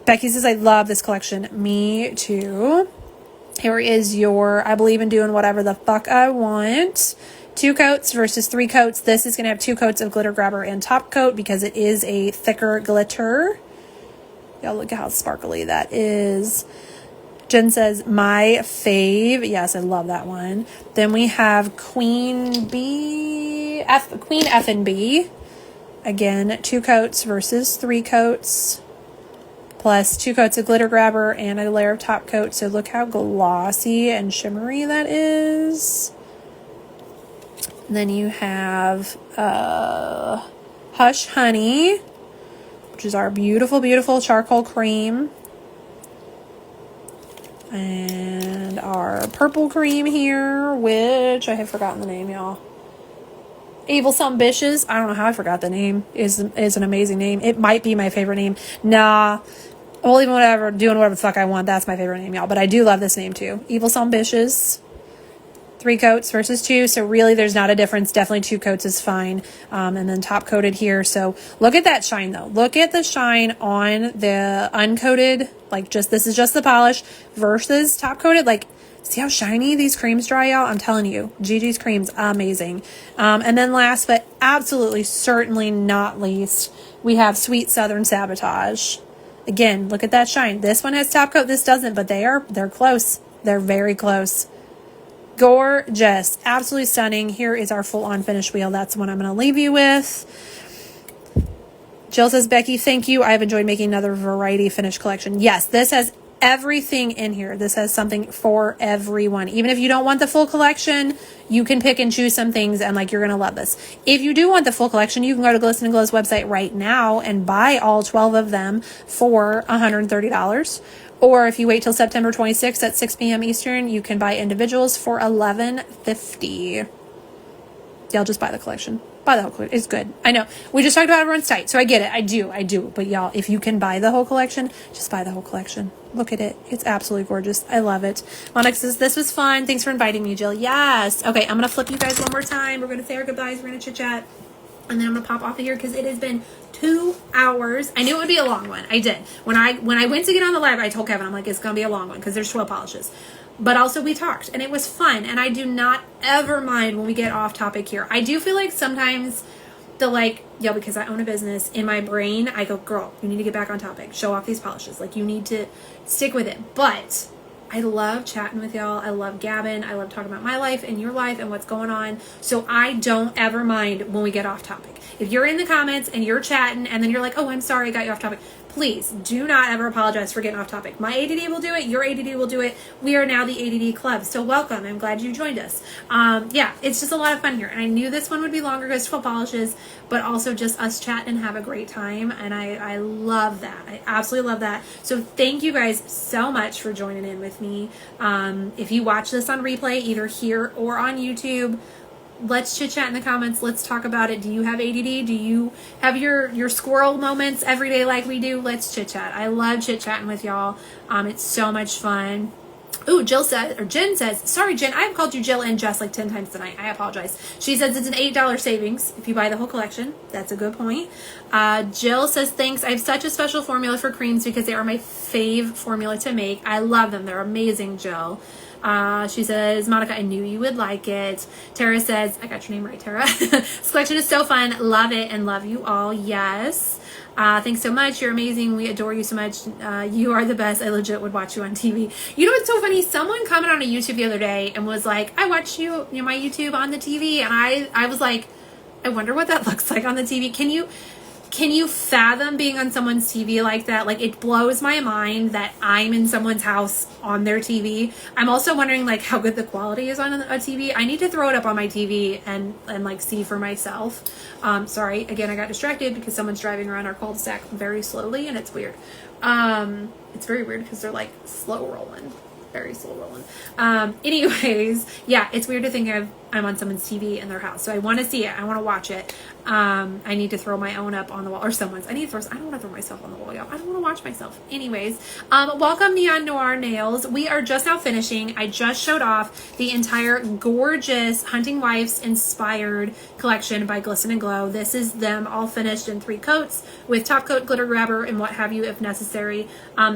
Becky says, I love this collection. Me too. Here is your, I believe in doing whatever the fuck I want. 2 coats versus 3 coats. This is going to have 2 coats of glitter grabber and top coat because it is a thicker glitter. Y'all look at how sparkly that is. Jen says, my fave. Yes, I love that one. Then we have Queen F&B. Again, 2 coats versus 3 coats. plus 2 coats of glitter grabber and a layer of top coat. So look how glossy and shimmery that is. And then you have Hush Honey, which is our beautiful, beautiful charcoal cream. And our purple cream here, which I have forgotten the name, y'all. Avaible something Bishes. I don't know how I forgot the name. Is an amazing name. It might be my favorite name. Nah. Well, even whatever, doing whatever the fuck I want. That's my favorite name, y'all. But I do love this name too. Avaible something Bishes. 3 coats versus 2. So really there's not a difference. Definitely 2 coats is fine. And then top coated here. So look at that shine though. Look at the shine on the uncoated. Like this is just the polish versus top coated. Like see how shiny these creams dry out? I'm telling you, Gigi's cream's amazing. And then last but absolutely certainly not least, we have Sweet Southern Sabotage. Again, look at that shine. This one has top coat. This doesn't, but they're close. They're very close. Gorgeous. Absolutely stunning. Here is our full-on finish wheel. That's the one I'm going to leave you with. Jill says, Becky, thank you. I have enjoyed making another variety finish collection. Yes, this has everything in here. This has something for everyone. Even if you don't want the full collection, you can pick and choose some things and you're going to love this. If you do want the full collection, you can go to Glisten and Glow's website right now and buy all 12 of them for $130. Or if you wait till September 26th at 6 p.m. Eastern, you can buy individuals for $11.50. Y'all just buy the collection. Buy the whole collection. It's good. I know. We just talked about everyone's tight, so I get it. I do. But y'all, if you can buy the whole collection, just buy the whole collection. Look at it. It's absolutely gorgeous. I love it. Monica says, this was fun. Thanks for inviting me, Jill. Yes. Okay, I'm going to flip you guys one more time. We're going to say our goodbyes. We're going to chit-chat. And then I'm going to pop off of here because it has been 2 hours. I knew it would be a long one. I did. When I went to get on the live, I told Kevin, I'm like, it's going to be a long one because there's 12 polishes. But also we talked and it was fun. And I do not ever mind when we get off topic here. I do feel like sometimes because I own a business, in my brain, I go, girl, you need to get back on topic. Show off these polishes. You need to stick with it. But I love chatting with y'all. I love gabbing. I love talking about my life and your life and what's going on. So I don't ever mind when we get off topic. If you're in the comments and you're chatting and then you're like, oh, I'm sorry, I got you off topic. Please do not ever apologize for getting off topic. My ADD will do it. Your ADD will do it. We are now the ADD club. So welcome. I'm glad you joined us. Yeah, it's just a lot of fun here. And I knew this one would be longer because 12 polishes, but also just us chat and have a great time. And I love that. I absolutely love that. So thank you guys so much for joining in with me. If you watch this on replay, either here or on YouTube, let's chit chat in the comments. Let's talk about it. Do you have ADD? Do you have your squirrel moments every day like we do? Let's chit chat. I love chit chatting with y'all. It's so much fun. Ooh, Jen says, sorry, Jen, I've called you Jill and Jess 10 times tonight. I apologize. She says it's an $8 savings if you buy the whole collection. That's a good point. Jill says, thanks. I have such a special formula for creams because they are my fave formula to make. I love them. They're amazing, Jill. She says, Monica, I knew you would like it. Tara says, I got your name right, Tara. This collection is so fun. Love it and love you all. Yes. Thanks so much. You're amazing. We adore you so much. You are the best. I legit would watch you on TV. You know what's so funny? Someone commented on a YouTube the other day and was like, I watch you know, my YouTube on the TV. And I was like, I wonder what that looks like on the TV. Can you fathom being on someone's TV like that? It blows my mind that I'm in someone's house on their TV. I'm also wondering how good the quality is on a TV. I need to throw it up on my TV and see for myself. Sorry, again, I got distracted because someone's driving around our cul-de-sac very slowly and it's weird. It's very weird because they're slow rolling. Very slow rolling. Anyways, yeah, it's weird to think I'm on someone's TV in their house. So I want to see it. I want to watch it. I need to throw my own up on the wall or someone's. I don't want to throw myself on the wall, y'all. I don't want to watch myself. Anyways, welcome Neon Noir Nails. We are just now finishing. I just showed off the entire gorgeous Hunting Wives inspired collection by Glisten and Glow. This is them all finished in 3 coats with top coat, glitter grabber, and what have you if necessary.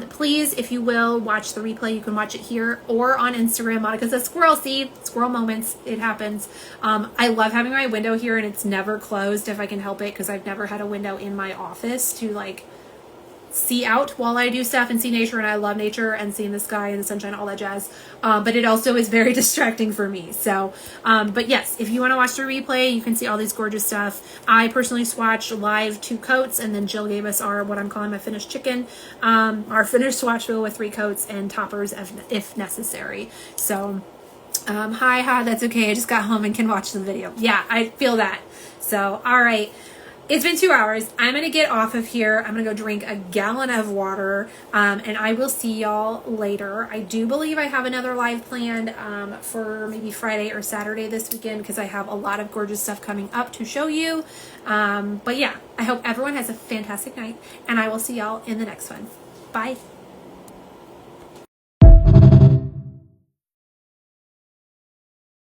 Please, if you will, watch the replay. You can watch it here or on Instagram. Monica says squirrel seed, squirrel moments. It happens. I love having my window here and it's never closed if I can help it because I've never had a window in my office to see out while I do stuff and see nature, and I love nature and seeing the sky and the sunshine, all that jazz. But it also is very distracting for me. So, but yes, if you want to watch the replay, you can see all these gorgeous stuff. I personally swatched live 2 coats, and then Jill gave us our, what I'm calling my finished chicken, our finished swatch wheel with 3 coats and toppers if necessary. So, hi, that's okay. I just got home and can watch the video. Yeah, I feel that. So, all right. It's been 2 hours. I'm going to get off of here. I'm going to go drink a gallon of water, and I will see y'all later. I do believe I have another live planned for maybe Friday or Saturday this weekend, because I have a lot of gorgeous stuff coming up to show you. But yeah, I hope everyone has a fantastic night, and I will see y'all in the next one. Bye.